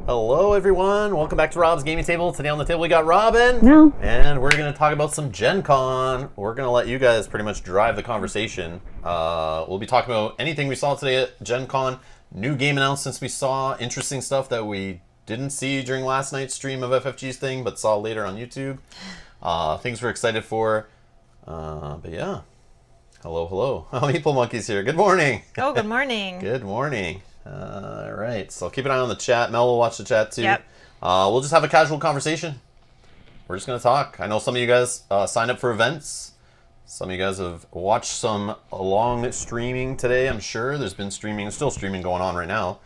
Hello everyone, welcome back to Rob's Gaming Table. Today on the table we got Robin. No. And we're going to talk about some Gen Con. We're going to let you guys pretty much drive the conversation. We'll be talking about anything we saw today at Gen Con, new game announcements we saw, interesting stuff that we didn't see during last night's stream of FFG's thing, but saw later on YouTube. Things we're excited for. But yeah, hello. Meeple Monkey's here. Good morning. Oh, good morning. Good morning. All right, so keep an eye on the chat. Mel will watch the chat too. Yep. We'll just have a casual conversation. We're just going to talk. I know some of you guys signed up for events. Some of you guys have watched some long streaming today, I'm sure. There's been still streaming going on right now.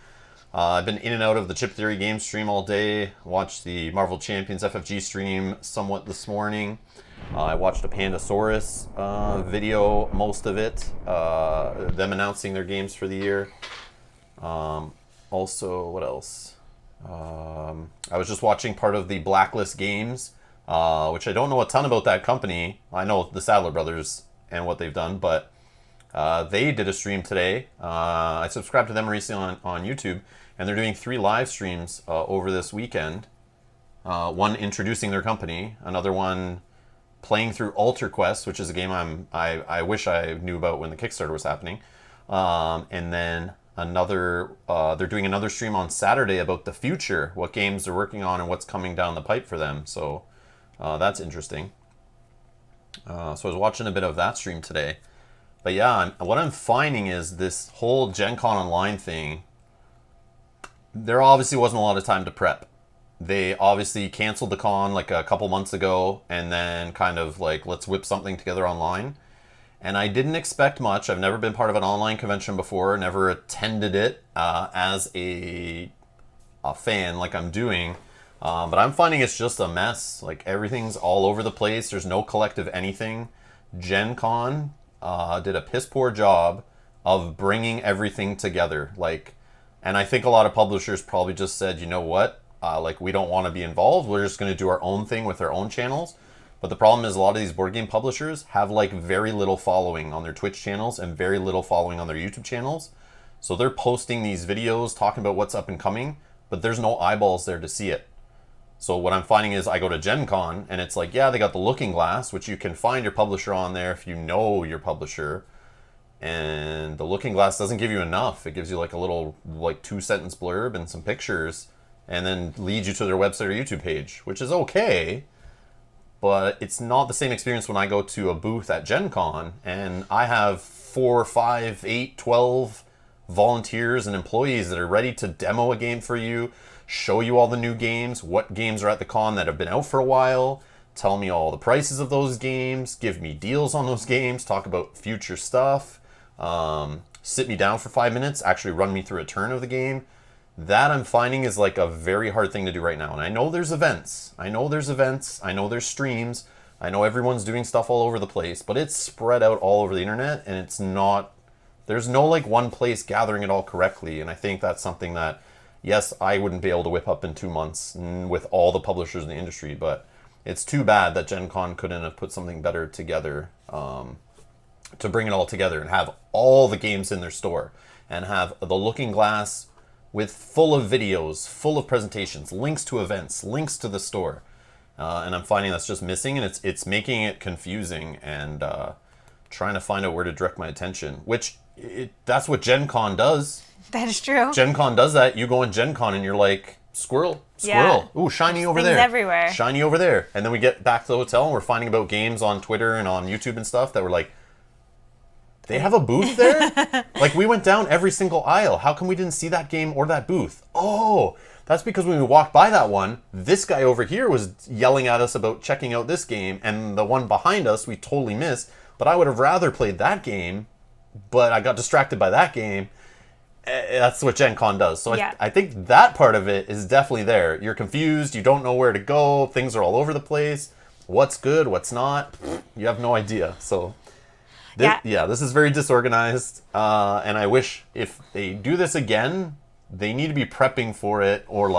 I've been in and out of the Chip Theory game stream all day. Watched the Marvel Champions FFG stream somewhat this morning. I watched a Pandasaurus video, most of it. Them announcing their games for the year. Also, what else? I was just watching part of the Blacklist games, which I don't know a ton about that company. I know the Sadler brothers and what they've done, but they did a stream today. I subscribed to them recently on YouTube, and they're doing 3 live streams over this weekend. One introducing their company, another one playing through Alter Quest, which is a game I wish I knew about when the Kickstarter was happening, and then they're doing another stream on Saturday about the future, what games they're working on and what's coming down the pipe for them. So that's interesting. So I was watching a bit of that stream today. But yeah, what I'm finding is this whole Gen Con Online thing, there obviously wasn't a lot of time to prep. They obviously canceled the con like a couple months ago and then kind of like, let's whip something together online. And I didn't expect much. I've never been part of an online convention before, never attended it as a fan like I'm doing. But I'm finding it's just a mess. Like everything's all over the place. There's no collective anything. Gen Con did a piss poor job of bringing everything together. And I think a lot of publishers probably just said, you know what? We don't want to be involved. We're just going to do our own thing with our own channels. But the problem is a lot of these board game publishers have very little following on their Twitch channels and very little following on their YouTube channels. So they're posting these videos talking about what's up and coming, but there's no eyeballs there to see it. So what I'm finding is I go to Gen Con and it's like, yeah, they got the Looking Glass, which you can find your publisher on there if you know your publisher. And the Looking Glass doesn't give you enough. It gives you a little 2-sentence blurb and some pictures and then leads you to their website or YouTube page, which is okay. But it's not the same experience when I go to a booth at Gen Con and I have 4, 5, 8, 12 volunteers and employees that are ready to demo a game for you, show you all the new games, what games are at the con that have been out for a while, tell me all the prices of those games, give me deals on those games, talk about future stuff, sit me down for 5 minutes, actually run me through a turn of the game. That I'm finding is a very hard thing to do right now. And I know there's events. I know there's streams. I know everyone's doing stuff all over the place, but it's spread out all over the internet and there's no one place gathering it all correctly. And I think that's something that, yes, I wouldn't be able to whip up in 2 months with all the publishers in the industry, but it's too bad that Gen Con couldn't have put something better together to bring it all together and have all the games in their store and have the Looking Glass with full of videos, full of presentations, links to events, links to the store. And I'm finding that's just missing, and it's making it confusing and trying to find out where to direct my attention, that's what Gen Con does. That is true. Gen Con does that. You go in Gen Con and you're like, squirrel. Yeah. Ooh, shiny over Things there. everywhere. Shiny over there. And then we get back to the hotel and we're finding about games on Twitter and on YouTube and stuff that we're like, they have a booth there? We went down every single aisle. How come we didn't see that game or that booth? Oh, that's because when we walked by that one, this guy over here was yelling at us about checking out this game, and the one behind us we totally missed. But I would have rather played that game, but I got distracted by that game. That's what Gen Con does. So yeah. I think that part of it is definitely there. You're confused. You don't know where to go. Things are all over the place. What's good? What's not? You have no idea. So... This is very disorganized, and I wish if they do this again, they need to be prepping for it or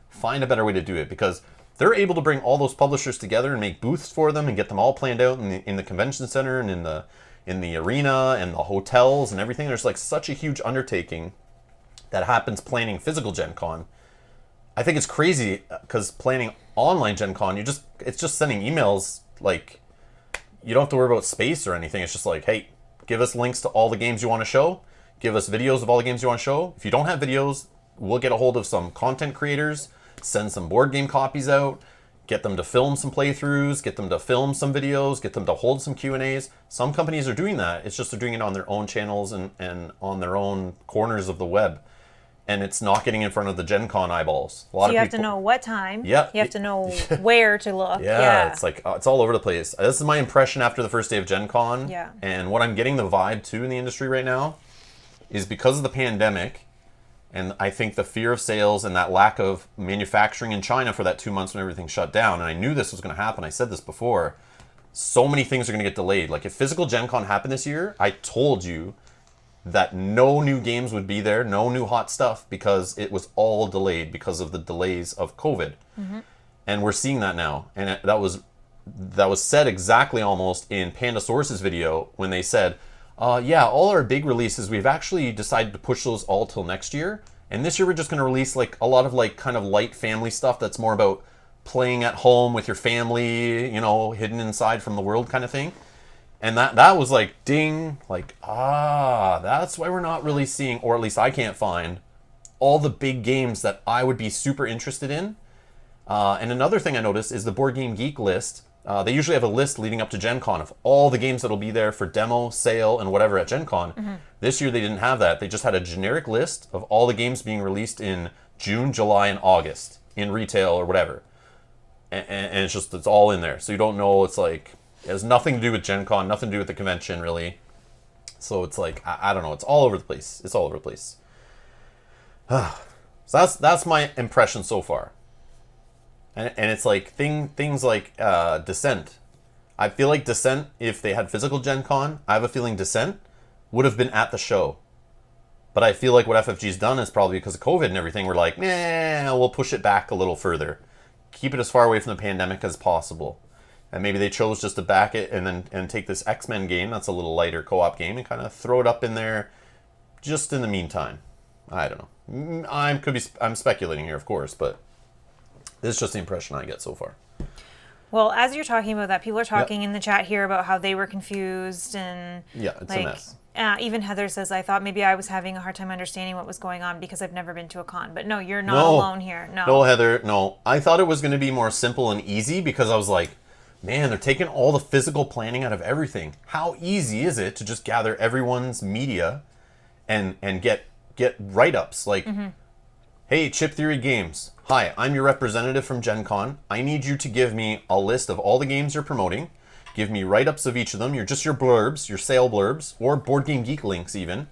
find a better way to do it, because they're able to bring all those publishers together and make booths for them and get them all planned out in the convention center and in the arena and the hotels and everything. There's such a huge undertaking that happens planning physical Gen Con. I think it's crazy because planning online Gen Con, it's just sending emails. Like, you don't have to worry about space or anything. It's just like, hey, give us links to all the games you want to show. Give us videos of all the games you want to show. If you don't have videos, we'll get a hold of some content creators, send some board game copies out, get them to film some playthroughs, get them to film some videos, get them to hold some Q&As. Some companies are doing that. It's just they're doing it on their own channels and on their own corners of the web. And it's not getting in front of the Gen Con eyeballs. So you have to know what time. Yeah. You have to know where to look. Yeah, it's like, it's all over the place. This is my impression after the first day of Gen Con. Yeah. And what I'm getting the vibe too in the industry right now is because of the pandemic, and I think the fear of sales and that lack of manufacturing in China for that 2 months when everything shut down, and I knew this was going to happen. I said this before. So many things are going to get delayed. Like if physical Gen Con happened this year, I told you that no new games would be there, no new hot stuff, because it was all delayed because of the delays of COVID. Mm-hmm. And we're seeing that now. And that was said exactly almost in Pandasaurus's video when they said, yeah, all our big releases, we've actually decided to push those all till next year. And this year we're just going to release like a lot of like kind of light family stuff that's more about playing at home with your family, you know, hidden inside from the world kind of thing. And that was like, ding, like, that's why we're not really seeing, or at least I can't find, all the big games that I would be super interested in. And another thing I noticed is the Board Game Geek list. They usually have a list leading up to Gen Con of all the games that'll be there for demo, sale, and whatever at Gen Con. Mm-hmm. This year they didn't have that. They just had a generic list of all the games being released in June, July, and August in retail or whatever. And it's all in there. So you don't know, it's like, it has nothing to do with Gen Con, nothing to do with the convention, really. So it's like, I don't know, it's all over the place. It's all over the place. So that's my impression so far. And it's like, things like Descent. I feel like Descent, if they had physical Gen Con, I have a feeling Descent would have been at the show. But I feel like what FFG's done is probably because of COVID and everything, we're like, nah, we'll push it back a little further. Keep it as far away from the pandemic as possible. And maybe they chose just to back it and take this XMen game, that's a little lighter co-op game, and kind of throw it up in there just in the meantime. I don't know. I'm speculating here, of course, but this is just the impression I get so far. Well, as you're talking about that, people are talking in the chat here about how they were confused and it's a mess. Even Heather says, I thought maybe I was having a hard time understanding what was going on because I've never been to a con. But no, you're not alone here. No, Heather, no. I thought it was going to be more simple and easy because I was like, man, they're taking all the physical planning out of everything. How easy is it to just gather everyone's media and get write-ups? Like, hey, Chip Theory Games. Hi, I'm your representative from Gen Con. I need you to give me a list of all the games you're promoting. Give me write-ups of each of them. Your blurbs, your sale blurbs, or Board Game Geek links even.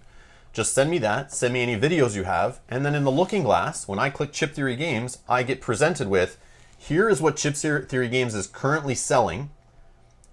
Just send me that. Send me any videos you have. And then in the looking glass, when I click Chip Theory Games, I get presented with, here is what Chip Theory Games is currently selling.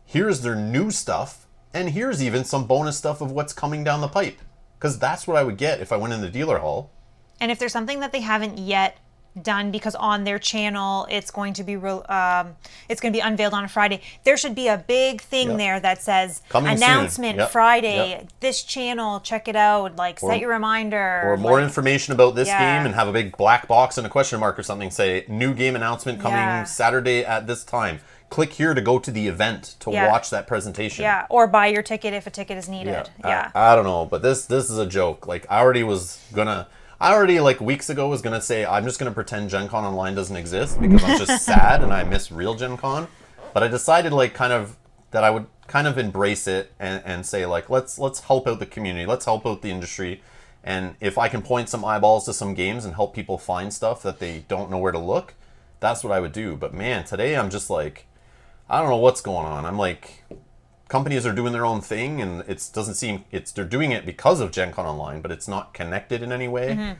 Here's their new stuff. And here's even some bonus stuff of what's coming down the pipe. Because that's what I would get if I went in the dealer hall. And if there's something that they haven't yet done, because on their channel it's going to be unveiled on a Friday, there should be a big thing there that says coming announcement soon. Friday, this channel, check it out, like set your reminder, or more information about this game, and have a big black box and a question mark or something, say new game announcement coming Saturday at this time. Click here to go to the event to watch that presentation. Yeah, or buy your ticket if a ticket is needed. I don't know, but this is a joke. Like, I already like weeks ago was gonna say I'm just gonna pretend Gen Con Online doesn't exist because I'm just sad and I miss real Gen Con. But I decided that I would kind of embrace it and say like let's help out the community, let's help out the industry, and if I can point some eyeballs to some games and help people find stuff that they don't know where to look, that's what I would do. But man, today I'm just like, I don't know what's going on. I'm like, companies are doing their own thing, and it doesn't seem they're doing it because of Gen Con Online, but it's not connected in any way.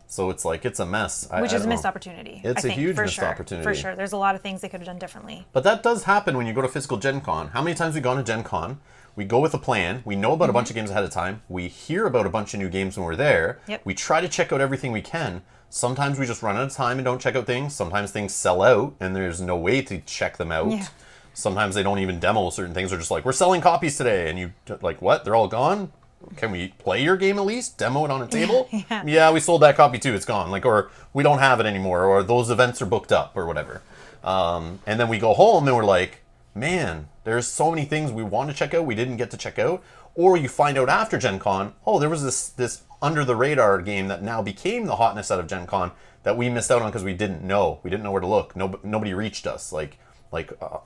So it's like, it's a mess. Which is a missed opportunity. It's a huge missed opportunity. For sure. There's a lot of things they could have done differently. But that does happen when you go to physical Gen Con. How many times have we gone to Gen Con? We go with a plan. We know about a bunch of games ahead of time. We hear about a bunch of new games when we're there. Yep. We try to check out everything we can. Sometimes we just run out of time and don't check out things. Sometimes things sell out and there's no way to check them out. Yeah. Sometimes they don't even demo certain things. They're just like, we're selling copies today. And you like, what? They're all gone? can we play your game at least? Demo it on a table? Yeah, we sold that copy too. It's gone. Like, or we don't have it anymore, or those events are booked up, or whatever. And then we go home and we're like, man, there's so many things we want to check out we didn't get to check out. Or you find out after Gen Con, oh, there was this under the radar game that now became the hotness out of Gen Con that we missed out on because we didn't know. We didn't know where to look. Nobody reached us. Like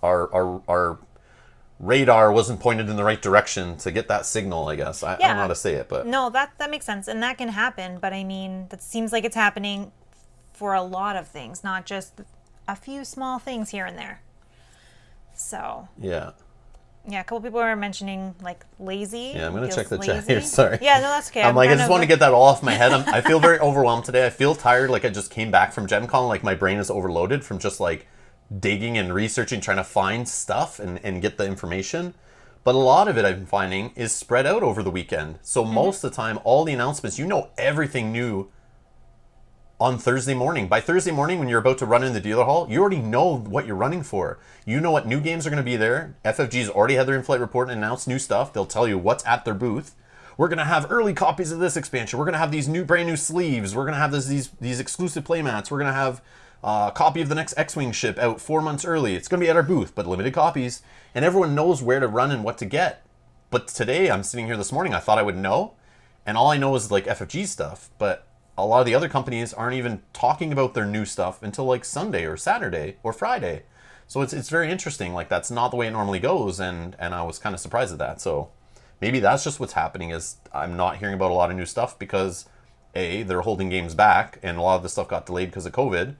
our radar wasn't pointed in the right direction to get that signal, I guess. I don't know how to say it, but no, that makes sense, and that can happen. But I mean, that seems like it's happening for a lot of things, not just a few small things here and there. So yeah, a couple people are mentioning like lazy. Yeah, I'm gonna check the chat here. Sorry. Yeah, no, that's okay. I'm like, I just want to get that all off my head. I feel very overwhelmed today. I feel tired, like I just came back from Gen Con, like my brain is overloaded from just like digging and researching, trying to find stuff and get the information. But a lot of it I've been finding is spread out over the weekend. So most of the time, all the announcements, everything new on Thursday morning. By Thursday morning, when you're about to run in the dealer hall, you already know what you're running for. You know what new games are going to be there. FFG's already had their in-flight report and announced new stuff. They'll tell you what's at their booth. We're going to have early copies of this expansion. We're going to have these brand new sleeves. We're going to have these exclusive playmats. We're going to have a copy of the next X-Wing ship out 4 months early. It's going to be at our booth, but limited copies. And everyone knows where to run and what to get. But today, I'm sitting here this morning, I thought I would know. And all I know is like FFG stuff. But a lot of the other companies aren't even talking about their new stuff until like Sunday or Saturday or Friday. So it's very interesting. Like, that's not the way it normally goes. And I was kind of surprised at that. So maybe that's just what's happening, is I'm not hearing about a lot of new stuff because A, they're holding games back and a lot of this stuff got delayed because of COVID.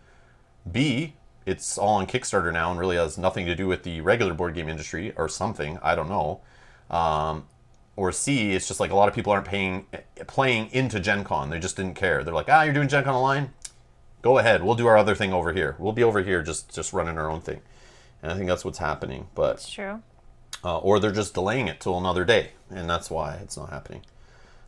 B, it's all on Kickstarter now and really has nothing to do with the regular board game industry or something. I don't know. Or C, it's just like a lot of people aren't playing into Gen Con. They just didn't care. They're like, you're doing Gen Con online? Go ahead. We'll do our other thing over here. We'll be over here just running our own thing. And I think that's what's happening. But it's true. Or they're just delaying it till another day. And that's why it's not happening.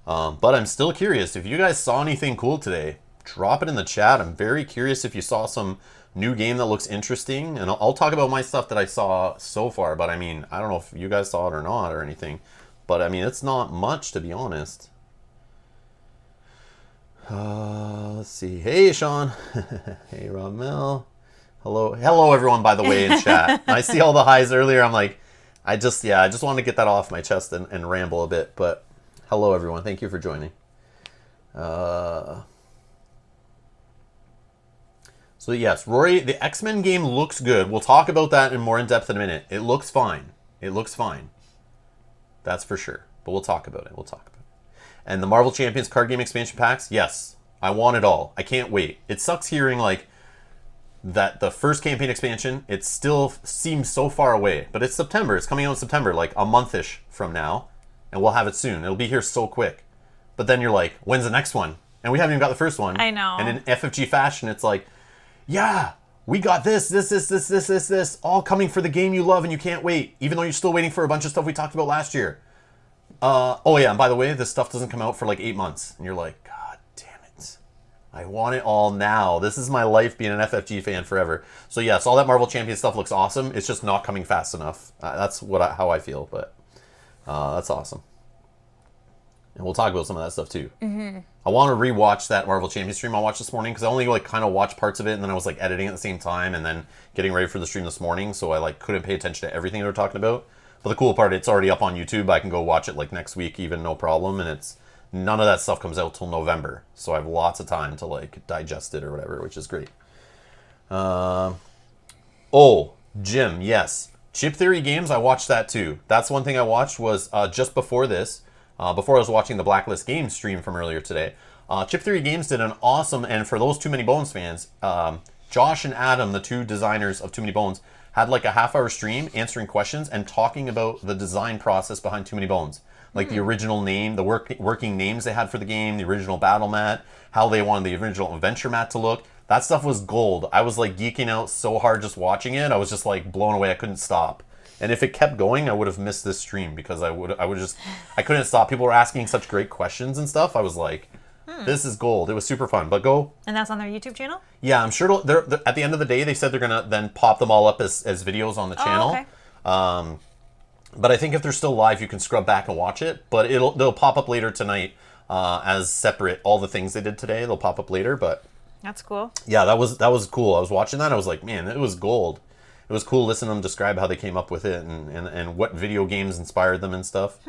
But I'm still curious. If you guys saw anything cool today, drop it in the chat. I'm very curious if you saw some new game that looks interesting. And I'll talk about my stuff that I saw so far. But I mean, I don't know if you guys saw it or not or anything. But I mean, it's not much, to be honest. Let's see. Hey, Sean. Hey, Ramel. Hello, everyone, by the way, in chat. I see all the highs earlier. I'm like, I just wanted to get that off my chest and ramble a bit. But hello, everyone. Thank you for joining. So yes, Rory, the X-Men game looks good. We'll talk about that in more in depth in a minute. It looks fine. That's for sure. But we'll talk about it. And the Marvel Champions card game expansion packs, yes, I want it all. I can't wait. It sucks hearing like that the first campaign expansion, it still seems so far away. But it's September. It's coming out in September, like a month-ish from now. And we'll have it soon. It'll be here so quick. But then you're like, when's the next one? And we haven't even got the first one. I know. And in FFG fashion, it's like, yeah, we got this, all coming for the game you love and you can't wait, even though you're still waiting for a bunch of stuff we talked about last year. Oh yeah, and by the way, this stuff doesn't come out for like 8 months. And you're like, God damn it. I want it all now. This is my life being an FFG fan forever. So yes, all that Marvel Champions stuff looks awesome. It's just not coming fast enough. That's how I feel, but that's awesome. And we'll talk about some of that stuff too. Mm-hmm. I want to rewatch that Marvel Champions stream I watched this morning because I only like kind of watched parts of it and then I was like editing at the same time and then getting ready for the stream this morning, so I like couldn't pay attention to everything they were talking about. But the cool part, it's already up on YouTube. I can go watch it like next week, even no problem. And it's none of that stuff comes out till November, so I have lots of time to like digest it or whatever, which is great. Jim, yes, Chip Theory Games. I watched that too. That's one thing I watched was just before this. Before I was watching the Blacklist Games stream from earlier today. Chip Theory Games did an awesome, and for those Too Many Bones fans, Josh and Adam, the two designers of Too Many Bones, had like a half-hour stream answering questions and talking about the design process behind Too Many Bones. Like the original name, the working names they had for the game, the original battle mat, how they wanted the original adventure mat to look. That stuff was gold. I was like geeking out so hard just watching it. I was just like blown away. I couldn't stop. And if it kept going, I would have missed this stream because I couldn't stop. People were asking such great questions and stuff. I was like, this is gold. It was super fun. But go. And that's on their YouTube channel? Yeah, I'm sure they're at the end of the day, they said they're going to then pop them all up as videos on the channel. Oh, okay. But I think if they're still live, you can scrub back and watch it. But they'll pop up later tonight as separate. All the things they did today, they'll pop up later. But That's cool. yeah, that was cool. I was watching that. I was like, man, it was gold. It was cool listening to them describe how they came up with it and what video games inspired them and stuff.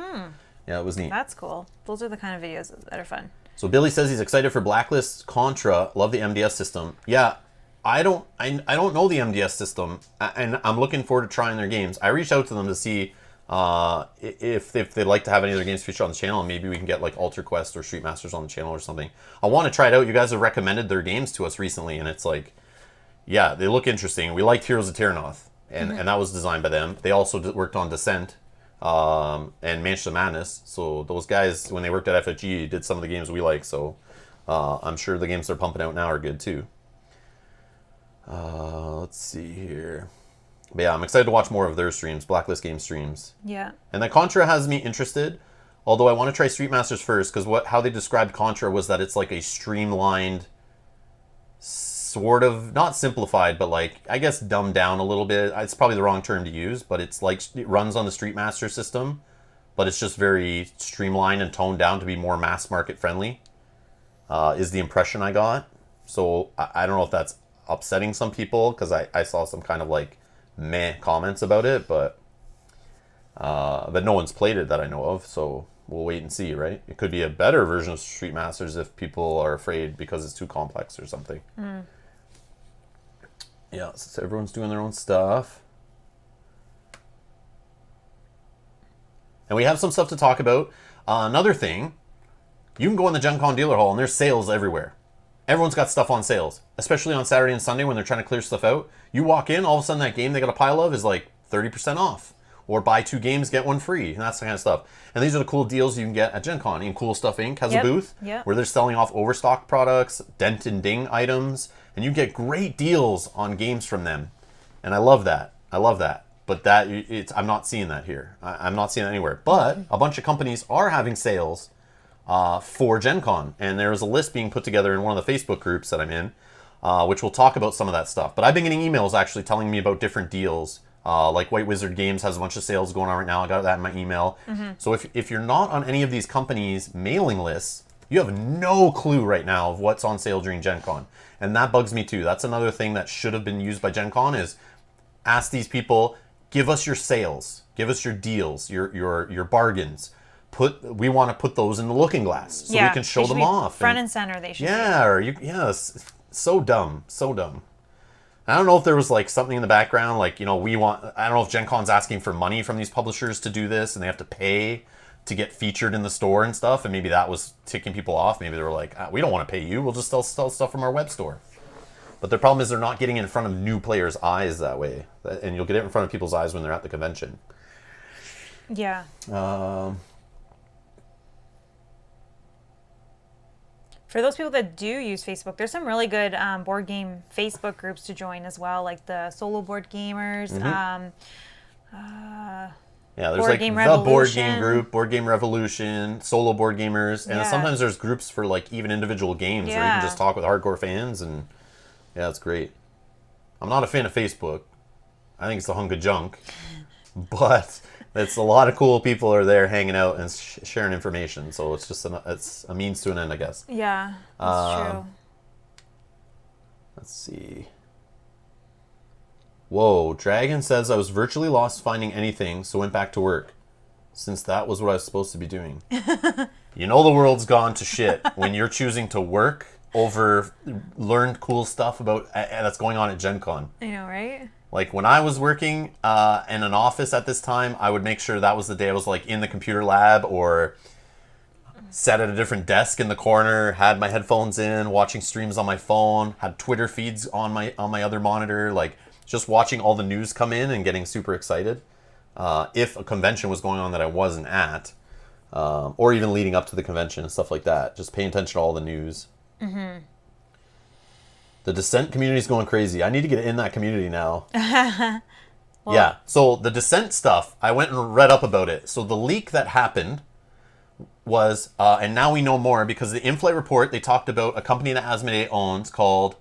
Yeah, it was neat. That's cool. Those are the kind of videos that are fun. So Billy says he's excited for Blacklist Contra. Love the MDS system. Yeah, I don't know the MDS system, and I'm looking forward to trying their games. I reached out to them to see if they'd like to have any of their games featured on the channel, and maybe we can get like Alter Quest or Street Masters on the channel or something. I want to try it out. You guys have recommended their games to us recently, and it's like, yeah, they look interesting. We liked Heroes of Terranoth, and that was designed by them. They also worked on Descent and Mansion of Madness. So those guys, when they worked at FFG, did some of the games we like. So I'm sure the games they're pumping out now are good too. Let's see here. But yeah, I'm excited to watch more of their streams, Blacklist game streams. Yeah. And that Contra has me interested, although I want to try Street Masters first, because how they described Contra was that it's like a streamlined, sort of, not simplified, but like, I guess dumbed down a little bit. It's probably the wrong term to use, but it's like, it runs on the Street Master system, but it's just very streamlined and toned down to be more mass market friendly, is the impression I got. So I don't know if that's upsetting some people, because I saw some kind of like meh comments about it, but no one's played it that I know of, so we'll wait and see, right? It could be a better version of Street Masters if people are afraid because it's too complex or something. Yeah, so everyone's doing their own stuff. And we have some stuff to talk about. Another thing, you can go in the Gen Con dealer hall and there's sales everywhere. Everyone's got stuff on sales, especially on Saturday and Sunday when they're trying to clear stuff out. You walk in, all of a sudden that game they got a pile of is like 30% off. Or buy 2 games, get 1 free. And that's the kind of stuff. And these are the cool deals you can get at Gen Con. And Cool Stuff Inc. has a booth where they're selling off overstock products, dent and ding items. And you get great deals on games from them. And I love that. I love that. But I'm not seeing that here. I'm not seeing it anywhere. But a bunch of companies are having sales for Gen Con. And there is a list being put together in one of the Facebook groups that I'm in, which will talk about some of that stuff. But I've been getting emails actually telling me about different deals. Like White Wizard Games has a bunch of sales going on right now. I got that in my email. So if you're not on any of these companies' mailing lists, you have no clue right now of what's on sale during Gen Con. And that bugs me too. That's another thing that should have been used by Gen Con is ask these people, give us your sales, give us your deals, your bargains. We want to put those in the looking glass so we can show them off. Front and center they should be. So dumb. So dumb. I don't know if there was like something in the background, like, I don't know if Gen Con's asking for money from these publishers to do this and they have to pay to get featured in the store and stuff. And maybe that was ticking people off. Maybe they were like, we don't want to pay you. We'll just sell stuff from our web store. But the problem is they're not getting in front of new players' eyes that way. And you'll get it in front of people's eyes when they're at the convention. Yeah. For those people that do use Facebook, there's some really good board game Facebook groups to join as well, like the Solo Board Gamers. There's like the Board Game Group, Board Game Revolution, Solo Board Gamers, and sometimes there's groups for like even individual games where you can just talk with hardcore fans, and it's great. I'm not a fan of Facebook. I think it's a hunk of junk, but it's a lot of cool people are there hanging out and sharing information. So it's just it's a means to an end, I guess. Yeah, that's true. Let's see. Whoa, Dragon says I was virtually lost finding anything, so went back to work. Since that was what I was supposed to be doing. You know the world's gone to shit when you're choosing to work over learn cool stuff about that's going on at Gen Con. I know, right? Like when I was working in an office at this time, I would make sure that was the day I was like in the computer lab or sat at a different desk in the corner, had my headphones in, watching streams on my phone, had Twitter feeds on my other monitor, like just watching all the news come in and getting super excited. If a convention was going on that I wasn't at, or even leading up to the convention and stuff like that, just paying attention to all the news. The Descent community is going crazy. I need to get in that community now. Yeah, so the Descent stuff, I went and read up about it. So the leak that happened was, and now we know more because the in-flight report, they talked about a company that Asmodee owns called,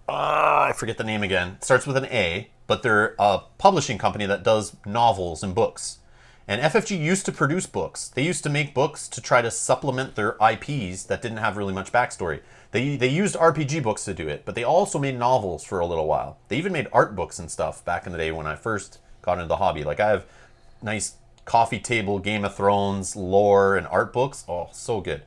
I forget the name again. It starts with an A. but they're a publishing company that does novels and books. And FFG used to produce books. They used to make books to try to supplement their IPs that didn't have really much backstory. They used RPG books to do it, but they also made novels for a little while. They even made art books and stuff back in the day when I first got into the hobby. Like I have nice coffee table Game of Thrones lore and art books. Oh, so good.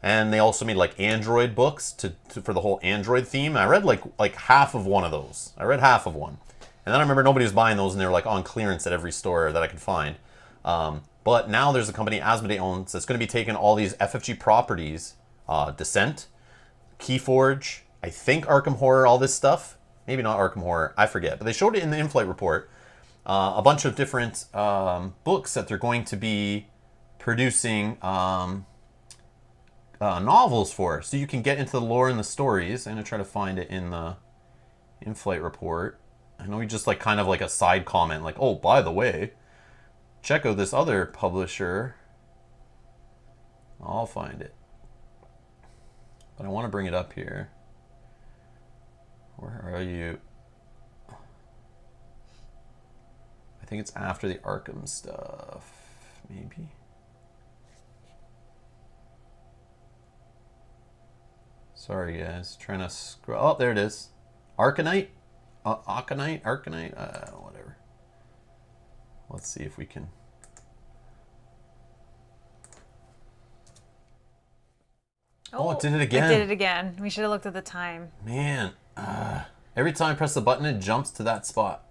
And they also made like Android books for the whole Android theme. I read like half of one of those. I read half of one. And then I remember nobody was buying those and they were like on clearance at every store that I could find. But now there's a company Asmodee owns that's going to be taking all these FFG properties, Descent, Keyforge, I think Arkham Horror, all this stuff. Maybe not Arkham Horror, I forget. But they showed it in the in-flight report. A bunch of different books that they're going to be producing novels for. So you can get into the lore and the stories. I'm going to try to find it in the in-flight report. I know we just like kind of like a side comment, like, oh, by the way, check out this other publisher. I'll find it. But I want to bring it up here. Where are you? I think it's after the Arkham stuff, maybe. Sorry, guys. Trying to scroll. Oh, there it is. Arcanite? Arcanite? Whatever. Let's see if we can. Oh, it did it again. It did it again. We should have looked at the time. Man, every time I press the button, it jumps to that spot.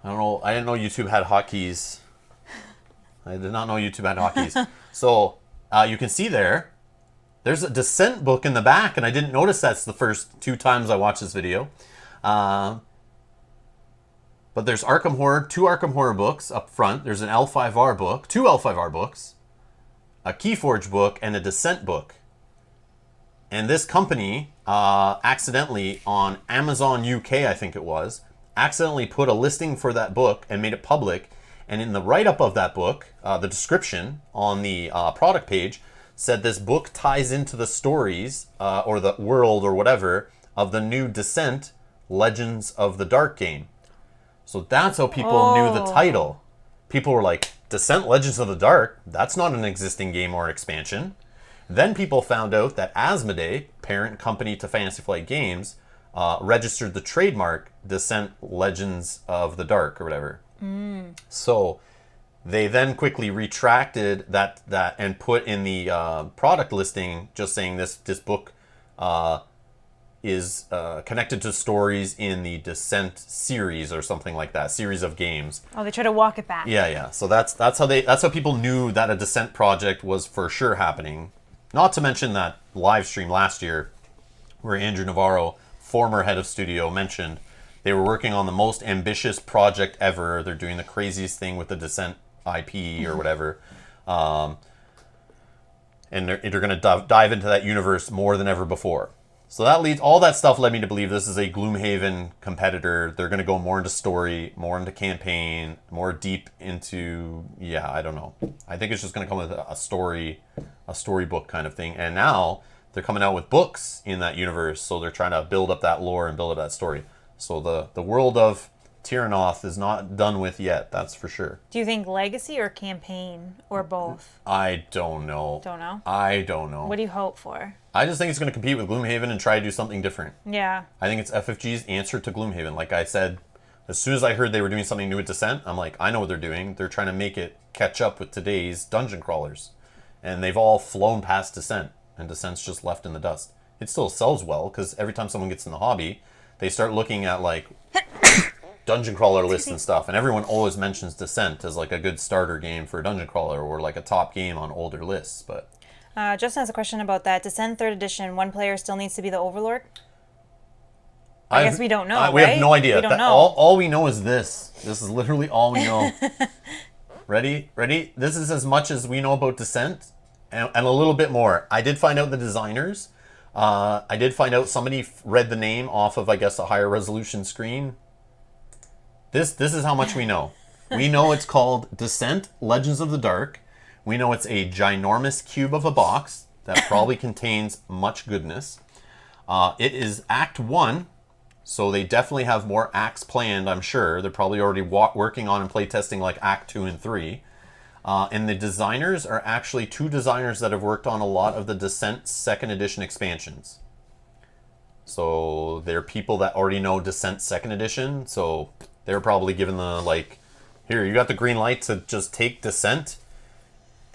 I don't know. I didn't know YouTube had hotkeys. I did not know YouTube had hotkeys. So you can see there's a Descent book in the back, and I didn't notice that's the first 2 times I watched this video. But there's Arkham Horror, 2 Arkham Horror books up front. There's an L5R book, 2 L5R books, a Keyforge book, and a Descent book. And this company accidentally on Amazon UK, I think it was, accidentally put a listing for that book and made it public. And in the write-up of that book, the description on the product page said this book ties into the stories or the world or whatever of the new Descent Legends of the Dark game. So that's how people knew the title. People were like, Descent Legends of the Dark, that's not an existing game or expansion. Then people found out that Asmodee, parent company to Fantasy Flight Games, registered the trademark Descent Legends of the Dark or whatever. So they then quickly retracted that and put in the product listing just saying this book is connected to stories in the Descent series or something like that, series of games. Oh, they try to walk it back. Yeah. So that's how people knew that a Descent project was for sure happening. Not to mention that live stream last year where Andrew Navarro, former head of studio, mentioned they were working on the most ambitious project ever. They're doing the craziest thing with the Descent IP or whatever. And they're going to dive into that universe more than ever before. So all that stuff led me to believe this is a Gloomhaven competitor. They're going to go more into story, more into campaign, more deep into, I don't know. I think it's just going to come with a storybook kind of thing. And now they're coming out with books in that universe. So they're trying to build up that lore and build up that story. So the world of Tyranoth is not done with yet, that's for sure. Do you think legacy or campaign or both? I don't know. Don't know? I don't know. What do you hope for? I just think it's going to compete with Gloomhaven and try to do something different. Yeah. I think it's FFG's answer to Gloomhaven. Like I said, as soon as I heard they were doing something new with Descent, I'm like, I know what they're doing. They're trying to make it catch up with today's dungeon crawlers. And they've all flown past Descent, and Descent's just left in the dust. It still sells well, because every time someone gets in the hobby, they start looking at, like, dungeon crawler lists and stuff, and everyone always mentions Descent as, like, a good starter game for a dungeon crawler, or, like, a top game on older lists, but... Justin has a question about that. Descent 3rd edition, one player still needs to be the Overlord? I guess we don't know, right? We have no idea. We don't know. All we know is this. This is literally all we know. Ready? This is as much as we know about Descent, and a little bit more. I did find out the designers. I did find out somebody read the name off of, I guess, a higher resolution screen. This is how much we know. We know it's called Descent Legends of the Dark. We know it's a ginormous cube of a box that probably contains much goodness. It is Act 1, So they definitely have more acts planned, I'm sure. They're probably already working on and playtesting like Act 2 and 3. And the designers are actually 2 designers that have worked on a lot of the Descent 2nd Edition expansions. So they're people that already know Descent 2nd Edition. So they're probably given the, like, here, you got the green light to just take Descent,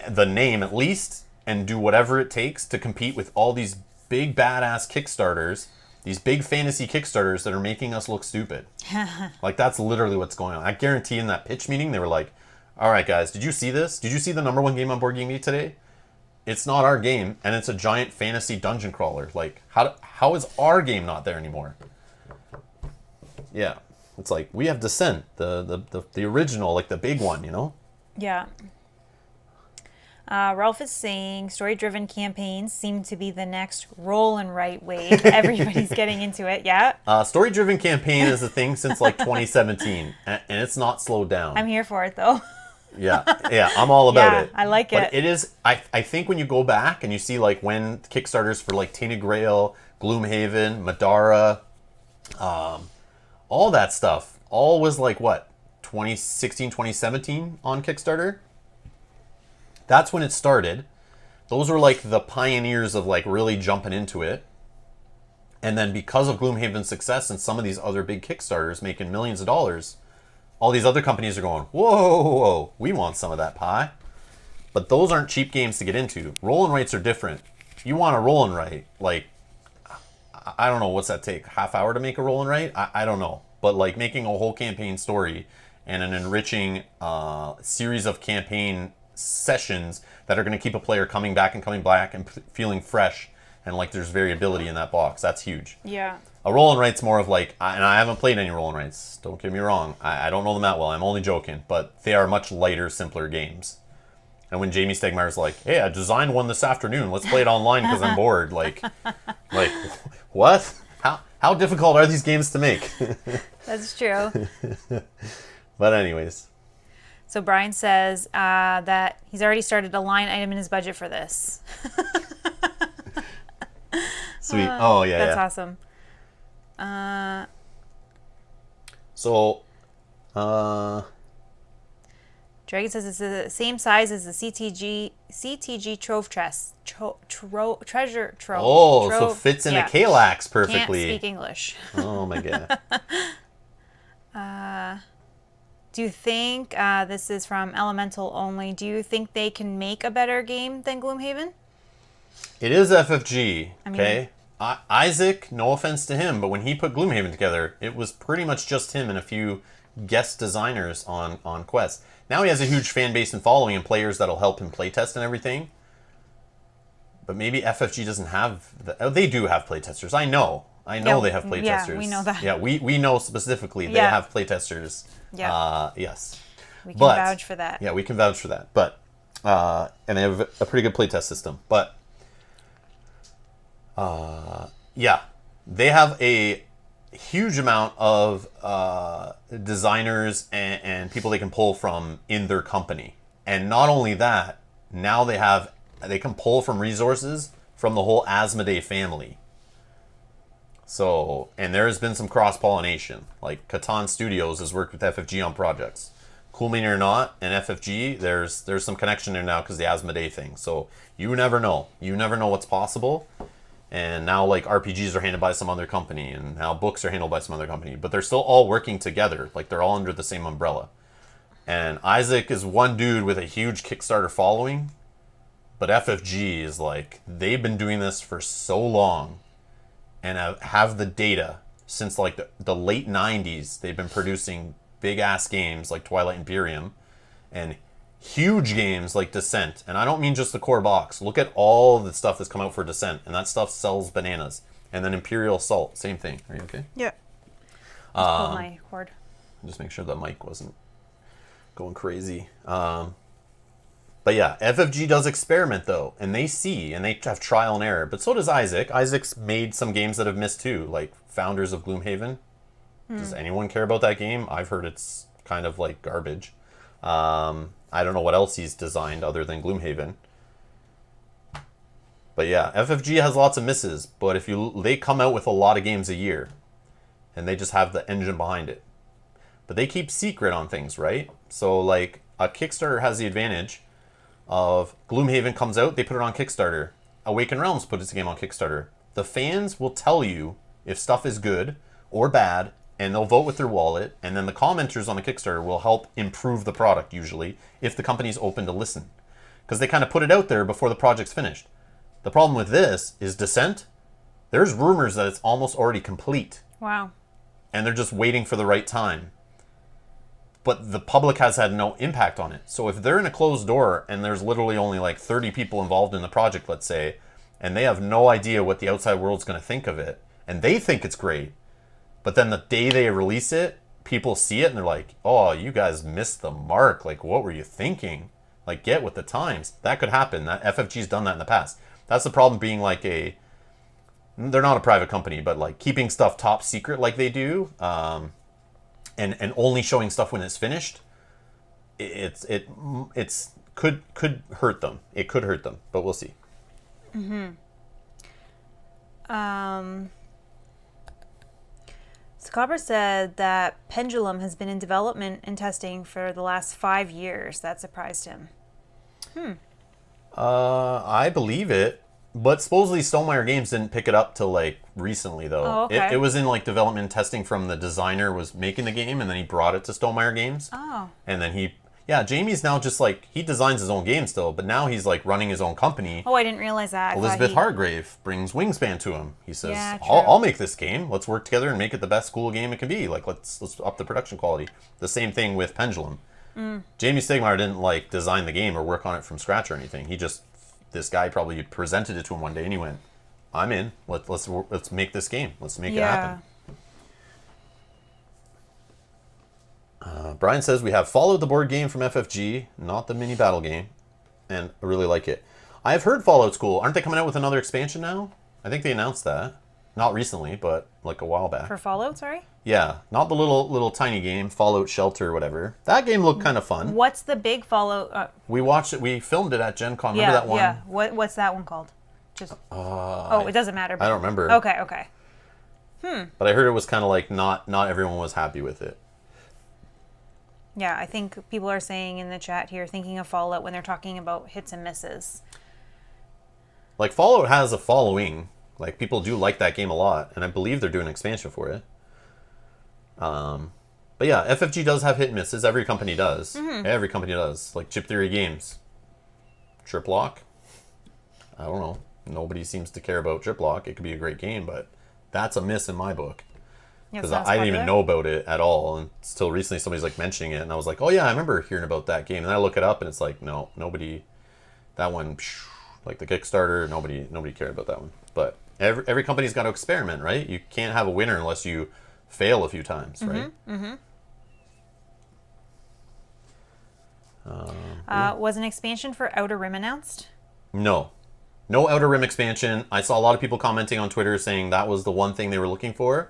the name at least, and do whatever it takes to compete with all these big badass Kickstarters, these big fantasy Kickstarters that are making us look stupid. Like, that's literally what's going on. I guarantee in that pitch meeting, they were like, all right, guys, did you see this? Did you see the #1 game on Board Game Geek today? It's not our game, and it's a giant fantasy dungeon crawler. Like, how is our game not there anymore? Yeah, it's like, we have Descent, the original, like the big one, you know? Yeah. Ralph is saying story-driven campaigns seem to be the next roll and write wave. Everybody's getting into it. Yeah. Story-driven campaign is a thing since like 2017, and it's not slowed down. I'm here for it though. Yeah, I'm all about it. I like it. But it is, I think when you go back and you see like when Kickstarters for like Tainted Grail, Gloomhaven, Madara, all that stuff, all was like what, 2016, 2017 on Kickstarter? That's when it started. Those were like the pioneers of like really jumping into it. And then because of Gloomhaven's success and some of these other big Kickstarters making millions of dollars, all these other companies are going, whoa, we want some of that pie. But those aren't cheap games to get into. Roll and writes are different. You want a roll and write, like, I don't know, what's that take? Half hour to make a roll and write? I don't know. But like making a whole campaign story and an enriching series of campaign sessions that are going to keep a player coming back and feeling fresh, and like there's variability in that box. That's huge. Yeah. A roll and write's more of like, and I haven't played any roll and writes, don't get me wrong, I don't know them that well, I'm only joking, but they are much lighter, simpler games. And when Jamie Stegmaier's like, hey, I designed one this afternoon, let's play it online because I'm bored, like what? How difficult are these games to make? That's true. But anyways. So Brian says that he's already started a line item in his budget for this. Sweet. Oh, yeah, That's yeah. awesome. So, Dragon says it's the same size as the CTG Trove Chest. Treasure Trove. oh, so Trove, fits in yeah. a Kalax Can't perfectly. speak English. Oh my god. Do you think, this is from Elemental only, do you think they can make a better game than Gloomhaven? It is FFG, I mean- okay? Isaac, no offense to him, but when he put Gloomhaven together, it was pretty much just him and a few guest designers on Quest. Now he has a huge fan base and following and players that'll help him playtest and everything. But maybe FFG doesn't have... they do have playtesters. I know Yeah, they have playtesters. yeah, we know that. Yeah, we know specifically they Yeah. have playtesters. Yeah. Yes. We can But- vouch for that. Yeah, we can vouch for that. But and they have a pretty good playtest system. But yeah, they have a huge amount of designers and people they can pull from in their company. And not only that, now they can pull from resources from the whole Asmodee family. So, and there has been some cross-pollination. Like, Catan Studios has worked with FFG on projects. Cool Mini or not, and FFG, there's some connection there now because the Asmodee thing. So, you never know. You never know what's possible. And now, like, RPGs are handled by some other company, and now books are handled by some other company. But they're still all working together. Like, they're all under the same umbrella. And Isaac is one dude with a huge Kickstarter following. But FFG is like, they've been doing this for so long. And have the data since like the late 90s. They've been producing big ass games like Twilight Imperium and huge games like Descent. And I don't mean just the core box. Look at all the stuff that's come out for Descent, and that stuff sells bananas. And then Imperial Assault, same thing. Are you okay? Yeah. Just pulled my cord. Just make sure the mic wasn't going crazy. But yeah, FFG does experiment though, and they see, and they have trial and error. But so does Isaac. Isaac's made some games that have missed too, like Founders of Gloomhaven. Does anyone care about that game? I've heard it's kind of like garbage. I don't know what else he's designed other than Gloomhaven. But yeah, FFG has lots of misses, but they come out with a lot of games a year. and they just have the engine behind it. But they keep secret on things, right? So like a Kickstarter has the advantage of Gloomhaven comes out, they put it on Kickstarter. Awaken Realms put its game on Kickstarter. The fans will tell you if stuff is good or bad, and they'll vote with their wallet, and then the commenters on the Kickstarter will help improve the product, usually, if the company's open to listen. Because they kind of put it out there before the project's finished. The problem with this is Descent, there's rumors that it's almost already complete. Wow. And they're just waiting for the right time. But the public has had no impact on it. So if they're in a closed door and there's literally only like 30 people involved in the project, let's say, and they have no idea what the outside world's going to think of it, and they think it's great, but then the day they release it, people see it and they're like, oh, you guys missed the mark. Like, what were you thinking? Like, get with the times. That could happen. That FFG's done that in the past. That's the problem being like they're not a private company, but like keeping stuff top secret like they do, and only showing stuff when it's finished. It's could hurt them. It could hurt them, but we'll see. Scobber said that Pendulum has been in development and testing for the last 5 years. That surprised him. I believe it, but supposedly Stonemaier Games didn't pick it up till like recently though. Oh, okay. It was in like development and testing from the designer was making the game, and then he brought it to Stonemaier Games. Oh. And then Jamie's now just like, he designs his own game still, but now he's like running his own company. Oh, I didn't realize that. Elizabeth Hargrave brings Wingspan to him. He says, Yeah, I'll make this game. Let's work together and make it the best school game it can be. Like, let's up the production quality. The same thing with Pendulum. Jamie Stegmaier didn't like design the game or work on it from scratch or anything. This guy probably presented it to him one day and he went, I'm in. Let's make this game. Let's make it happen. Brian says we have Fallout the board game from FFG, not the mini battle game, and I really like it. I've heard Fallout's cool. Aren't they coming out with another expansion now? I think they announced that. Not recently, but like a while back. For Fallout, sorry? Yeah, not the little tiny game, Fallout Shelter or whatever. That game looked kind of fun. What's the big Fallout? We watched it. We filmed it at Gen Con. Remember that one? Yeah. What's that one called? Just. It doesn't matter. I don't remember. Okay. But I heard it was kind of like not everyone was happy with it. Yeah, I think people are saying in the chat here, thinking of Fallout when they're talking about hits and misses. Like, Fallout has a following. Like, people do like that game a lot, and I believe they're doing an expansion for it. But yeah, FFG does have hit and misses. Every company does. Every company does. Like Chip Theory Games. Trip Lock? I don't know. Nobody seems to care about Trip Lock. It could be a great game, but that's a miss in my book. Because I didn't even know about it at all until recently somebody's like mentioning it, and I was like, oh yeah, I remember hearing about that game. And then I look it up and it's like, no, nobody, that one, like the Kickstarter, nobody cared about that one. But every company's got to experiment, right? You can't have a winner unless you fail a few times, right? Was an expansion for Outer Rim announced? No Outer Rim expansion. I saw a lot of people commenting on Twitter saying that was the one thing they were looking for.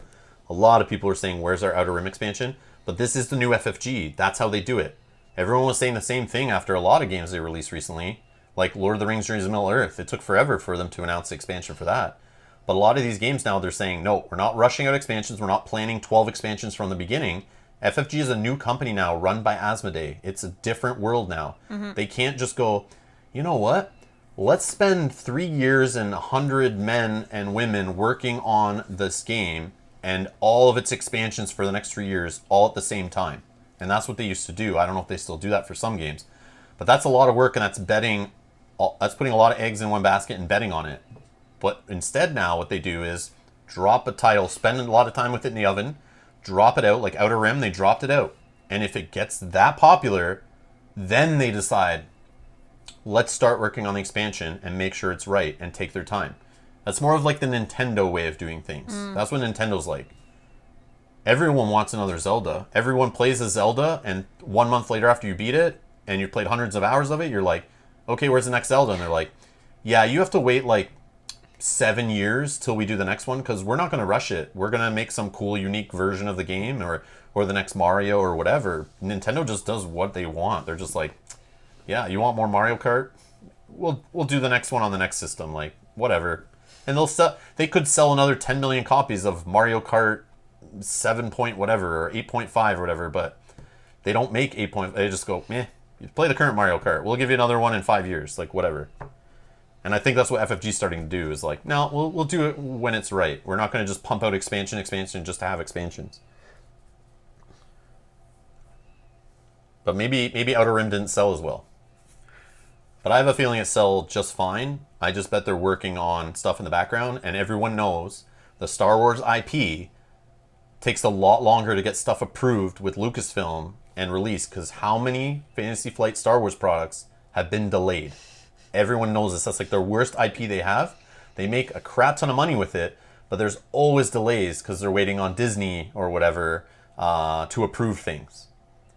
A lot of people were saying, where's our Outer Rim expansion? But this is the new FFG. That's how they do it. Everyone was saying the same thing after a lot of games they released recently, like Lord of the Rings Journeys of Middle-earth. It took forever for them to announce the expansion for that. But a lot of these games now, they're saying, no, we're not rushing out expansions. We're not planning 12 expansions from the beginning. FFG is a new company now run by Asmodee. It's a different world now. They can't just go, you know what? Let's spend 3 years and 100 men and women working on this game and all of its expansions for the next 3 years all at the same time. And that's what they used to do. I don't know if they still do that for some games. But that's a lot of work, and that's putting a lot of eggs in one basket and betting on it. But instead now what they do is drop a title, spend a lot of time with it in the oven, drop it out. Like Outer Rim, they dropped it out. And if it gets that popular, then they decide, let's start working on the expansion and make sure it's right and take their time. That's more of like the Nintendo way of doing things. That's what Nintendo's like. Everyone wants another Zelda. Everyone plays a Zelda, and 1 month later after you beat it, and you've played hundreds of hours of it, you're like, okay, where's the next Zelda? And they're like, yeah, you have to wait like 7 years till we do the next one, because we're not going to rush it. We're going to make some cool, unique version of the game, or the next Mario or whatever. Nintendo just does what they want. They're just like, yeah, you want more Mario Kart? We'll do the next one on the next system, like, whatever. And they could sell another 10 million copies of Mario Kart 7 point whatever or 8.5 or whatever, but they don't make 8 point. They just go, meh. You play the current Mario Kart. We'll give you another one in 5 years, like whatever. And I think that's what FFG is starting to do. Is like, no, we'll do it when it's right. We're not going to just pump out expansion just to have expansions. But maybe Outer Rim didn't sell as well. But I have a feeling it sold just fine. I just bet they're working on stuff in the background, and everyone knows the Star Wars IP takes a lot longer to get stuff approved with Lucasfilm and released, because how many Fantasy Flight Star Wars products have been delayed? Everyone knows this. That's like their worst IP they have. They make a crap ton of money with it, but there's always delays because they're waiting on Disney or whatever to approve things.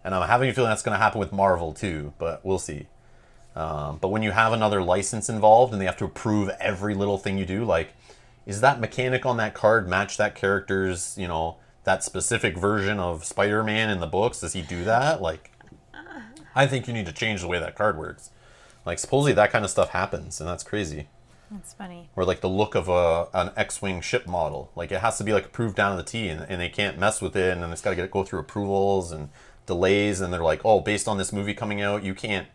And I'm having a feeling that's going to happen with Marvel too, but we'll see. But when you have another license involved and they have to approve every little thing you do, like, is that mechanic on that card match that character's, that specific version of Spider-Man in the books? Does he do that? Like, I think you need to change the way that card works. Like, supposedly that kind of stuff happens, and that's crazy. That's funny. Or like the look of an X-Wing ship model. Like, it has to be like approved down to the T, and they can't mess with it, and then it's got to go through approvals and delays, and they're like, oh, based on this movie coming out, you can't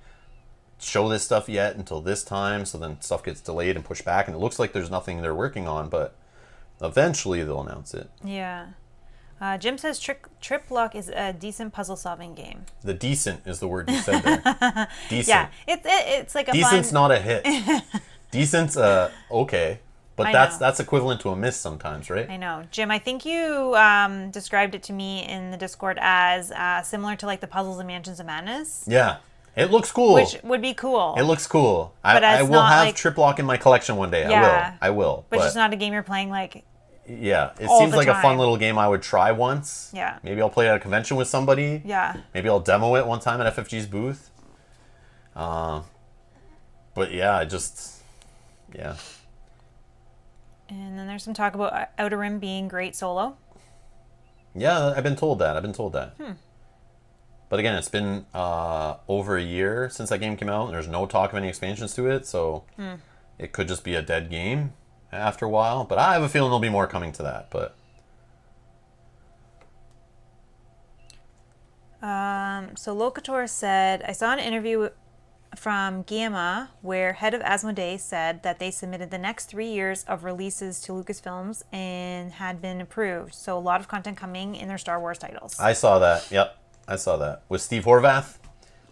show this stuff yet until this time, so then stuff gets delayed and pushed back, and it looks like there's nothing they're working on, but eventually they'll announce it. Yeah. Jim says Trip Lock is a decent puzzle-solving game. The decent is the word you said there. Decent. Yeah, it's like a Decent's fun... not a hit. Decent's okay, but that's equivalent to a miss sometimes, right? I know. Jim, I think you described it to me in the Discord as similar to like the Puzzles and Mansions of Madness. Yeah. It looks cool. Which would be cool. It looks cool. I will have like, Trip Lock in my collection one day. Yeah, I will. But it's not a game you're playing like... Yeah, it seems like a fun little game I would try once. Yeah. Maybe I'll play it at a convention with somebody. Yeah. Maybe I'll demo it one time at FFG's booth. But yeah, yeah. And then there's some talk about Outer Rim being great solo. Yeah, I've been told that. But again, it's been over a year since that game came out, and there's no talk of any expansions to it, so it could just be a dead game after a while. But I have a feeling there'll be more coming to that. But so Locator said, I saw an interview from Gamma where head of Asmodee said that they submitted the next 3 years of releases to Lucasfilms and had been approved. So a lot of content coming in their Star Wars titles. I saw that. Yep, I saw that. With Steve Horvath.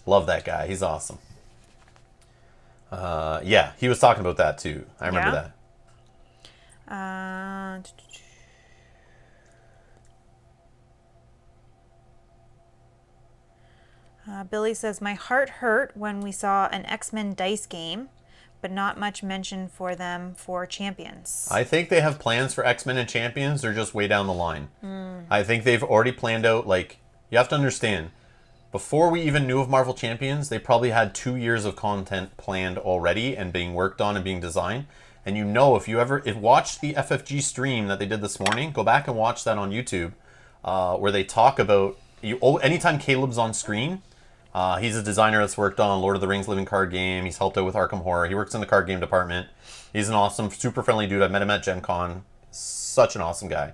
Love that guy. He's awesome. Yeah, he was talking about that too. I remember that. Billy says, my heart hurt when we saw an X-Men dice game, but not much mention for them for Champions. I think they have plans for X-Men and Champions. They're just way down the line. I think they've already planned out, like, you have to understand, before we even knew of Marvel Champions, they probably had 2 years of content planned already and being worked on and being designed. And if you watched the FFG stream that they did this morning, go back and watch that on YouTube, where they talk about, anytime Caleb's on screen, he's a designer that's worked on Lord of the Rings living card game. He's helped out with Arkham Horror. He works in the card game department. He's an awesome, super friendly dude. I met him at Gen Con. Such an awesome guy.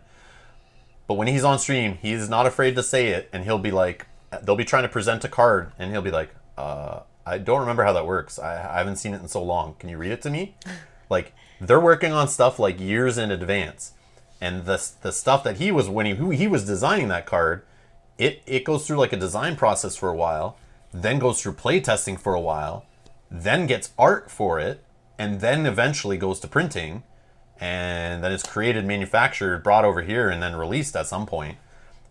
But when he's on stream, he's not afraid to say it, and he'll be like, they'll be trying to present a card, and he'll be like, I don't remember how that works. I haven't seen it in so long. Can you read it to me? Like, they're working on stuff like years in advance. And the stuff that he was, when he was designing that card, it goes through like a design process for a while, then goes through playtesting for a while, then gets art for it, and then eventually goes to printing, and then it's created, manufactured, brought over here, and then released at some point.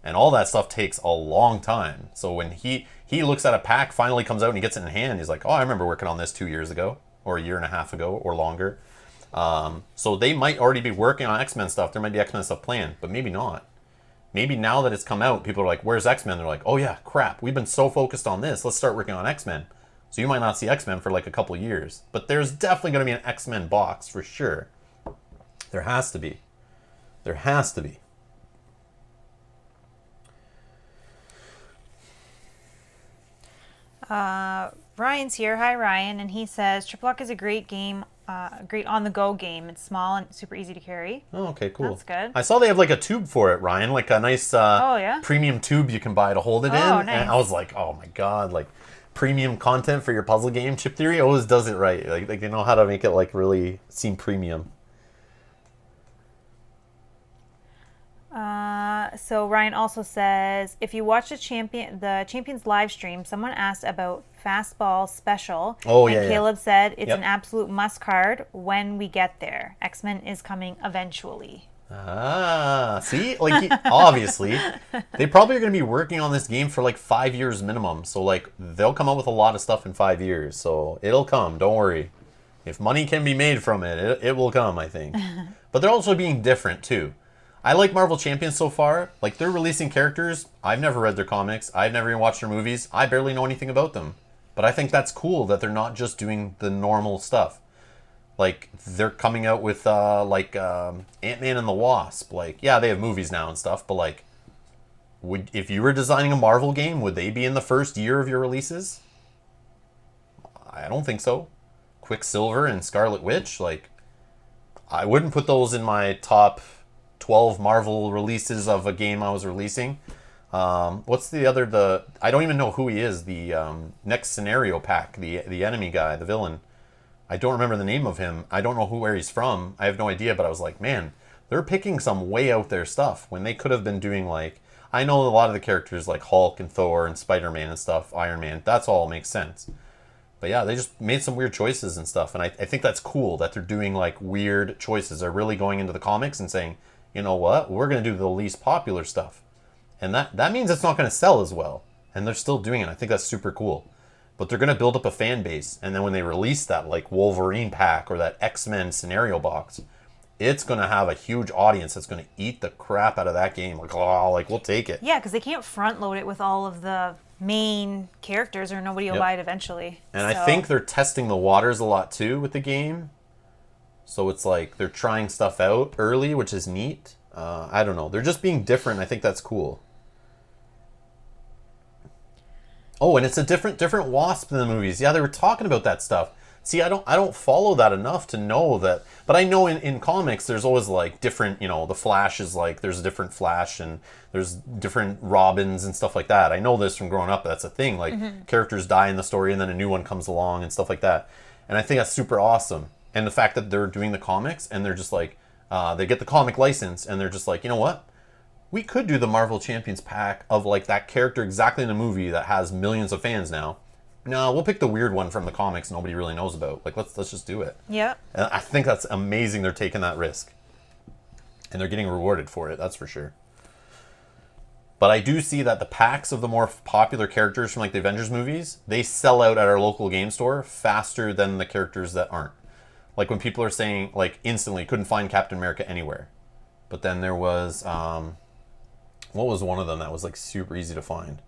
And all that stuff takes a long time. So when he looks at a pack, finally comes out and he gets it in hand, he's like, oh, I remember working on this 2 years ago, or a year and a half ago, or longer. So they might already be working on X-Men stuff. There might be X-Men stuff planned, but maybe not. Maybe now that it's come out, people are like, where's X-Men? They're like, oh yeah, crap, we've been so focused on this. Let's start working on X-Men. So you might not see X-Men for like a couple years. But there's definitely going to be an X-Men box for sure. There has to be. There has to be. Ryan's here. Hi, Ryan. And he says, Triplock is a great game great on-the-go game. It's small and super easy to carry. Oh, okay, cool. That's good. I saw they have like a tube for it, Ryan, like a nice yeah? premium tube you can buy to hold it in. Nice. And I was like, oh my god, like premium content for your puzzle game. Chip Theory always does it right. Like they know how to make it like really seem premium. So Ryan also says, if you watch the Champions live stream, someone asked about Fastball Special. Oh, and yeah. Caleb said it's Yep. an absolute must card when we get there. XMen is coming eventually. Ah, see? Like, obviously, they probably are going to be working on this game for like 5 years minimum. So, like, they'll come out with a lot of stuff in 5 years. So, it'll come. Don't worry. If money can be made from it, it will come, I think. But they're also being different, too. I like Marvel Champions so far. Like, they're releasing characters. I've never read their comics. I've never even watched their movies. I barely know anything about them. But I think that's cool that they're not just doing the normal stuff. Like, they're coming out with, Ant-Man and the Wasp. Like, yeah, they have movies now and stuff, but, like, if you were designing a Marvel game, would they be in the first year of your releases? I don't think so. Quicksilver and Scarlet Witch, like, I wouldn't put those in my top 12 Marvel releases of a game I was releasing. What's the other, I don't even know who he is, the next scenario pack, the enemy guy, the villain. I don't remember the name of him. I don't know where he's from. I have no idea, but I was like, man, they're picking some way out there stuff when they could have been doing like, I know a lot of the characters like Hulk and Thor and Spider-Man and stuff, Iron Man, that's all makes sense. But yeah, they just made some weird choices and stuff, and I think that's cool that they're doing like weird choices. They're really going into the comics and saying, you know what, we're going to do the least popular stuff. And that means it's not going to sell as well. And they're still doing it. I think that's super cool. But they're going to build up a fan base. And then when they release that like Wolverine pack or that X-Men scenario box, it's going to have a huge audience that's going to eat the crap out of that game. Like, oh, like we'll take it. Yeah, because they can't front load it with all of the main characters or nobody will buy it eventually. And I think they're testing the waters a lot too with the game. So it's like they're trying stuff out early, which is neat. I don't know. They're just being different. I think that's cool. Oh, and it's a different Wasp than the movies. Yeah, they were talking about that stuff. See, I don't follow that enough to know that. But I know in comics, there's always like different, the Flash is like, there's a different Flash and there's different Robins and stuff like that. I know this from growing up. That's a thing. Like characters die in the story and then a new one comes along and stuff like that. And I think that's super awesome. And the fact that they're doing the comics and they're just like, they get the comic license and they're just like, you know what? We could do the Marvel Champions pack of like that character exactly in a movie that has millions of fans now. No, we'll pick the weird one from the comics nobody really knows about. Like let's just do it. Yeah. And I think that's amazing they're taking that risk. And they're getting rewarded for it, that's for sure. But I do see that the packs of the more popular characters from like the Avengers movies, they sell out at our local game store faster than the characters that aren't. Like when people are saying like instantly couldn't find Captain America anywhere. But then there was what was one of them that was like super easy to find?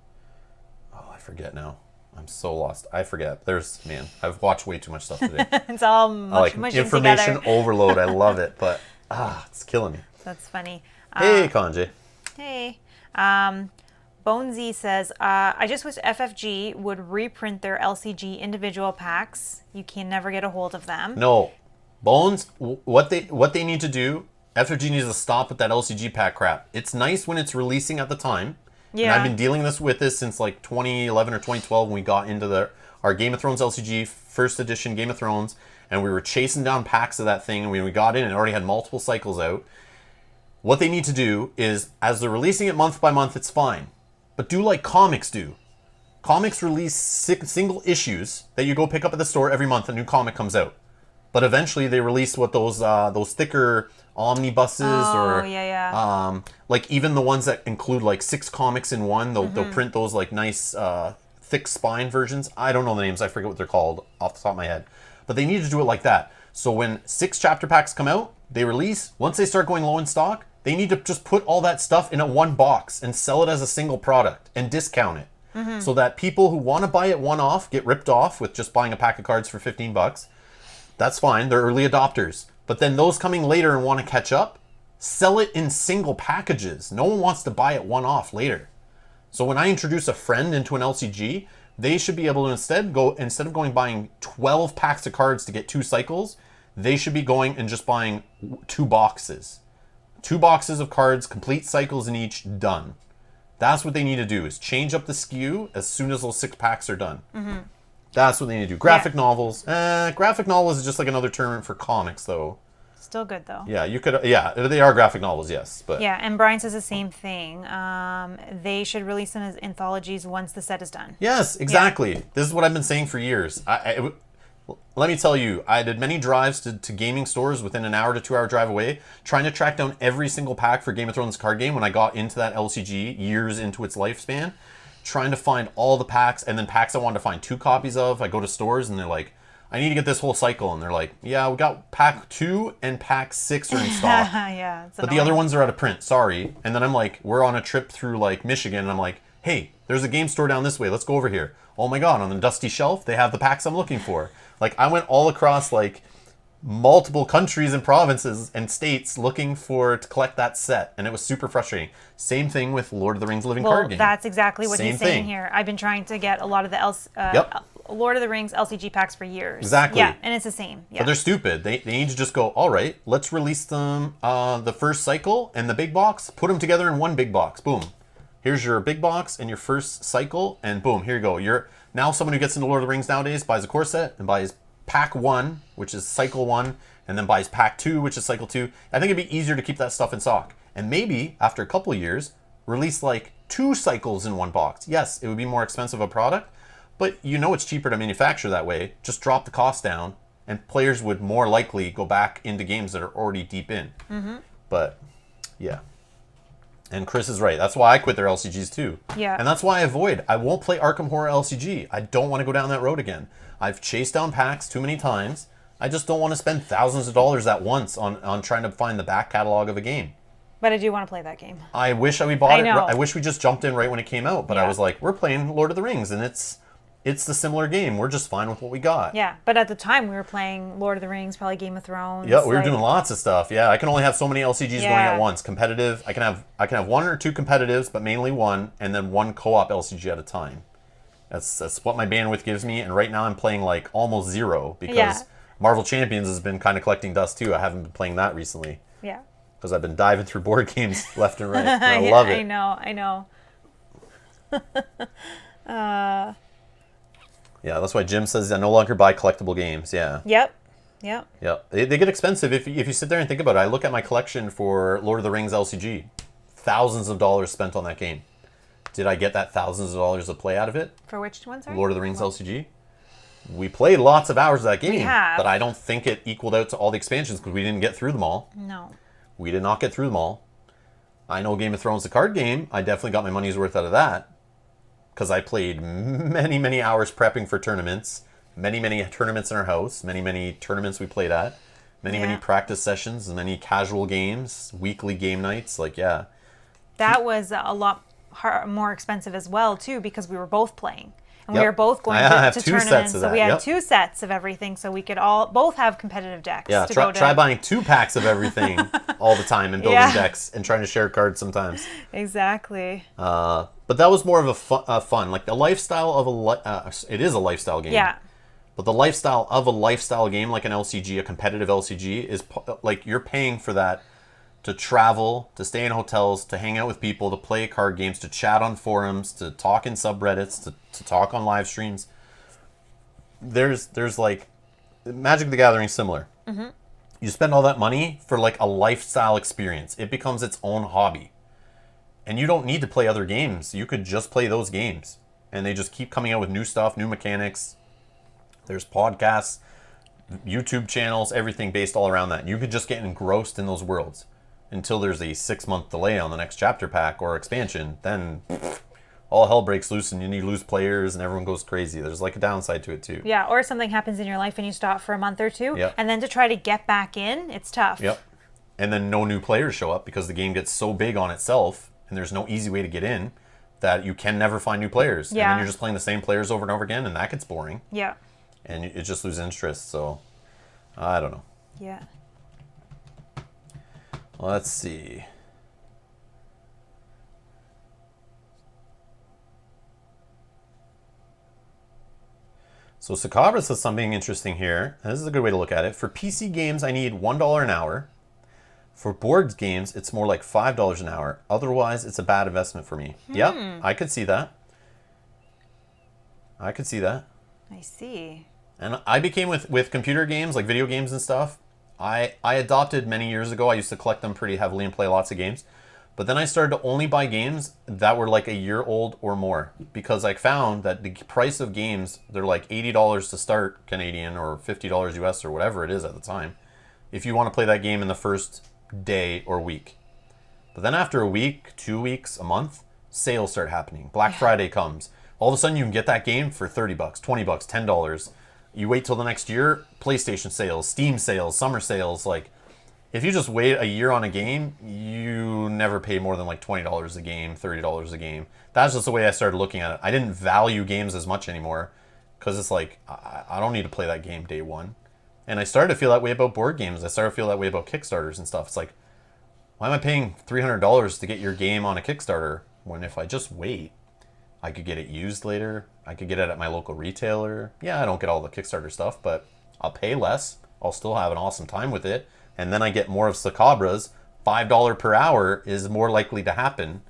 Oh, I forget now. I'm so lost. I forget. I've watched way too much stuff today. It's all much information together. overload. I love it, but it's killing me. That's funny. Hey, Kanji. Hey. Bonesy says, I just wish FFG would reprint their LCG individual packs. You can never get a hold of them. No. Bones, what they need to do, FFG needs to stop with that LCG pack crap. It's nice when it's releasing at the time. Yeah. And I've been dealing with this since like 2011 or 2012 when we got into our Game of Thrones LCG first edition Game of Thrones, and we were chasing down packs of that thing, and when we got in, it already had multiple cycles out. What they need to do is, as they're releasing it month by month, it's fine. But do like comics do. Comics release single issues that you go pick up at the store every month. A new comic comes out. But eventually they release what those thicker omnibuses like even the ones that include like 6 comics in one. They'll print those like nice thick spine versions. I don't know the names. I forget what they're called off the top of my head. But they need to do it like that. So when 6 chapter packs come out, they release. Once they start going low in stock, they need to just put all that stuff in a one box and sell it as a single product and discount it. So that people who want to buy it one-off get ripped off with just buying a pack of cards for $15. That's fine. They're early adopters. But then those coming later and want to catch up, sell it in single packages. No one wants to buy it one-off later. So when I introduce a friend into an LCG, they should be able to instead of buying 12 packs of cards to get 2 cycles, They should be going and just buying 2 boxes. 2 boxes of cards, complete cycles in each, done. That's what they need to do, is change up the SKU as soon as those 6 packs are done. That's what they need to do. Graphic novels. Graphic novels is just like another term for comics, though. Still good, though. Yeah, you could. Yeah, they are graphic novels, yes. But yeah, and Brian says the same thing. They should release them as anthologies once the set is done. Yes, exactly. Yeah. This is what I've been saying for years. Let me tell you, I did many drives to gaming stores within an hour to 2 hour drive away, trying to track down every single pack for Game of Thrones card game when I got into that LCG years into its lifespan, trying to find all the packs, and then packs I wanted to find 2 copies of. I go to stores and they're like, I need to get this whole cycle. And they're like, yeah, we got pack 2 and pack 6 are in stock. Yeah, it's but annoying. the other ones are out of print, sorry. And then I'm like, we're on a trip through like Michigan, and I'm like, hey, there's a game store down this way, let's go over here. Oh my god, on the dusty shelf, they have the packs I'm looking for. Like, I went all across like multiple countries and provinces and states looking to collect that set, and it was super frustrating. Same thing with Lord of the Rings Living Card Game. That's exactly what Same he's saying thing. here. I've been trying to get a lot of the Lord of the Rings LCG packs for years. Exactly. Yeah, and it's the same. Yeah. But they're stupid. They need to just go, all right, let's release them the first cycle and the big box, put them together in one big box. Boom. Here's your big box and your first cycle, and boom, here you go. You're now someone who gets into Lord of the Rings nowadays buys a core set and buys pack 1, which is cycle 1, and then buys pack 2, which is cycle 2. I think it'd be easier to keep that stuff in stock. And maybe after a couple of years, release like 2 cycles in one box. Yes, it would be more expensive a product, but you know it's cheaper to manufacture that way. Just drop the cost down, and players would more likely go back into games that are already deep in. But yeah. And Chris is right. That's why I quit their LCGs too. Yeah. And that's why I won't play Arkham Horror LCG. I don't want to go down that road again. I've chased down packs too many times. I just don't want to spend thousands of dollars at once on trying to find the back catalog of a game. But I do want to play that game. I wish we bought it. know. I wish we just jumped in right when it came out. But I Yeah. was like, we're playing Lord of the Rings, and it's the similar game. We're just fine with what we got. Yeah, but at the time we were playing Lord of the Rings, probably Game of Thrones. Yeah, we were doing lots of stuff. Yeah, I can only have so many LCGs going Yeah. at once. Competitive, I can have 1 or 2 competitives, but mainly 1, and then 1 co-op LCG at a time. That's what my bandwidth gives me, and right now I'm playing like almost 0 because Yeah. Marvel Champions has been kind of collecting dust too. I haven't been playing that recently Yeah. because I've been diving through board games left and right. And I love it. I know. Yeah, that's why Jim says I no longer buy collectible games. Yeah. Yep. Yeah, they get expensive if you sit there and think about it. I look at my collection for Lord of the Rings LCG, thousands of dollars spent on that game. Did I get that thousands of dollars of play out of it? For which one, sorry? Lord of the Rings LCG. We played lots of hours of that game, We have. but I don't think it equaled out to all the expansions because we didn't get through them all. No. We did not get through them all. I know Game of Thrones, the card game, I definitely got my money's worth out of that because I played many, many hours prepping for tournaments. Many tournaments in our house, many tournaments we played at, many practice sessions, and many casual games, weekly game nights. Like, yeah. That was a lot more expensive as well, too, because we were both playing. And we Yep. were both going I have to 2 tournaments. sets of So that, we had yep. 2 sets of everything, so we could both have competitive decks. Yeah, to go to. try buying 2 packs of everything all the time and building Yeah. decks and trying to share cards sometimes. Exactly. But that was more of a fun, like the lifestyle of it is a lifestyle game. Yeah. But the lifestyle of a lifestyle game like an LCG, a competitive LCG, is like you're paying for that to travel, to stay in hotels, to hang out with people, to play card games, to chat on forums, to talk in subreddits, to talk on live streams. There's like Magic the Gathering similar. Mm-hmm. You spend all that money for like a lifestyle experience. It becomes its own hobby. And you don't need to play other games. You could just play those games. And they just keep coming out with new stuff, new mechanics. There's podcasts, YouTube channels, everything based all around that. You could just get engrossed in those worlds until there's a 6-month delay on the next chapter pack or expansion. Then all hell breaks loose and you lose players and everyone goes crazy. There's like a downside to it too. Yeah, or something happens in your life and you stop for a month or 2. Yep. And then to try to get back in, it's tough. Yep. And then no new players show up because the game gets so big on itself and there's no easy way to get in that you can never find new players. Yeah. And then you're just playing the same players over and over again and that gets boring. Yeah. And it just loses interest. So, I don't know. Yeah. Let's see. So Sakabra says something interesting here. This is a good way to look at it. For PC games, I need $1 an hour. For board games, it's more like $5 an hour. Otherwise, it's a bad investment for me. Yeah, I could see that. I see. And I became with computer games, like video games and stuff. I adopted many years ago. I used to collect them pretty heavily and play lots of games. But then I started to only buy games that were like a year old or more. Because I found that the price of games, they're like $80 to start Canadian or $50 US or whatever it is at the time. If you want to play that game in the first day or week. But then after a week, 2 weeks, a month, sales start happening. Black Friday comes. All of a sudden you can get that game for $30, $20, $10. You wait till the next year, PlayStation sales, Steam sales, summer sales. Like, if you just wait a year on a game, you never pay more than like $20 a game, $30 a game. That's just the way I started looking at it. I didn't value games as much anymore because it's like, I don't need to play that game day one. And I started to feel that way about board games. I started to feel that way about Kickstarters and stuff. It's like, why am I paying $300 to get your game on a Kickstarter when if I just wait, I could get it used later. I could get it at my local retailer. Yeah, I don't get all the Kickstarter stuff, but I'll pay less. I'll still have an awesome time with it. And then I get more of Sacabra's. $5 per hour is more likely to happen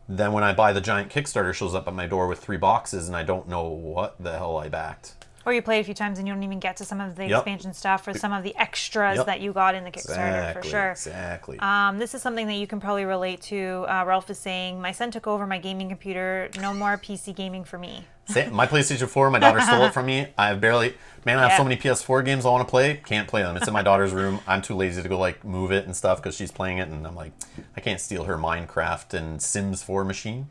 than when I buy the giant Kickstarter shows up at my door with 3 boxes and I don't know what the hell I backed. Or you play it a few times and you don't even get to some of the expansion stuff or some of the extras that you got in the Kickstarter, for sure. Exactly. This is something that you can probably relate to. Ralph is saying, my son took over my gaming computer. No more PC gaming for me. My PlayStation 4, my daughter stole it from me. I have so many PS4 games I want to play. Can't play them. It's in my daughter's room. I'm too lazy to go like move it and stuff because she's playing it. And I'm like, I can't steal her Minecraft and Sims 4 machine.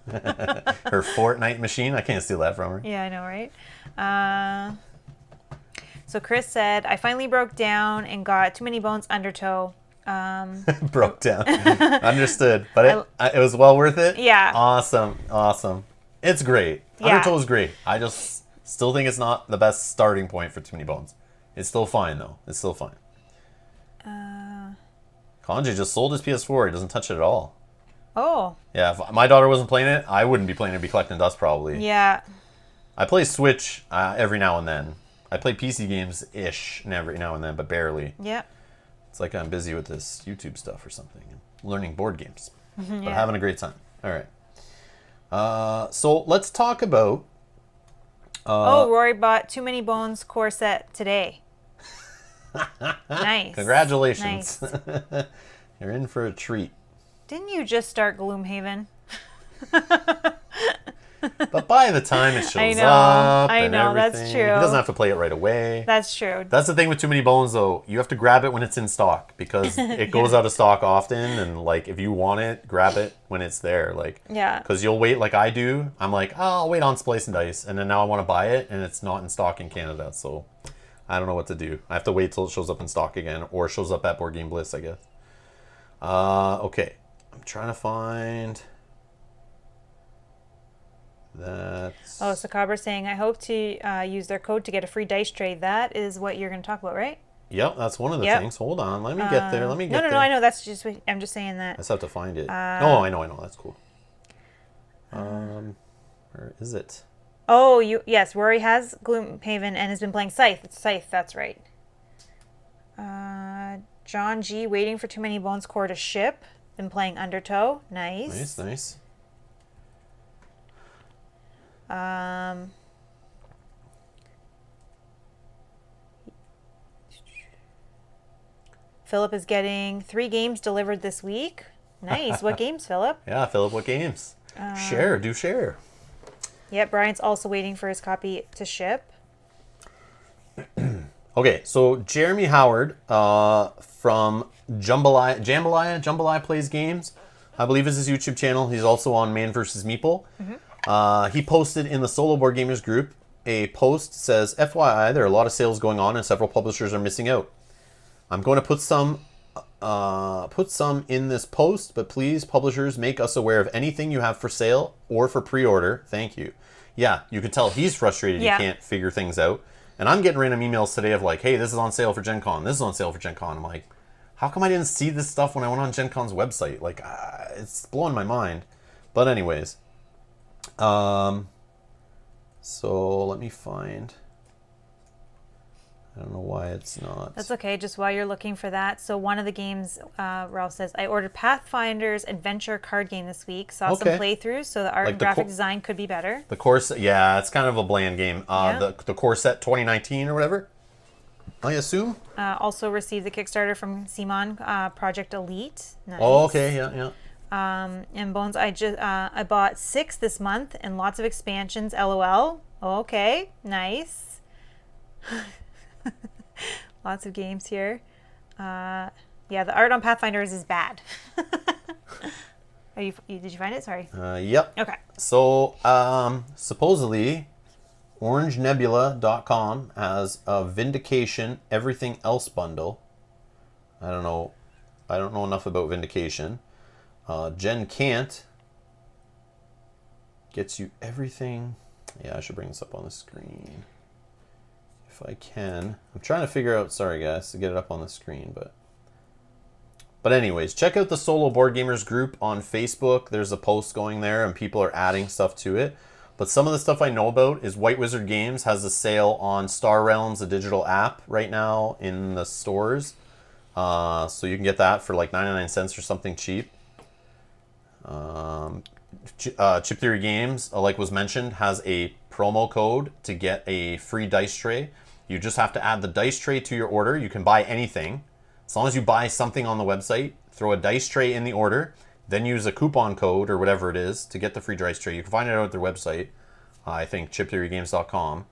Her Fortnite machine. I can't steal that from her. Yeah, I know, right? So Chris said, I finally broke down and got Too Many Bones Undertow. Broke down. Understood. But it was well worth it? Yeah. Awesome. It's great. Undertow is great. I just still think it's not the best starting point for Too Many Bones. It's still fine, though. It's still fine. Kanji just sold his PS4. He doesn't touch it at all. Oh. Yeah, if my daughter wasn't playing it, I wouldn't be playing it. I'd be collecting dust probably. Yeah. I play Switch every now and then. I play PC games-ish every now and then, but barely. Yeah. It's like I'm busy with this YouTube stuff or something. Learning board games. But having a great time. All right. So let's talk about... Rory bought Too Many Bones core set today. Nice. Congratulations. Nice. You're in for a treat. Didn't you just start Gloomhaven? But by the time it shows up I and know, everything, that's true. he doesn't have to play it right away. That's true. That's the thing with Too Many Bones, though. You have to grab it when it's in stock because it goes out of stock often. And like, if you want it, grab it when it's there. Like, because you'll wait like I do. I'm like, oh, I'll wait on Splice and Dice, and then now I want to buy it, and it's not in stock in Canada. So I don't know what to do. I have to wait till it shows up in stock again, or shows up at Board Game Bliss, I guess. Okay, I'm trying to find. That's... Oh, Sacabra's saying, I hope to use their code to get a free dice tray. That is what you're going to talk about, right? Yep, that's one of the things. Hold on, let me get there. No, I know. That's just. I'm just saying that. I just have to find it. I know. That's cool. Where is it? Oh, yes. Rory has Gloomhaven and has been playing Scythe. It's Scythe. That's right. John G. waiting for Too Many Bones core to ship. Been playing Undertow. Nice. Nice. Philip is getting 3 games delivered this week. Nice. What games, Philip? Yeah, Philip, what games? Share. Yep, Brian's also waiting for his copy to ship. Okay, so Jeremy Howard from Jambalaya Plays Games, I believe is his YouTube channel. He's also on Man vs. Meeple. He posted in the Solo Board Gamers group a post says, FYI, there are a lot of sales going on and several publishers are missing out. I'm going to put some in this post, but please, publishers, make us aware of anything you have for sale or for pre-order. Thank you. Yeah, you can tell he's frustrated. Yeah. He can't figure things out. And I'm getting random emails today of like, hey, this is on sale for Gen Con. This is on sale for Gen Con. I'm like, how come I didn't see this stuff when I went on Gen Con's website? Like, it's blowing my mind. But anyways, So let me find. I don't know why it's not. That's okay, just while you're looking for that. So one of the games, Ralph says, I ordered Pathfinder's adventure card game this week. Saw some playthroughs, so the art and graphic design could be better. The course, yeah, it's kind of a bland game. The core set 2019 or whatever, I assume. Also received the Kickstarter from Simon, Project Elite. Nice. Oh, okay, yeah. And Bones, I bought 6 this month and lots of expansions. LOL. Okay, nice. Lots of games here. Yeah, the art on Pathfinders is bad. Did you find it? Sorry. Yep. Okay. So supposedly, OrangeNebula.com has a Vindication Everything Else bundle. I don't know enough about Vindication. Jen Can't gets you everything. Yeah, I should bring this up on the screen if I can. I'm trying to figure out. Sorry, guys, to get it up on the screen, but anyways, check out the Solo Board Gamers group on Facebook. There's a post going there, and people are adding stuff to it. But some of the stuff I know about is White Wizard Games has a sale on Star Realms, a digital app, right now in the stores. So you can get that for like 99 cents or something cheap. Chip Theory Games, like was mentioned, has a promo code to get a free dice tray. You just have to add the dice tray to your order. You can buy anything. As long as you buy something on the website, throw a dice tray in the order, then use a coupon code or whatever it is to get the free dice tray. You can find it out at their website, I think chiptheorygames.com.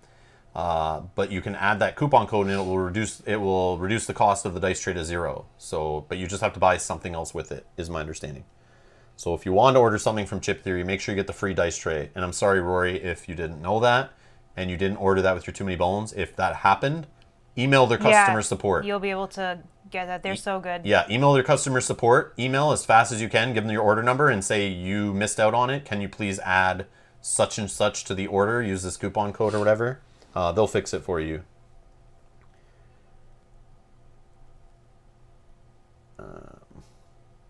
But you can add that coupon code and it will reduce the cost of the dice tray to 0. So, but you just have to buy something else with it, is my understanding. So if you want to order something from Chip Theory, make sure you get the free dice tray. And I'm sorry, Rory, if you didn't know that and you didn't order that with your Too Many Bones. If that happened, email their customer support. You'll be able to get that. They're so good. Yeah, email their customer support. Email as fast as you can. Give them your order number and say you missed out on it. Can you please add such and such to the order? Use this coupon code or whatever. They'll fix it for you.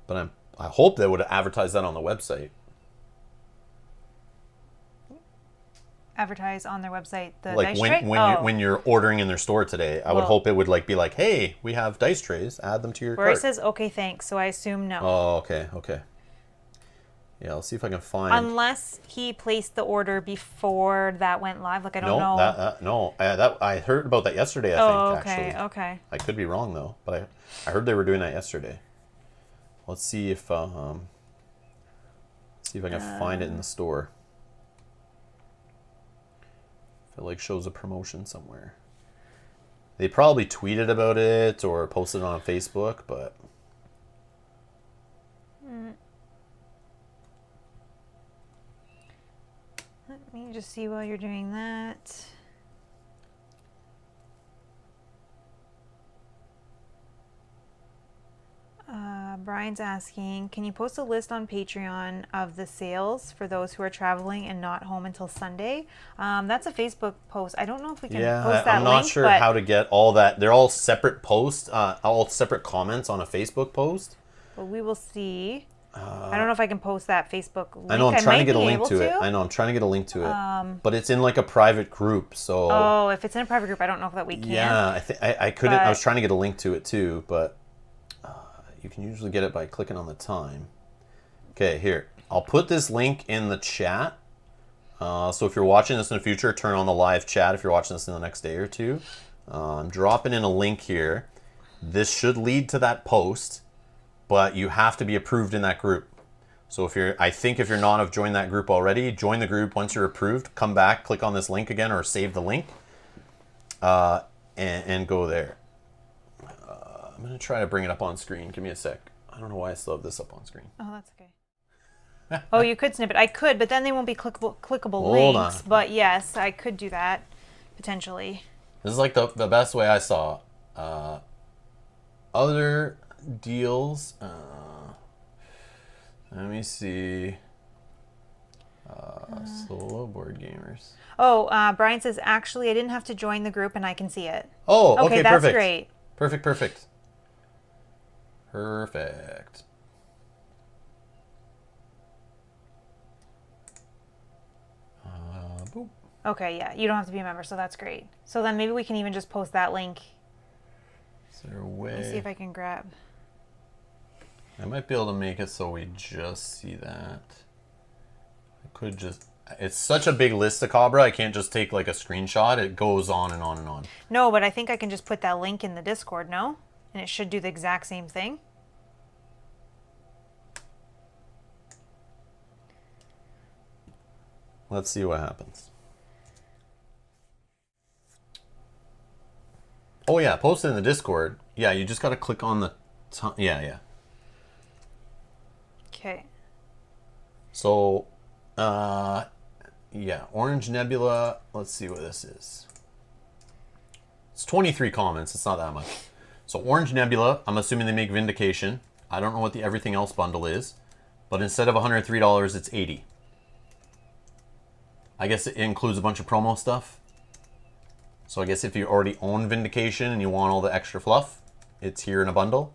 But I hope they would advertise that on the website. Advertise on their website the like dice when tray? when you're ordering in their store today, I would hope it would like be like, hey, we have dice trays, add them to your Rory cart. says okay, thanks. So I assume no. Oh, okay. Yeah, I'll see if I can find. Unless he placed the order before that went live, like I don't know. I heard about that yesterday. I think actually. Okay. I could be wrong though, but I heard they were doing that yesterday. Let's see if I can find it in the store. If it like shows a promotion somewhere. They probably tweeted about it or posted it on Facebook, but. Let me just see while you're doing that. Brian's asking, can you post a list on Patreon of the sales for those who are traveling and not home until Sunday? That's a Facebook post. I don't know if we can post that link. I'm not sure how to get all that. They're all separate posts, all separate comments on a Facebook post. But we will see. I don't know if I can post that Facebook link. I know I'm trying to get a link to it. But it's in like a private group, so. Oh, if it's in a private group, I don't know if that we can. Yeah, I couldn't. I was trying to get a link to it too, but you can usually get it by clicking on the time. Okay, here. I'll put this link in the chat. So if you're watching this in the future, turn on the live chat if you're watching this in the next day or two. I'm dropping in a link here. This should lead to that post, but you have to be approved in that group. So if you're not have joined that group already, join the group. Once you're approved, come back, click on this link again or save the link and go there. I'm going to try to bring it up on screen. Give me a sec. I don't know why I still have this up on screen. Oh, that's okay. Oh, you could snip it. I could, but then they won't be clickable Hold links. on. But yes, I could do that, potentially. This is like the best way I saw. Other deals. Let me see. Solo Board Gamers. Oh, Brian says, actually, I didn't have to join the group and I can see it. Oh, okay, that's perfect. Great. Perfect. Boop. Okay, yeah. You don't have to be a member, so that's great. So then maybe we can even just post that link. Is there a way? Let me see if I can grab. I might be able to make it so we just see that. I could just... It's such a big list of Cabra, I can't just take like a screenshot. It goes on and on and on. No, but I think I can just put that link in the Discord, no? And it should do the exact same thing. Let's see what happens. Oh yeah, post it in the Discord. Yeah, you just got to click on the... Yeah. Okay. So, yeah, Orange Nebula. Let's see what this is. It's 23 comments. It's not that much. So Orange Nebula, I'm assuming they make Vindication. I don't know what the everything else bundle is, but instead of $103, it's $80. I guess it includes a bunch of promo stuff. So I guess if you already own Vindication and you want all the extra fluff, it's here in a bundle.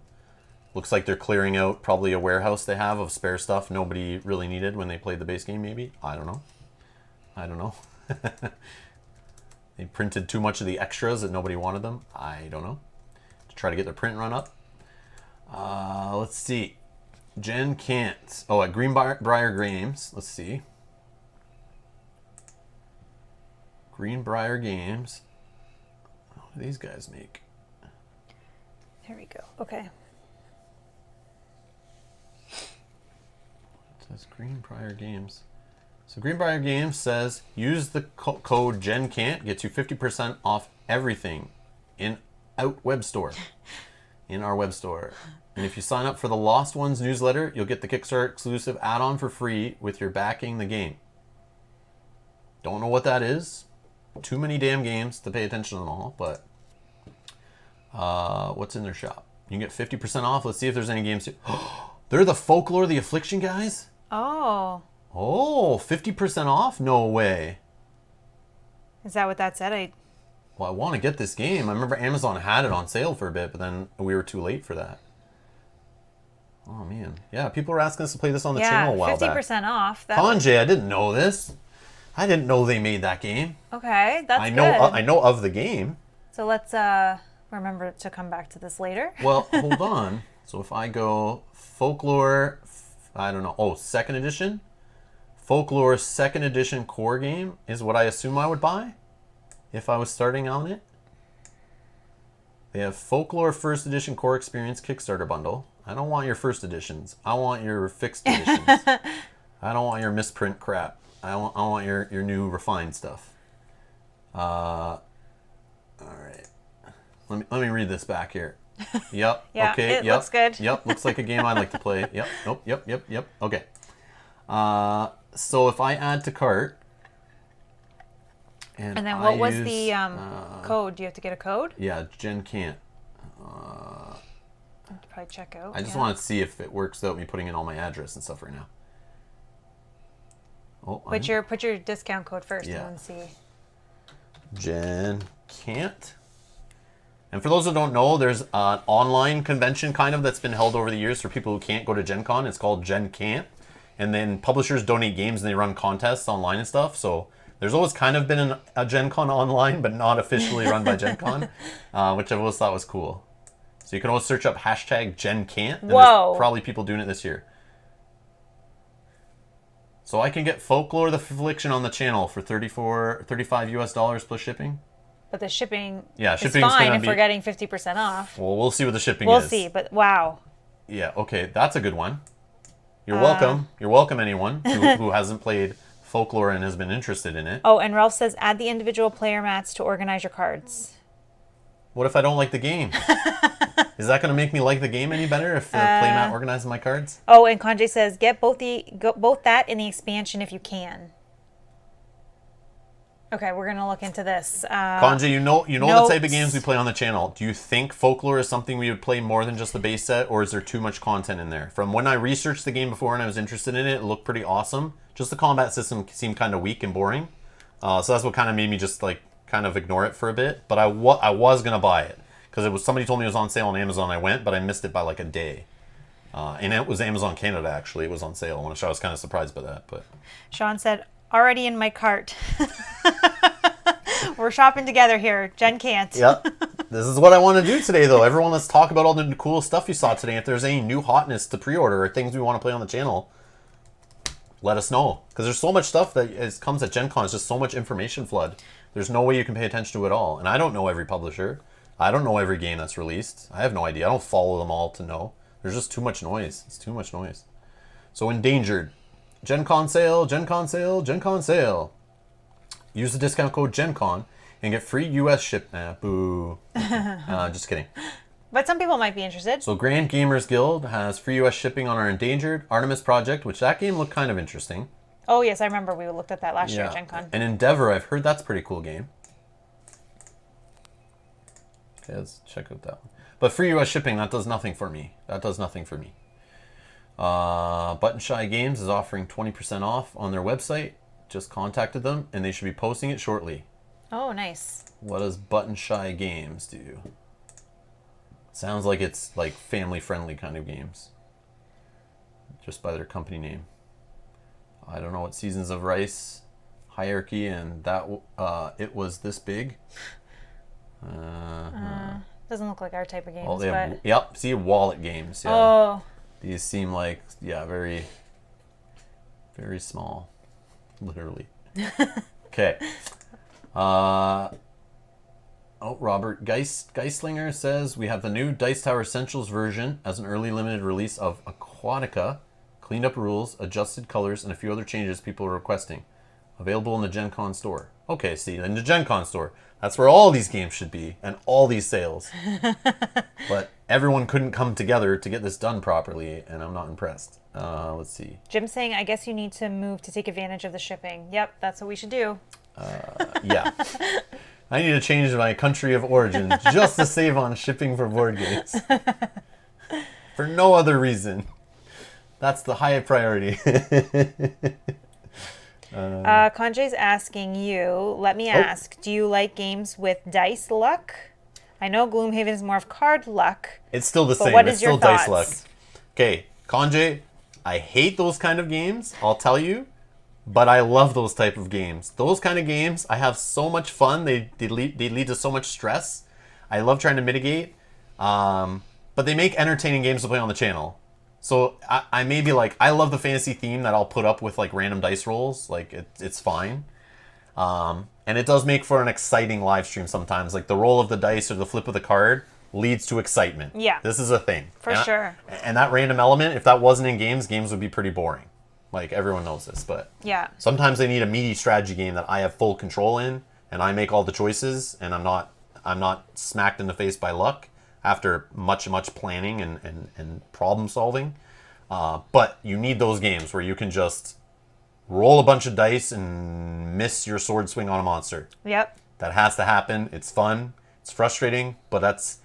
Looks like they're clearing out probably a warehouse they have of spare stuff nobody really needed when they played the base game, maybe. I don't know. They printed too much of the extras that nobody wanted them. I don't know. To try to get their print run up. Let's see. Jen can't. Oh, at Greenbrier Games. Let's see. Greenbrier Games. What do these guys make? Here we go. Okay. That's Greenbrier Games. So Greenbrier Games says use the code GenCant, gets you 50% off everything in our web store. And if you sign up for the Lost Ones newsletter, you'll get the Kickstarter exclusive add-on for free with your backing the game. Don't know what that is. Too many damn games to pay attention to them all, but what's in their shop? You can get 50% off. Let's see if there's any games. They're the Folklore the Affliction guys? Oh. Oh, 50% off? No way. Is that what that said? Well, I want to get this game. I remember Amazon had it on sale for a bit, but then we were too late for that. Oh, man. Yeah, people were asking us to play this on the channel a while back. 50% off. Conjay, I didn't know this. I didn't know they made that game. Okay, that's good. I know of the game. So let's remember to come back to this later. Well, hold on. So if I go Folklore, I don't know. Oh, second edition? Folklore second edition core game is what I assume I would buy if I was starting on it. They have Folklore first edition core experience Kickstarter bundle. I don't want your first editions. I want your fixed editions. I don't want your misprint crap. I want your new refined stuff. All right. Let me read this back here. Yep. Yeah, okay. it yep. looks good. Yep. Looks like a game I'd like to play. Yep. Nope. Yep. Okay. So if I add to cart, and then what was use, the code? Do you have to get a code? Yeah, Jen can't. Probably check out. I just want to see if it works without me putting in all my address and stuff right now. Oh, put your discount code first and then see. Jen can't. And for those who don't know, there's an online convention kind of that's been held over the years for people who can't go to Gen Con. It's called Gen Can't. And then publishers donate games and they run contests online and stuff. So there's always kind of been a Gen Con online, but not officially run by Gen Con, which I've always thought was cool. So you can always search up hashtag Gen Can't. And Whoa. There's probably people doing it this year. So I can get Folklore the Affliction on the channel for $35 US plus shipping. But the shipping shipping's is fine gonna if we're getting 50% off. Well, we'll see what the shipping is. We'll see, but wow. Yeah, okay, that's a good one. You're welcome. You're welcome, anyone who hasn't played Folklore and has been interested in it. Oh, and Ralph says add the individual player mats to organize your cards. What if I don't like the game? Is that going to make me like the game any better if the playmat organizes my cards? Oh, and Kanjay says get both that and the expansion if you can. Okay, we're gonna look into this. Kanjay, you know the type of games we play on the channel. Do you think Folklore is something we would play more than just the base set, or is there too much content in there? From when I researched the game before and I was interested in it, it looked pretty awesome. Just the combat system seemed kind of weak and boring. So that's what kind of made me just like kind of ignore it for a bit. But I was gonna buy it because somebody told me it was on sale on Amazon. I went, but I missed it by like a day. And it was Amazon Canada actually. It was on sale, which I was kind of surprised by that. But Sean said, already in my cart. We're shopping together here. Jen can't. Yep. This is what I want to do today, though. Everyone, let's talk about all the cool stuff you saw today. If there's any new hotness to pre-order or things we want to play on the channel, let us know. Because there's so much stuff that comes at Gen Con. It's just so much information flood. There's no way you can pay attention to it all. And I don't know every publisher. I don't know every game that's released. I have no idea. I don't follow them all to know. There's just too much noise. It's too much noise. So Endangered. Gen Con sale, Gen Con sale, Gen Con sale. Use the discount code GenCon and get free US ship. Boo. Just kidding. But some people might be interested. So Grand Gamers Guild has free US shipping on our Endangered Artemis project, which that game looked kind of interesting. Oh, yes, I remember we looked at that last year at Gen Con. And Endeavor, I've heard that's a pretty cool game. Okay, let's check out that one. But free US shipping, that does nothing for me. That does nothing for me. Button Shy Games is offering 20% off on their website. Just contacted them, and they should be posting it shortly. Oh, nice. What does Button Shy Games do? Sounds like it's like family-friendly kind of games. Just by their company name. I don't know what Seasons of Rice, Hierarchy, and that It Was This Big. Doesn't look like our type of games. Oh, they have, yep, see, wallet games. Yeah. Oh. These seem like, yeah, very, very small. Literally. Okay. Robert Geislinger says, we have the new Dice Tower Essentials version as an early limited release of Aquatica. Cleaned up rules, adjusted colors, and a few other changes people are requesting. Available in the Gen Con store. Okay, see, in the Gen Con store. That's where all these games should be, and all these sales. But everyone couldn't come together to get this done properly, and I'm not impressed. Let's see. Jim's saying, I guess you need to move to take advantage of the shipping. Yep, that's what we should do. Yeah. I need to change my country of origin just to save on shipping for board games. For no other reason. That's the high priority. Kanje's asking you, let me ask, do you like games with dice luck? I know Gloomhaven is more of card luck. It's still the same. What is it's your still thoughts? dice luck. Okay, Kanje, I hate those kind of games, I'll tell you, but I love those type of games. Those kind of games, I have so much fun. They lead to so much stress. I love trying to mitigate, but they make entertaining games to play on the channel. So I may be like, I love the fantasy theme that I'll put up with like random dice rolls. Like it's fine. And it does make for an exciting live stream sometimes. Like the roll of the dice or the flip of the card leads to excitement. Yeah. This is a thing. For sure. And that random element, if that wasn't in games would be pretty boring. Like everyone knows this, but yeah. Sometimes they need a meaty strategy game that I have full control in and I make all the choices and I'm not smacked in the face by luck after much planning and problem solving. But you need those games where you can just roll a bunch of dice and miss your sword swing on a monster. Yep. That has to happen. It's fun. It's frustrating, but that's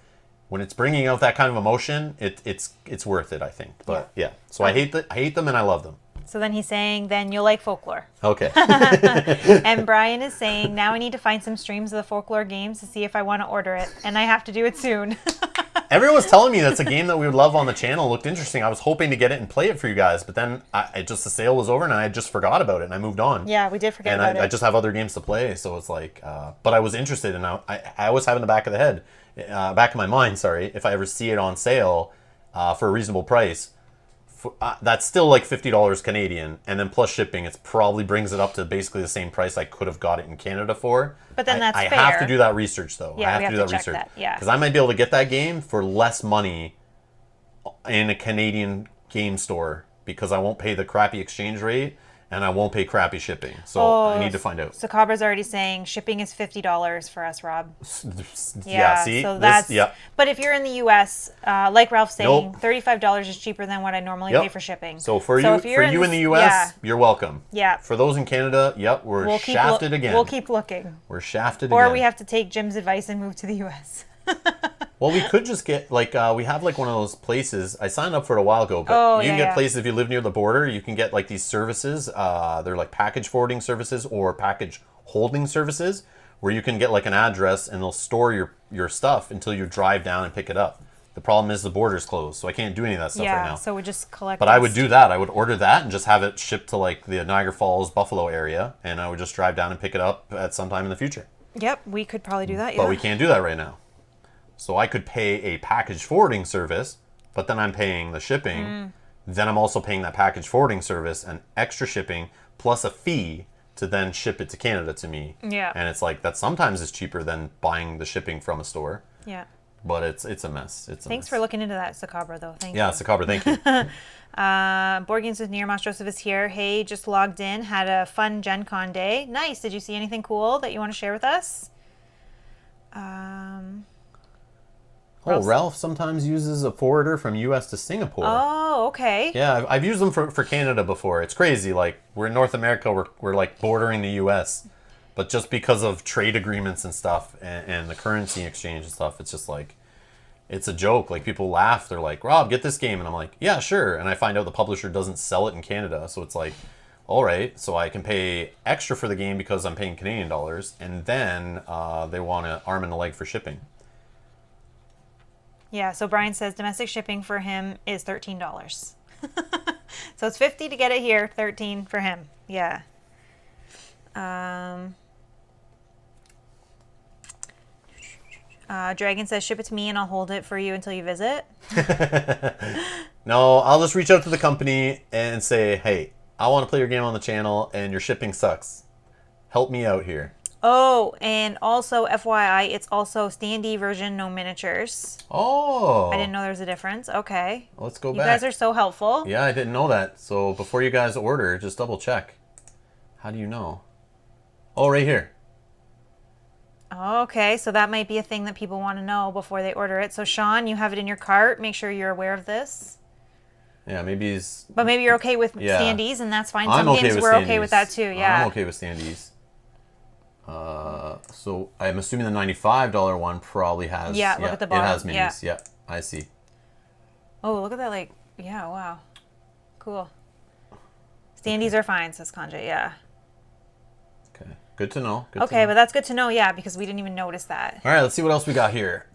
when it's bringing out that kind of emotion. It's worth it, I think. But yeah. So I hate them and I love them. So then he's saying, then you'll like folklore. Okay. And Brian is saying, now I need to find some streams of the folklore games to see if I want to order it, and I have to do it soon. Everyone was telling me that's a game that we would love on the channel. It looked interesting. I was hoping to get it and play it for you guys, but then the sale was over and I just forgot about it and I moved on. Yeah, we did forget about it. And I just have other games to play, so it's like, but I was interested and I always have in the back of my mind, if I ever see it on sale for a reasonable price, that's still like $50 Canadian, and then plus shipping, it probably brings it up to basically the same price I could have got it in Canada for. But then that's I fair. have to do that research though. Yeah, I have to do that check research. that. Yeah. Because I might be able to get that game for less money in a Canadian game store because I won't pay the crappy exchange rate and I won't pay crappy shipping. So I need to find out. So Cabra's already saying shipping is $50 for us, Rob. Yeah, see? So that's, yeah. But if you're in the U.S., like Ralph's saying, $35 is cheaper than what I normally pay for shipping. So for you in the U.S., you're welcome. Yeah. For those in Canada, we're shafted again. We'll keep looking. We're shafted again. Or we have to take Jim's advice and move to the U.S. Well, we could just get, we have, one of those places. I signed up for it a while ago, but you can get places if you live near the border. You can get, these services. They're, package forwarding services or package holding services where you can get, an address and they'll store your stuff until you drive down and pick it up. The problem is the border's closed, so I can't do any of that stuff right now. Yeah, so we just collect But I would do that. I would order that and just have it shipped to, the Niagara Falls, Buffalo area, and I would just drive down and pick it up at some time in the future. Yep, we could probably do that, yeah. But we can't do that right now. So I could pay a package forwarding service, but then I'm paying the shipping. Then I'm also paying that package forwarding service and extra shipping plus a fee to then ship it to Canada to me. Yeah. And it's like that sometimes is cheaper than buying the shipping from a store. Yeah. But it's a mess. Thanks for looking into that, Sakabra, though. Thank you. Yeah, Sakabra, thank you. Board Games with Near Mas Joseph is here. Hey, just logged in. Had a fun Gen Con day. Nice. Did you see anything cool that you want to share with us? Ralph sometimes uses a forwarder from US to Singapore. Oh, okay. Yeah, I've used them for Canada before. It's crazy. Like, we're in North America, we're like bordering the US. But just because of trade agreements and stuff and the currency exchange and stuff, it's just like, it's a joke. Like, people laugh. They're like, Rob, get this game. And I'm like, yeah, sure. And I find out the publisher doesn't sell it in Canada. So it's like, all right. So I can pay extra for the game because I'm paying Canadian dollars. And then they want an arm and a leg for shipping. Yeah, so Brian says domestic shipping for him is $13. So it's $50 to get it here, $13 for him. Yeah. Dragon says, ship it to me and I'll hold it for you until you visit. No, I'll just reach out to the company and say, hey, I want to play your game on the channel and your shipping sucks. Help me out here. Oh, and also, FYI, it's also standee version, no miniatures. Oh. I didn't know there was a difference. Okay. Let's go back. You guys are so helpful. Yeah, I didn't know that. So before you guys order, just double check. How do you know? Oh, right here. Okay, so that might be a thing that people want to know before they order it. So, Sean, you have it in your cart. Make sure you're aware of this. Yeah, maybe he's... But maybe you're okay with standees, and that's fine. I'm Some okay games with we're standees. okay with that, too. Yeah. I'm okay with standees. So I'm assuming the $95 one probably has... Yeah, look at the bottom. It has minis. Yeah, I see. Oh, look at that, like... Yeah, wow. Cool. Standees are fine, says Kanja. Yeah. Okay. Good to know. Okay, but that's good to know, yeah, because we didn't even notice that. All right, let's see what else we got here.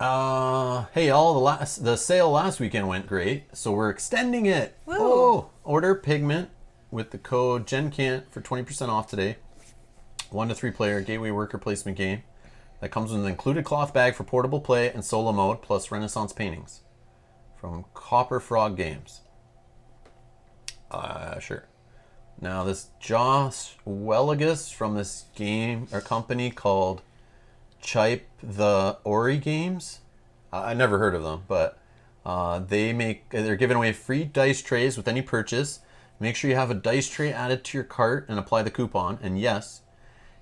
Hey, the sale last weekend went great, so we're extending it. Woo. Oh, order Pigment with the code GenCant for 20% off today. 1 to 3 player gateway worker placement game that comes with an included cloth bag for portable play and solo mode, plus Renaissance paintings from Copper Frog Games. Sure. Now, this Josh Welligus from this game or company called Chipe the Ori Games. I never heard of them, but they're giving away free dice trays with any purchase. Make sure you have a dice tray added to your cart and apply the coupon. And yes,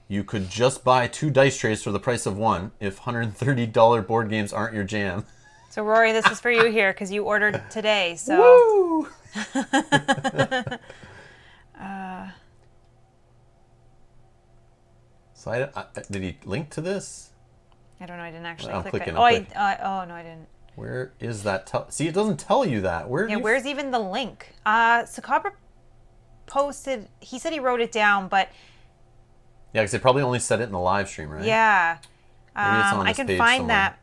you could just buy 2 dice trays for the price of 1 if $130 board games aren't your jam. So, Rory, this is for you here because you ordered today. So. Woo! So did he link to this? I don't know. I didn't actually I'm click clicking, it. I'm clicking. Oh, no, I didn't. Where is that? See, it doesn't tell you that. Where's even the link? Sakabra posted. He said he wrote it down, but yeah, because they probably only said it in the live stream, right? yeah, Maybe it's on I this can page find somewhere. that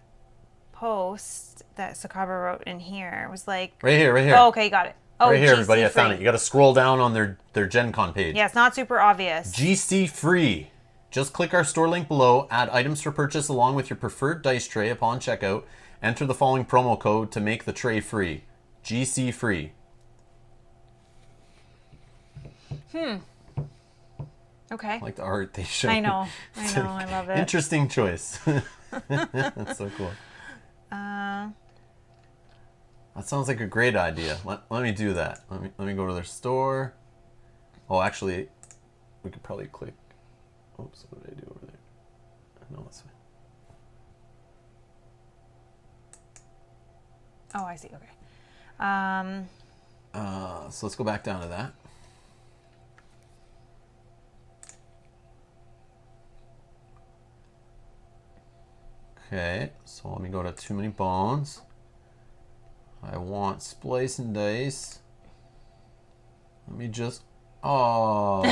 post that Sakabra wrote in here. It was like Right here. Oh, okay, got it. Oh, right here, GC everybody. I found free. it. You got to scroll down on their Gen Con page. Yeah, it's not super obvious. GC free. Just click our store link below, add items for purchase along with your preferred dice tray upon checkout. Enter the following promo code to make the tray free. GC free. Okay. I like the art they show. I know. I love it. Interesting choice. That's so cool. That sounds like a great idea. Let me do that. Let me go to their store. Oh, actually, we could probably click. Oops, what did I do over there? No, that's fine. Oh, I see. Okay. So let's go back down to that. Okay, so let me go to Too Many Bones. I want Splice and Dice. Let me just... Oh,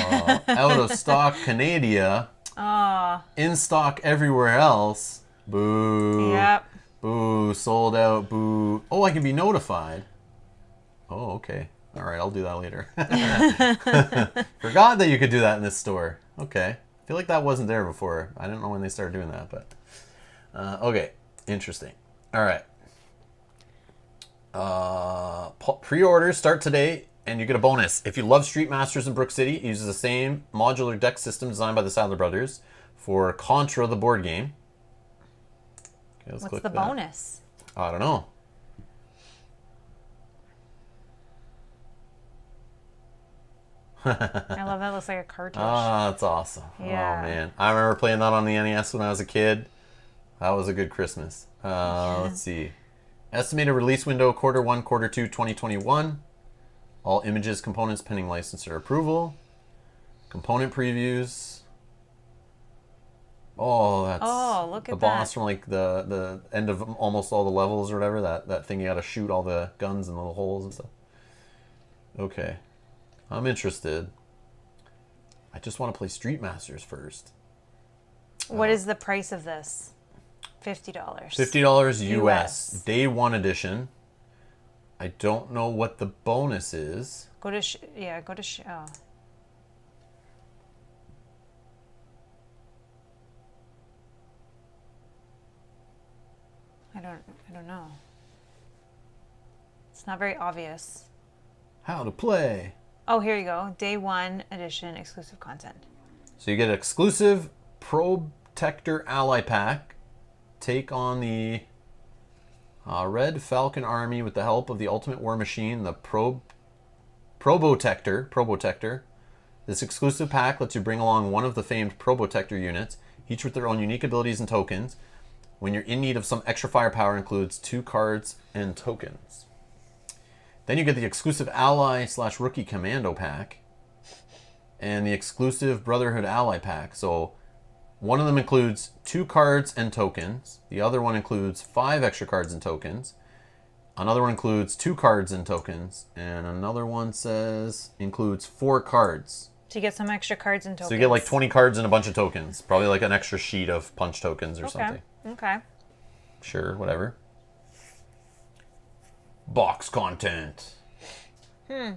out of stock Canada. Oh. In stock everywhere else. Boo. Yep. Boo, sold out, boo. Oh, I can be notified. Oh, okay. All right, I'll do that later. Forgot that you could do that in this store. Okay. I feel like that wasn't there before. I don't know when they started doing that, but okay, interesting. All right. Pre-orders start today, and you get a bonus. If you love Street Masters in Brook City, it uses the same modular deck system designed by the Sadler brothers for Contra, the board game. Okay, let's What's click the that. bonus? I don't know. I love that. It looks like a cartouche. Ah, that's awesome. Yeah. Oh, man. I remember playing that on the NES when I was a kid. That was a good Christmas. Let's see. Estimated release window, Q1, Q2, 2021. All images, components pending licensor approval. Component previews. Oh, that's look the at boss that. from like the end of almost all the levels or whatever. That thing you gotta shoot all the guns and little holes and stuff. Okay. I'm interested. I just want to play Street Masters first. What is the price of this? $50. $50 US. US. Day 1 edition. I don't know what the bonus is. Go to oh. I don't know. It's not very obvious. How to play. Oh, here you go. Day 1 edition exclusive content. So you get an exclusive Protector Ally Pack. Take on the Red Falcon Army with the help of the Ultimate War Machine, the Probotector. This exclusive pack lets you bring along one of the famed Probotector units, each with their own unique abilities and tokens. When you're in need of some extra firepower, includes 2 cards and tokens. Then you get the exclusive Ally/Rookie Commando Pack and the exclusive Brotherhood Ally Pack. So one of them includes 2 cards and tokens. The other one includes 5 extra cards and tokens. Another one includes 2 cards and tokens. And another one includes 4 cards. So you get some extra cards and tokens. So you get like 20 cards and a bunch of tokens. Probably like an extra sheet of punch tokens or something. Okay. Sure, whatever. Box content. So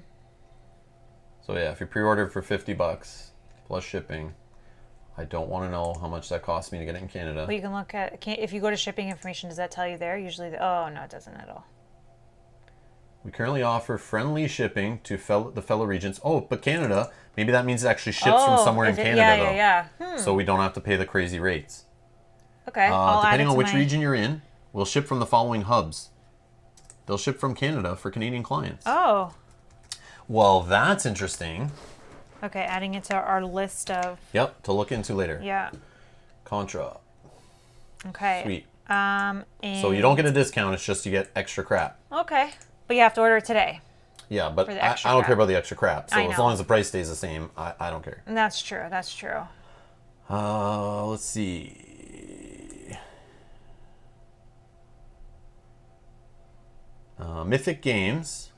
yeah, if you pre-order for $50 plus shipping, I don't want to know how much that cost me to get it in Canada. Well, you can look at if you go to shipping information. Does that tell you there? Usually, oh no, it doesn't at all. We currently offer friendly shipping to the fellow regions. Oh, but Canada, maybe that means it actually ships from somewhere in Canada, though. Yeah. So we don't have to pay the crazy rates. Okay. I'll add it Depending to on which my... region you're in, we'll ship from the following hubs. They'll ship from Canada for Canadian clients. Oh. Well, that's interesting. Okay, adding it to our list of... Yep, to look into later. Yeah. Contra. Okay. Sweet. And... So you don't get a discount, it's just you get extra crap. Okay. But you have to order it today. Yeah, but For the I extra don't crap. care about the extra crap. So I as know. long as the price stays the same, I don't care. That's true. That's true. Let's see. Mythic Games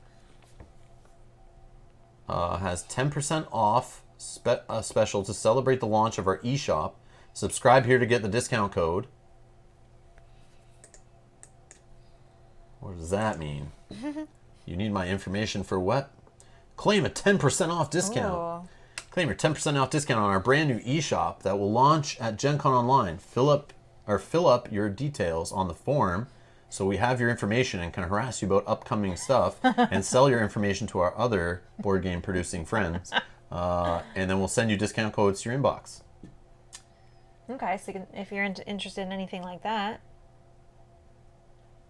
has 10% off special to celebrate the launch of our eShop. Subscribe here to get the discount code. What does that mean? You need my information for what? Claim a 10% off discount. Ooh. Claim your 10% off discount on our brand new eShop that will launch at Gen Con Online. Fill up your details on the form so we have your information and can harass you about upcoming stuff and sell your information to our other board game producing friends. And then we'll send you discount codes to your inbox. Okay, so if you're interested in anything like that.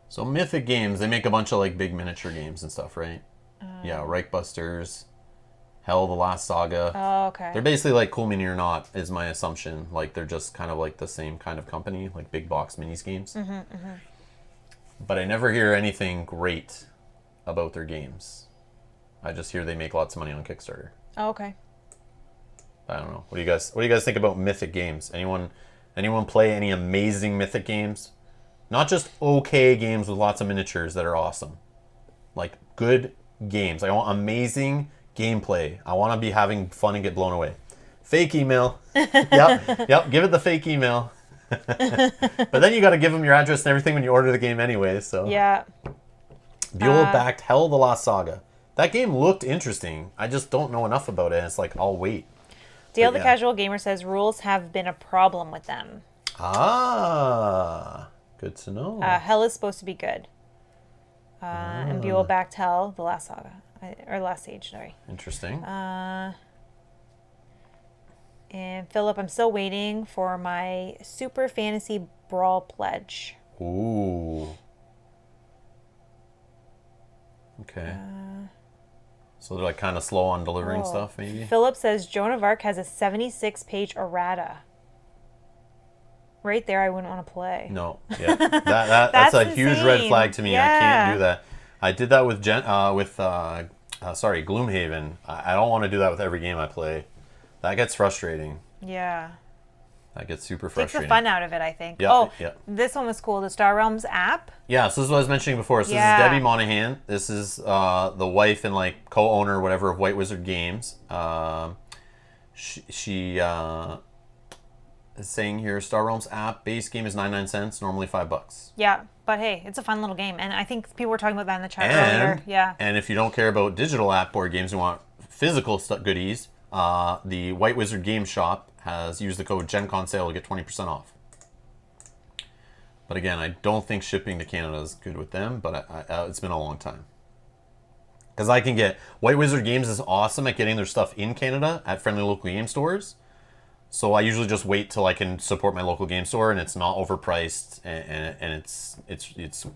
So Mythic Games, they make a bunch of like big miniature games and stuff, right? Yeah, Reichbusters, Hell, the Last Saga. Oh, okay. They're basically like Cool Mini or Not, is my assumption. Like they're just kind of like the same kind of company, like big box minis games. But I never hear anything great about their games. I just hear they make lots of money on Kickstarter. Oh, okay. I don't know. What do you guys think about Mythic Games? Anyone play any amazing Mythic games? Not just okay games with lots of miniatures that are awesome. Like good games. I want amazing gameplay. I want to be having fun and get blown away. Fake email. Yep. Give it the fake email. But then you got to give them your address and everything when you order the game anyway. So Yeah. Buell-backed Hell, the Last Saga. That game looked interesting. I just don't know enough about it. And it's like, I'll wait. Dale But the Casual Gamer says rules have been a problem with them. Ah, good to know. Hell is supposed to be good. And Buell backed Hell, the last saga. Or last stage, sorry. Interesting. And Philip, I'm still waiting for my Super Fantasy Brawl pledge. Ooh. Okay. So they're like kind of slow on delivering stuff, maybe? Philip says Joan of Arc has a 76-page errata. Right there, I wouldn't want to play. No. Yeah. That's a huge red flag to me. Yeah. I can't do that. I did that with Gloomhaven. I don't want to do that with every game I play. That gets frustrating. Yeah. That gets super Takes frustrating. the fun out of it, I think. Yeah, This one was cool. The Star Realms app. Yeah, so this is what I was mentioning before. So this is Debbie Monahan. This is the wife and like co-owner, whatever, of White Wizard Games. She is saying here, Star Realms app base game is 99 cents, normally $5. Yeah, but hey, it's a fun little game, and I think people were talking about that in the chat earlier. Yeah. And if you don't care about digital app board games, you want physical goodies. The White Wizard Game Shop has used the code GenCon sale to get 20% off. But again, I don't think shipping to Canada is good with them, but it's been a long time. Because I can get... White Wizard Games is awesome at getting their stuff in Canada at friendly local game stores. So I usually just wait till I can support my local game store and it's not overpriced and it's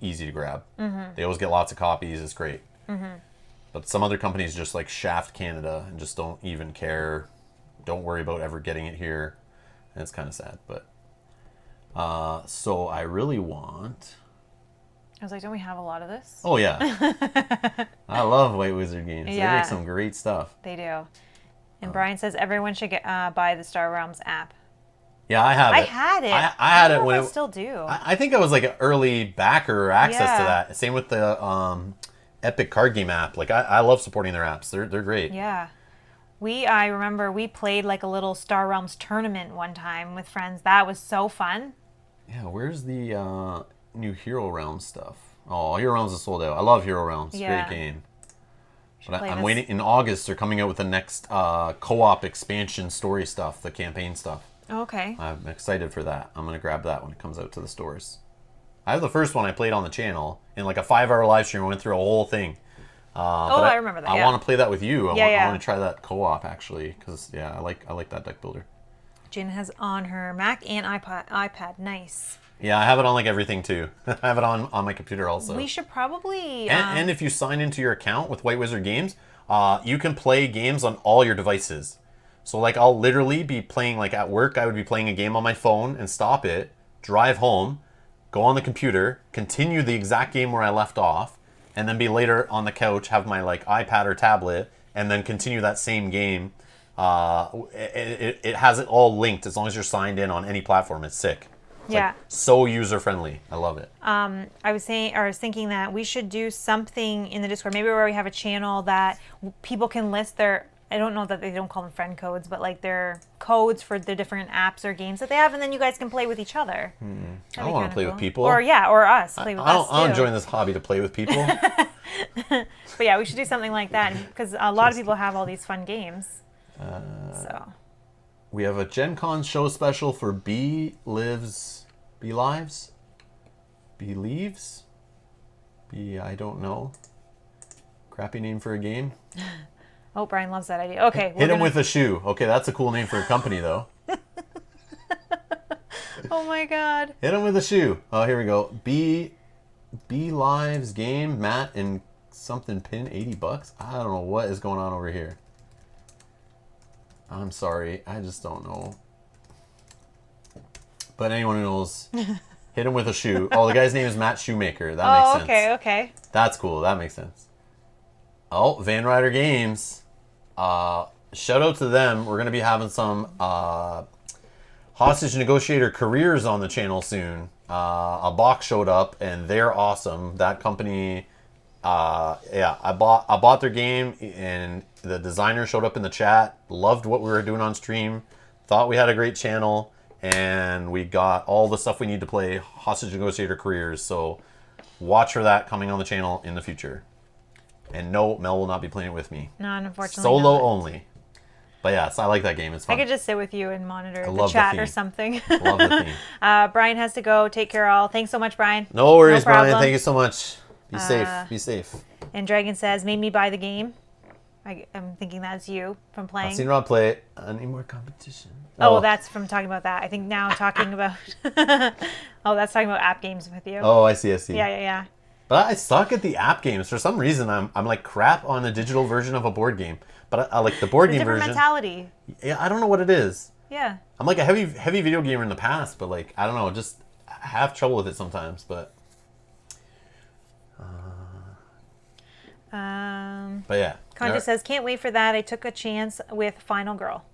easy to grab. Mm-hmm. They always get lots of copies. It's great. Mm-hmm. But some other companies just like shaft Canada and just don't even care. Don't worry about ever getting it here. And it's kind of sad. But so I really want... I was like, don't we have a lot of this? Oh, yeah. I love White Wizard Games. Yeah. They make some great stuff. They do. And Brian says everyone should buy the Star Realms app. Yeah, I have it. I had it. I had it when I still do. I think I was like an early backer access to that. Same with the Epic card game app. Like I love supporting their apps. They're great. Yeah. I remember we played like a little Star Realms tournament one time with friends. That was so fun. Yeah, where's the new Hero Realms stuff? Oh, Hero Realms is sold out. I love Hero Realms. Yeah. Great game. But I'm waiting. In August, they're coming out with the next co-op expansion story stuff, the campaign stuff. Okay. I'm excited for that. I'm going to grab that when it comes out to the stores. I have the first one I played on the channel. In like a 5-hour live stream, I went through a whole thing. I remember that. I want to play that with you. I want to try that co-op, actually, because, I like that deck builder. Jen has on her Mac and iPad. Nice. Yeah, I have it on like everything too. I have it on my computer also. We should probably... And if you sign into your account with White Wizard Games, you can play games on all your devices. So like I'll literally be playing, like at work, I would be playing a game on my phone and stop it, drive home, go on the computer, continue the exact game where I left off, and then be later on the couch, have my like iPad or tablet, and then continue that same game. It has it all linked as long as you're signed in on any platform. It's sick. It's like so user friendly. I love it. I was thinking that we should do something in the Discord, maybe where we have a channel that people can list their, I don't know that they don't call them friend codes, but like their codes for the different apps or games that they have, and then you guys can play with each other. I don't want to play with people. Or us play with us. I don't join this hobby to play with people. But yeah, we should do something like that because a lot of people have all these fun games. We have a Gen Con show special for Believes? I don't know. Crappy name for a game. Oh, Brian loves that idea. Okay. Hit him with a shoe. Okay, that's a cool name for a company, though. Oh my God. Hit him with a shoe. Oh, here we go. Be Lives game, Matt and something pin, $80. I don't know what is going on over here. I'm sorry. I just don't know. But anyone who knows, hit him with a shoe. Oh, the guy's name is Matt Shoemaker. That makes sense. Okay. That's cool. That makes sense. Oh, Van Ryder Games. Shout out to them. We're going to be having some hostage negotiator careers on the channel soon. A box showed up, and they're awesome. That company... I bought their game, and the designer showed up in the chat, loved what we were doing on stream, thought we had a great channel, and we got all the stuff we need to play Hostage Negotiator Careers, so watch for that coming on the channel in the future. And no, Mel will not be playing it with me. No, unfortunately Solo not. only. But yeah, so I like that game. It's I fun. could just sit with you and monitor the love the chat or theme. something. Love the theme. Brian has to go. Take care, all. Thanks so much, Brian. No worries, Brian. problem. Thank you so much. Be safe. Be safe. And Dragon says, made me buy the game. I'm thinking that's you from playing. I've seen Rob play it. Any more competition? Oh, that's from talking about that. I think now talking about... that's talking about app games with you. Oh, I see. Yeah. But I suck at the app games. For some reason, I'm like crap on a digital version of a board game. But I like the board game Different version. mentality. Yeah, I don't know what it is. Yeah. I'm like a heavy video gamer in the past, but like, I don't know, just I have trouble with it sometimes, but... But yeah. Conja says, can't wait for that. I took a chance with Final Girl.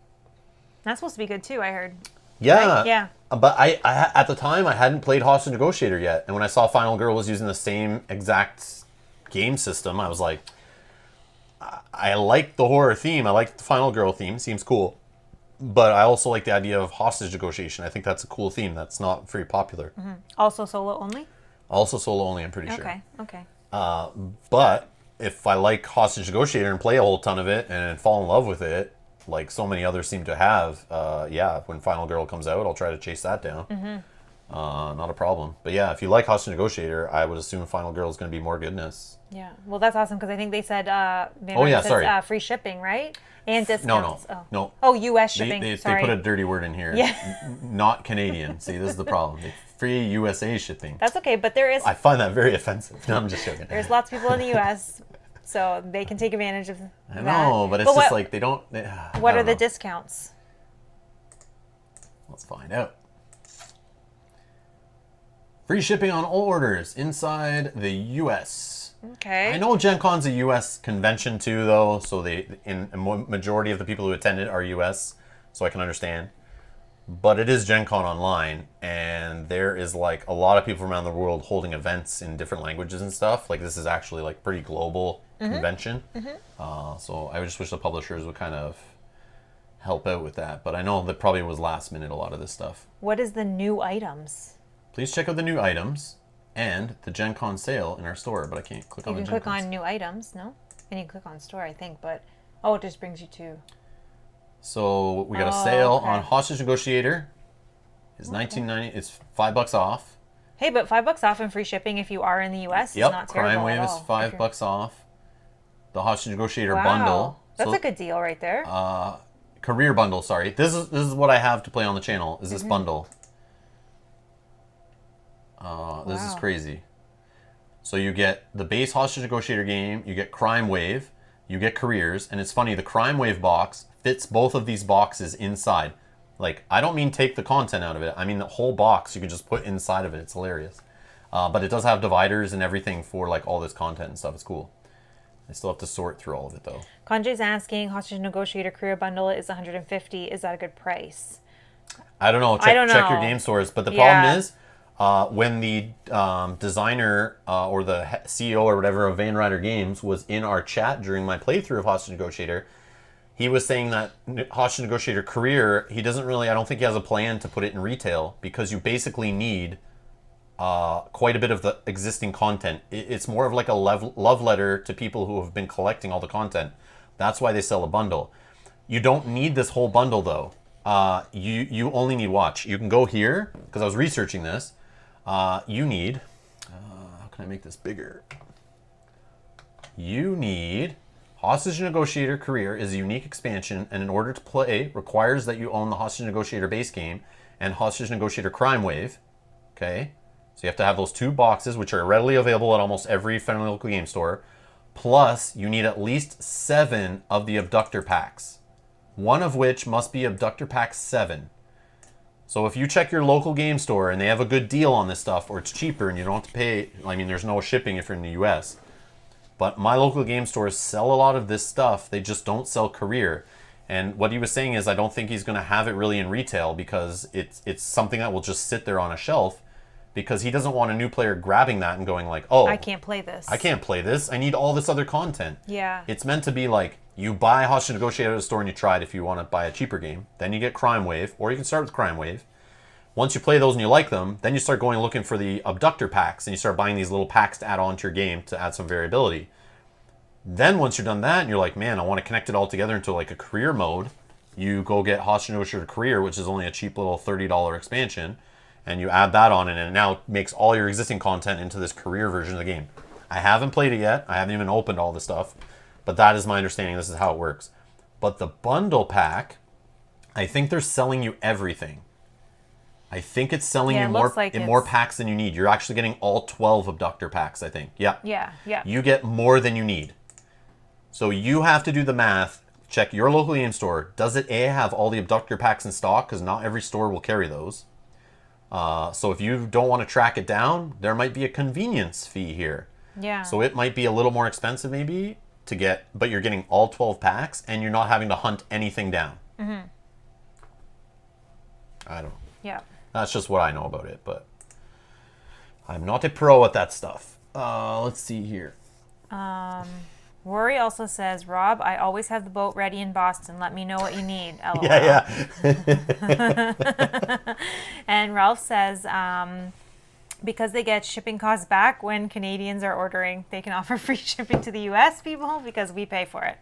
That's supposed to be good too, I heard. Yeah. Right? Yeah. But I at the time, I hadn't played Hostage Negotiator yet. And when I saw Final Girl was using the same exact game system, I was like, I like the horror theme. I like the Final Girl theme. Seems cool. But I also like the idea of hostage negotiation. I think that's a cool theme. That's not very popular. Mm-hmm. Also solo only? Also solo only, I'm pretty sure. Okay. But if I like Hostage Negotiator and play a whole ton of it and fall in love with it, like so many others seem to have, when Final Girl comes out, I'll try to chase that down. Mm-hmm. Not a problem. But yeah, if you like Hostage Negotiator, I would assume Final Girl is going to be more goodness. Yeah. Well, that's awesome because I think they said free shipping, right? And discounts. No. Oh, U.S. shipping. They Sorry. put a dirty word in here. Yeah. Not Canadian. See, this is the problem. Free USA shipping. That's okay, but there is... I find that very offensive. No, I'm just joking. There's lots of people in the U.S., so they can take advantage of that. I know, but it's just like they don't... What are the discounts? Let's find out. Free shipping on all orders inside the U.S. Okay. I know Gen Con's a U.S. convention too, though, so a majority of the people who attended are U.S., so I can understand. But it is Gen Con online, and there is like a lot of people from around the world holding events in different languages and stuff. Like this is actually like pretty global convention. So I just wish the publishers would kind of help out with that. But I know that probably was last minute, a lot of this stuff. What is the new items? Please check out the new items and the Gen Con sale in our store, but I can't click on the Gen Con. You can click on new items, no? And you can click on store, I think, but... Oh, it just brings you to... So we got a sale on Hostage Negotiator. It's $19.90. It's $5 off. Hey, but $5 off and free shipping if you are in the U.S. is not terrible Crime Wave at is all. $5 off. The Hostage Negotiator bundle. That's a good deal right there. Career bundle, sorry. This is what I have to play on the channel, is this bundle. This is crazy. So you get the base Hostage Negotiator game, you get Crime Wave, you get careers, and it's funny, the Crime Wave box fits both of these boxes inside. Like, I don't mean take the content out of it. I mean the whole box you can just put inside of it. It's hilarious. But it does have dividers and everything for like all this content and stuff. It's cool. I still have to sort through all of it though. Kanji's asking, Hostage Negotiator Career Bundle is $150. Is that a good price? I don't know. Check your game stores. But the problem is, when the designer or the CEO or whatever of Van Ryder Games was in our chat during my playthrough of Hostage Negotiator, he was saying that Hostage Negotiator Career, he doesn't really, I don't think he has a plan to put it in retail because you basically need quite a bit of the existing content. It's more of like a love letter to people who have been collecting all the content. That's why they sell a bundle. You don't need this whole bundle though. You only need, watch. You can go here, because I was researching this. You need, how can I make this bigger? You need Hostage Negotiator Career is a unique expansion, and in order to play, requires that you own the Hostage Negotiator base game and Hostage Negotiator Crime Wave. Okay? So you have to have those two boxes, which are readily available at almost every friendly local game store. Plus, you need at least 7 of the Abductor packs. One of which must be Abductor Pack 7. So if you check your local game store and they have a good deal on this stuff, or it's cheaper and you don't have to pay, I mean, there's no shipping if you're in the US. But my local game stores sell a lot of this stuff. They just don't sell career. And what he was saying is I don't think he's going to have it really in retail because it's something that will just sit there on a shelf because he doesn't want a new player grabbing that and going like, oh, I can't play this. I can't play this. I need all this other content. Yeah. It's meant to be like, you buy Hostage Negotiator at a store and you try it if you want to buy a cheaper game. Then you get Crime Wave, or you can start with Crime Wave. Once you play those and you like them, then you start going looking for the Abductor packs and you start buying these little packs to add on to your game to add some variability. Then once you're done that and you're like, man, I want to connect it all together into like a career mode, you go get Hoshinosha Career, which is only a cheap little $30 expansion, and you add that on, and it now makes all your existing content into this career version of the game. I haven't played it yet. I haven't even opened all the stuff, but that is my understanding. This is how it works. But the bundle pack, I think they're selling you everything. I think it's selling you more packs than you need. You're actually getting all 12 Abductor packs, I think. Yeah. Yeah. You get more than you need. So you have to do the math. Check your local game store. Does it A, have all the Abductor packs in stock? Because not every store will carry those. So if you don't want to track it down, there might be a convenience fee here. Yeah. So it might be a little more expensive maybe to get, but you're getting all 12 packs and you're not having to hunt anything down. Mm-hmm. I don't know. Yeah. That's just what I know about it, but I'm not a pro at that stuff. Let's see here. Rory also says, Rob, I always have the boat ready in Boston. Let me know what you need. LOL. Yeah. And Ralph says, because they get shipping costs back when Canadians are ordering, they can offer free shipping to the U.S. people because we pay for it.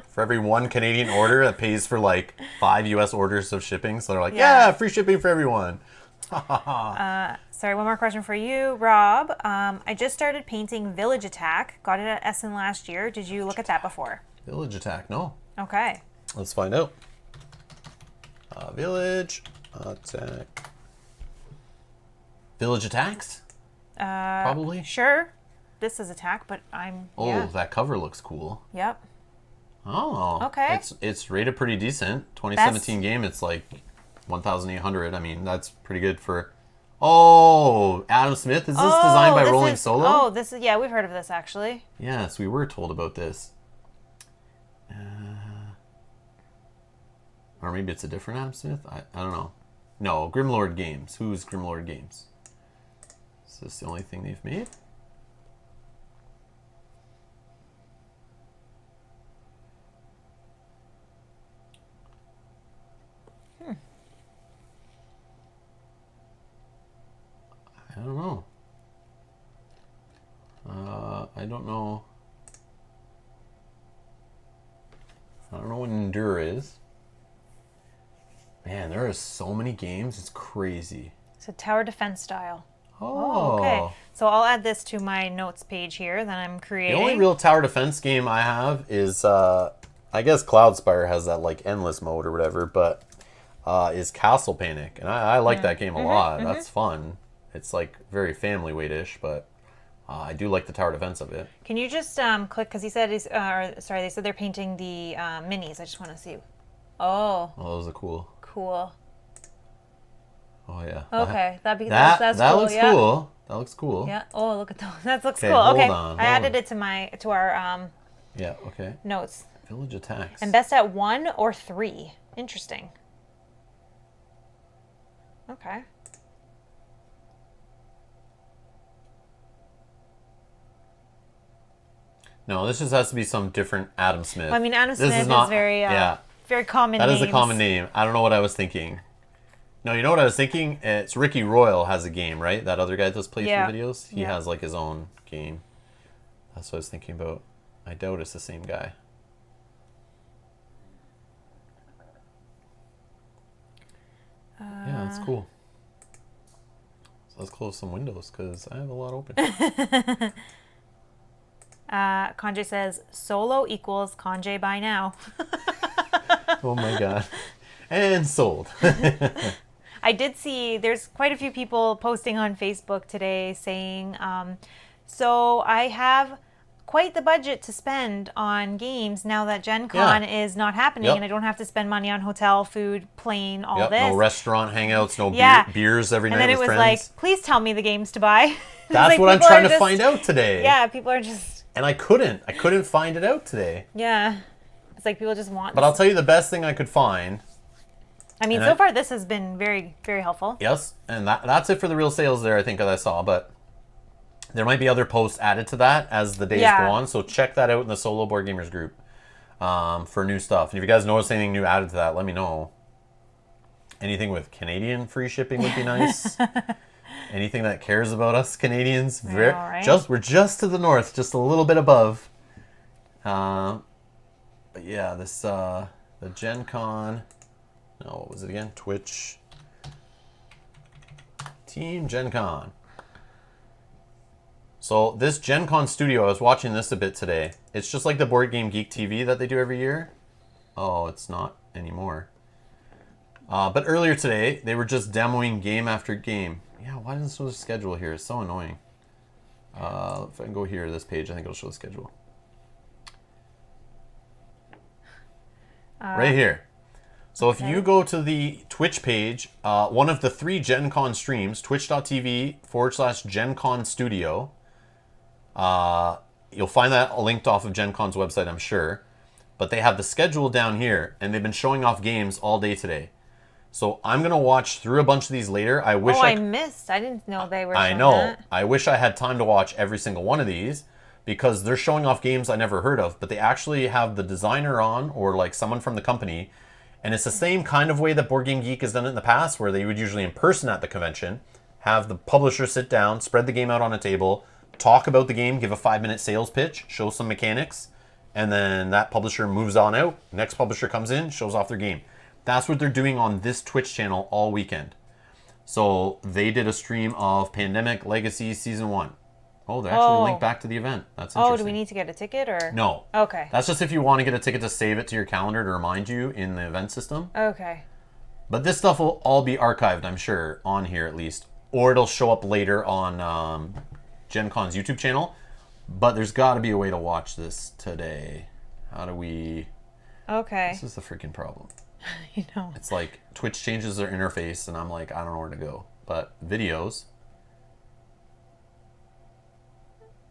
For every one Canadian order, that pays for like 5 U.S. orders of shipping. So they're like, yeah, free shipping for everyone. Sorry, one more question for you, Rob. I just started painting Village Attack. Got it at Essen last year. Did you look at that before? Village Attack, no. Okay. Let's find out. Village Attack. Village Attacks? Probably. Sure. This is Attack, but I'm... Oh, yeah. that cover looks cool. Yep. Oh. Okay. It's rated pretty decent. 2017 game, it's like 1,800. I mean, that's pretty good for... Oh, Adam Smith. Is this designed by Rolling Solo? Oh, this is... Yeah, we've heard of this, actually. Yes, we were told about this. Or maybe it's a different Adam Smith? I don't know. No, Grimlord Games. Who's Grimlord Games? Is this the only thing they've made? I don't know. I don't know. I don't know what Endure is. Man, there are so many games. It's crazy. It's a tower defense style. Oh. Okay. So I'll add this to my notes page here that I'm creating. The only real tower defense game I have is, I guess Cloudspire has that like endless mode or whatever, but is Castle Panic. And I like that game a lot. That's fun. It's like very family weight-ish, but I do like the tower defense of it. Can you just click, because he said they said they're painting the minis. I just want to see. Oh. Oh, those are cool. Cool. Oh, yeah. Okay. That's that cool. looks yeah. cool. That looks cool. Yeah. Oh, look at those. That looks cool. Hold Okay. on, I added it to our yeah, okay. notes. Village Attacks. And best at 1 or 3. Interesting. Okay. No, this just has to be some different Adam Smith. Well, I mean, Adam Smith is very very common That names. is a common name. I don't know what I was thinking. No, you know what I was thinking? It's Ricky Royal has a game, right? That other guy that does playthrough videos? He has like his own game. That's what I was thinking about. I doubt it's the same guy. Yeah, that's cool. So let's close some windows because I have a lot open. Kanjay says, solo equals Kanjay by now. Oh my god. And sold. I did see there's quite a few people posting on Facebook today saying, so I have quite the budget to spend on games now that Gen Con is not happening and I don't have to spend money on hotel, food, plane, all this. No restaurant hangouts, no beers every night with friends. And then it was like, please tell me the games to buy. That's like, what I'm trying to find out today. Yeah, people are just... And I couldn't find it out today. Yeah. It's like people just want... But I'll tell you the best thing I could find. I mean, so far this has been very, very helpful. Yes, and that's it for the real sales there, I think, that I saw. But there might be other posts added to that as the days go on. So check that out in the Solo Board Gamers group for new stuff. And if you guys notice anything new added to that, let me know. Anything with Canadian free shipping would be nice. Anything that cares about us Canadians. We're just to the north, just a little bit above. But yeah, this The Gen Con. No, what was it again? Twitch. Team Gen Con. So this Gen Con studio, I was watching this a bit today. It's just like the Board Game Geek TV that they do every year. Oh, it's not anymore. But earlier today, they were just demoing game after game. Yeah, why doesn't it show the schedule here? It's so annoying. If I can go here to this page, I think it'll show the schedule. Right here. So if you go to the Twitch page, one of the 3 Gen Con streams, twitch.tv/Gen Con Studio, you'll find that linked off of Gen Con's website, I'm sure. But they have the schedule down here, and they've been showing off games all day today. So I'm going to watch through a bunch of these later. I wish I missed. I didn't know they were showing I know. that. I wish I had time to watch every single one of these because they're showing off games I never heard of, but they actually have the designer on or like someone from the company. And it's the same kind of way that Board Game Geek has done it in the past, where they would usually in person at the convention, have the publisher sit down, spread the game out on a table, talk about the game, give a 5-minute sales pitch, show some mechanics, and then that publisher moves on out. Next publisher comes in, shows off their game. That's what they're doing on this Twitch channel all weekend. So they did a stream of Pandemic Legacy Season 1. Oh, they actually linked back to the event. That's interesting. Oh, do we need to get a ticket or? No. Okay. That's just if you want to get a ticket to save it to your calendar to remind you in the event system. Okay. But this stuff will all be archived, I'm sure, on here at least. Or it'll show up later on Gen Con's YouTube channel. But there's got to be a way to watch this today. How do we... Okay. This is the freaking problem. You know. It's like Twitch changes their interface and I'm like, I don't know where to go. But videos.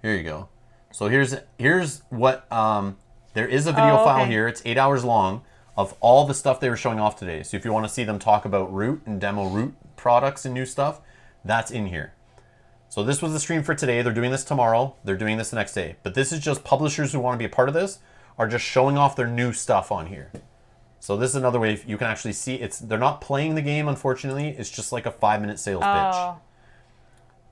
Here you go. So here's what there is a video file here. It's 8 hours long of all the stuff they were showing off today. So if you want to see them talk about Root and demo Root products and new stuff, that's in here. So this was the stream for today. They're doing this tomorrow. They're doing this the next day. But this is just publishers who want to be a part of this are just showing off their new stuff on here. So this is another way you can actually see they're not playing the game, unfortunately. It's just like a 5-minute sales pitch.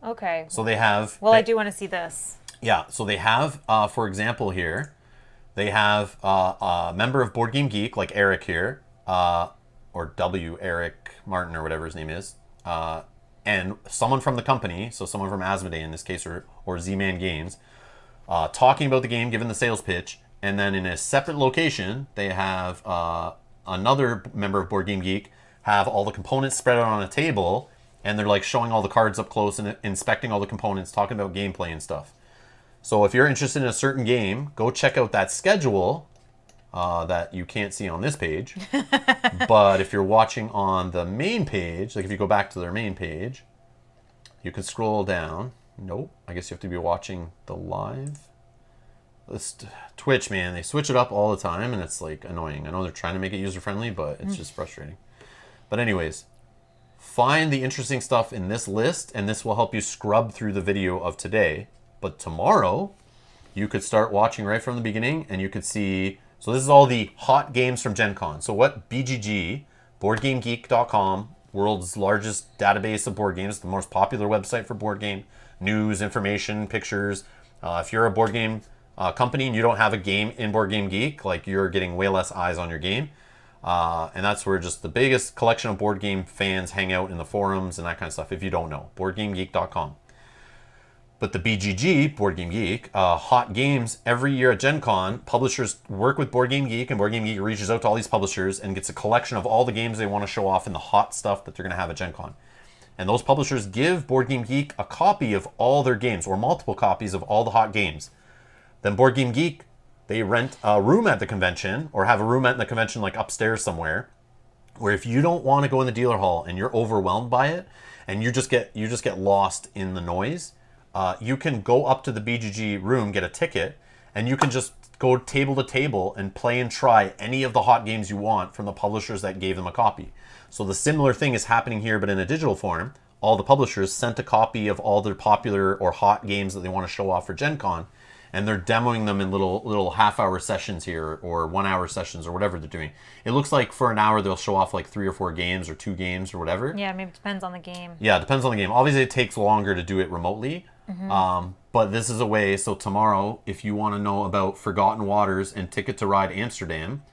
Okay. So they have... Well, I do want to see this. Yeah, so they have, for example here, they have a member of Board Game Geek, like Eric here, or Eric Martin or whatever his name is, and someone from the company, so someone from Asmodee in this case, or Z-Man Games, talking about the game, giving the sales pitch, and then in a separate location, they have another member of Board Game Geek have all the components spread out on a table, and they're like showing all the cards up close and inspecting all the components, talking about gameplay and stuff. So if you're interested in a certain game, go check out that schedule that you can't see on this page. But if you're watching on the main page, like if you go back to their main page, you can scroll down. Nope, I guess you have to be watching the live. This Twitch, man, they switch it up all the time and it's like annoying. I know they're trying to make it user-friendly, but it's just frustrating. But anyways, find the interesting stuff in this list and this will help you scrub through the video of today. But tomorrow, you could start watching right from the beginning and you could see... So this is all the hot games from Gen Con. So what BGG, BoardGameGeek.com, world's largest database of board games, the most popular website for board game news, information, pictures. If you're a board game company and you don't have a game in Board Game Geek, like you're getting way less eyes on your game. And that's where just the biggest collection of board game fans hang out in the forums and that kind of stuff, if you don't know. BoardGameGeek.com. But the BGG, Board Game Geek, hot games every year at Gen Con, publishers work with Board Game Geek, and Board Game Geek reaches out to all these publishers and gets a collection of all the games they want to show off and the hot stuff that they're going to have at Gen Con. And those publishers give Board Game Geek a copy of all their games, or multiple copies of all the hot games. Then Board Game Geek, they rent a room at the convention, or have a room at the convention like upstairs somewhere, where if you don't want to go in the dealer hall and you're overwhelmed by it, and you just get lost in the noise, you can go up to the BGG room, get a ticket, and you can just go table to table and play and try any of the hot games you want from the publishers that gave them a copy. So the similar thing is happening here, but in a digital form. All the publishers sent a copy of all their popular or hot games that they want to show off for Gen Con, and they're demoing them in little half-hour sessions here, or 1-hour sessions, or whatever they're doing. It looks like for an hour they'll show off like 3 or 4 games, or 2 games, or whatever. Yeah, maybe it depends on the game. Yeah, it depends on the game. Obviously, it takes longer to do it remotely. But this is a way, so tomorrow, if you want to know about Forgotten Waters and Ticket to Ride Amsterdam,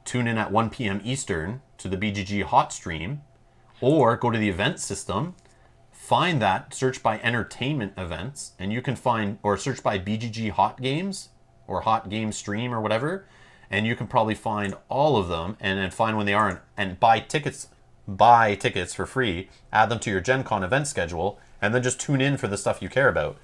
tune in at 1 p.m. Eastern to the BGG Hot stream, or go to the event system, find that, search by entertainment events, and you can find, or search by BGG Hot Games or Hot Game Stream or whatever, and you can probably find all of them and then find when they are and buy tickets for free, add them to your Gen Con event schedule, and then just tune in for the stuff you care about.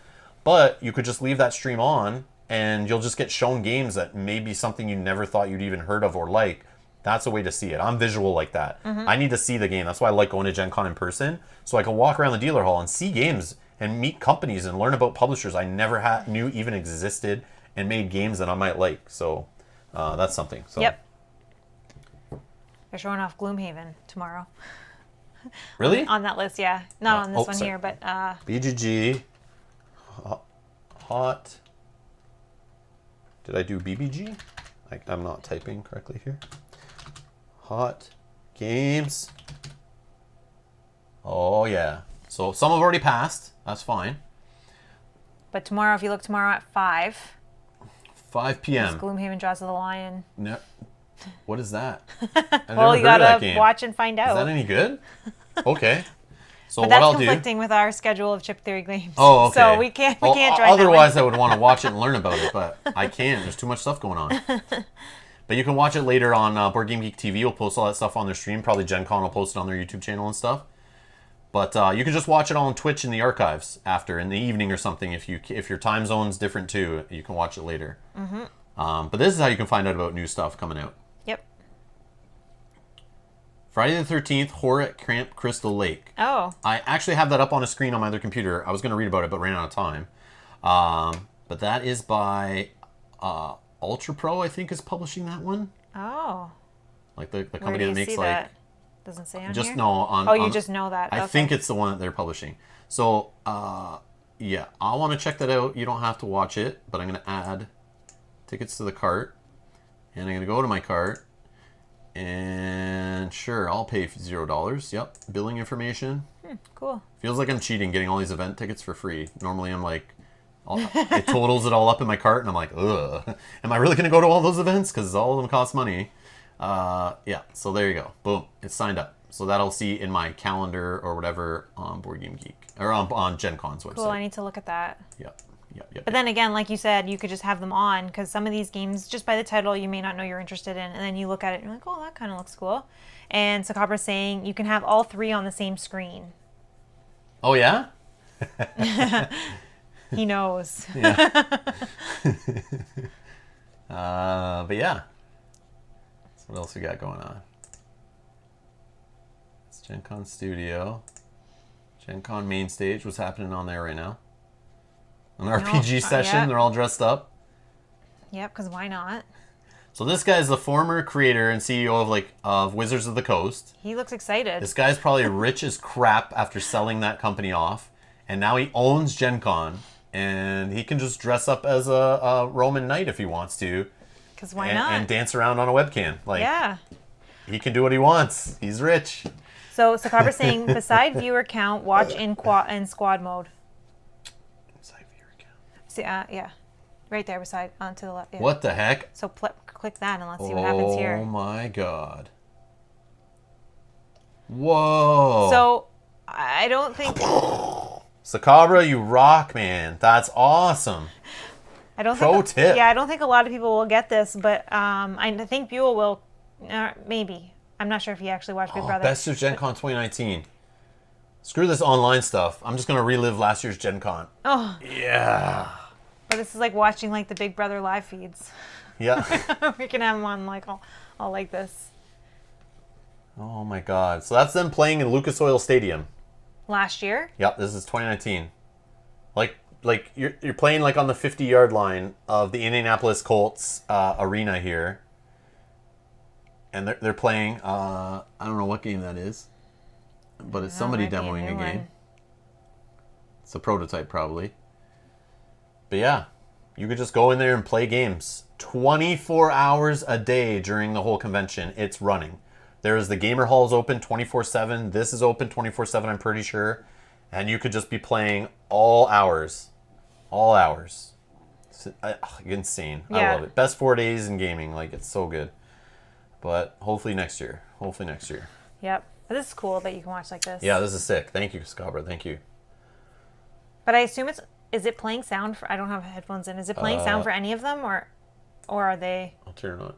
But you could just leave that stream on and you'll just get shown games that may be something you never thought you'd even heard of or like. That's a way to see it. I'm visual like that. I need to see the game. That's why I like going to Gen Con in person, so I can walk around the dealer hall and see games and meet companies and learn about publishers I never knew even existed and made games that I might like. So that's something. So. Yep. They're showing off Gloomhaven tomorrow. Really? On that list, yeah. Not on this one sorry. here, but... BGG. Hot. Did I do BBG? I'm not typing correctly here. Hot games. Oh, yeah. So some have already passed. That's fine. But tomorrow, if you look tomorrow at 5... 5 p.m. Gloomhaven Jaws of the Lion. No. What is that? Well, you gotta watch and find out. Is that any good? Okay. So but what I'll that's do... conflicting with our schedule of Chip Theory games. Oh, okay. So we can't drive otherwise, that I would want to watch it and learn about it, but I can't. There's too much stuff going on. But you can watch it later on Board Game Geek TV. We'll post all that stuff on their stream. Probably Gen Con will post it on their YouTube channel and stuff. But you can just watch it on Twitch in the archives after, in the evening or something. If your time zone's different too, you can watch it later. But this is how you can find out about new stuff coming out. Yep. Friday the 13th, Horror at Camp Crystal Lake. Oh. I actually have that up on a screen on my other computer. I was going to read about it, but ran out of time. But that is by Ultra Pro, I think, is publishing that one. Oh. Like the Where company do you that makes see like... that? Doesn't say on just here? no on. Oh, you on, just know that. I think it's the one that they're publishing. So, yeah, I want to check that out. You don't have to watch it, but I'm going to add tickets to the cart. And I'm going to go to my cart. And sure, I'll pay $0. Yep, billing information. Cool. Feels like I'm cheating getting all these event tickets for free. Normally I'm like, it totals it all up in my cart and I'm like, ugh. Am I really going to go to all those events? Because all of them cost money. Yeah, so there you go. Boom, it's signed up. So that'll see in my calendar or whatever on Board Game Geek. Or on Gen Con's website. Cool, I need to look at that. Yep. But then again, like you said, you could just have them on because some of these games, just by the title, you may not know you're interested in. And then you look at it and you're like, oh, that kind of looks cool. And Sacabra's saying you can have all 3 on the same screen. Oh, yeah? He knows. Yeah. But yeah. So what else we got going on? It's Gen Con Studio. Gen Con main stage. What's happening on there right now? An RPG session. Yeah. They're all dressed up. Yep, because why not? So this guy's the former creator and CEO of Wizards of the Coast. He looks excited. This guy's probably rich as crap after selling that company off. And now he owns Gen Con. And he can just dress up as a Roman knight if he wants to. Because why not? And dance around on a webcam. Yeah. He can do what he wants. He's rich. So Sacabra's saying, beside viewer count, watch in squad mode. Beside viewer count. See, yeah. Right there beside, to the left. Yeah. What the heck? So click that and let's see what happens here. Oh my god. Whoa. So, I don't think... Sacabra, you rock, man. That's awesome. I don't Pro think, tip. Yeah, I don't think a lot of people will get this, but I think Buell will. Maybe. I'm not sure if he actually watched Big Brother. Best of Gen Con 2019. Screw this online stuff. I'm just going to relive last year's Gen Con. Oh. Yeah. But this is like watching like the Big Brother live feeds. Yeah. We can have them on like all like this. Oh my god. So that's them playing in Lucas Oil Stadium. Last year? Yep, this is 2019. Like you're playing like on the 50-yard line of the Indianapolis Colts arena here. And they're playing I don't know what game that is. But it's somebody demoing a game. It's a prototype probably. But yeah, you could just go in there and play games 24 hours a day during the whole convention. It's running. There's the gamer halls open 24/7. This is open 24/7, I'm pretty sure. And you could just be playing all hours. All hours. It's insane. Yeah. I love it. Best 4 days in gaming. Like, it's so good. But hopefully next year. Yep. But this is cool that you can watch like this. Yeah, this is sick. Thank you, Scabra. Thank you. But I assume is it playing sound for, I don't have headphones in. Is it playing sound for any of them or are they? I'll turn it on.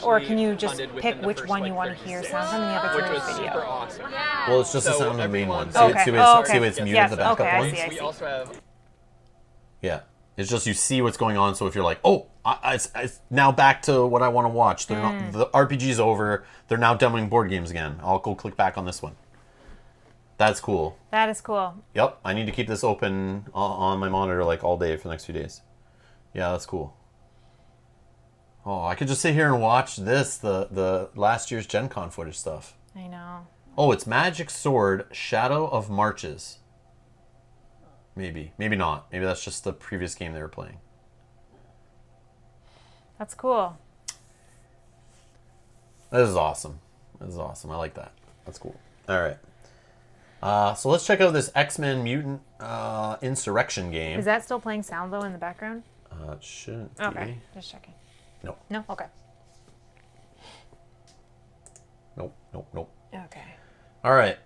Or can you just pick which one you want to hear sound from the other which was video? super awesome. Well, it's just the sound of the main one. See, Okay. see Oh, see okay. it's muted Yes, the backup okay, I ones? see, I We see. also have Yeah. It's just you see what's going on, so if you're like, oh, it's now back to what I want to watch. They're not, the RPG's over. They're now demoing board games again. I'll go click back on this one. That's cool. That is cool. Yep, I need to keep this open on my monitor like all day for the next few days. Yeah, that's cool. Oh, I could just sit here and watch this, the last year's Gen Con footage stuff. I know. Oh, it's Magic Sword Shadow of Marches. Maybe. Maybe not. Maybe that's just the previous game they were playing. That's cool. This is awesome. I like that. That's cool. All right. So let's check out this X-Men Mutant Insurrection game. Is that still playing sound though in the background? It shouldn't Okay. be. Just checking. No. No? Okay. Nope. Okay. All right.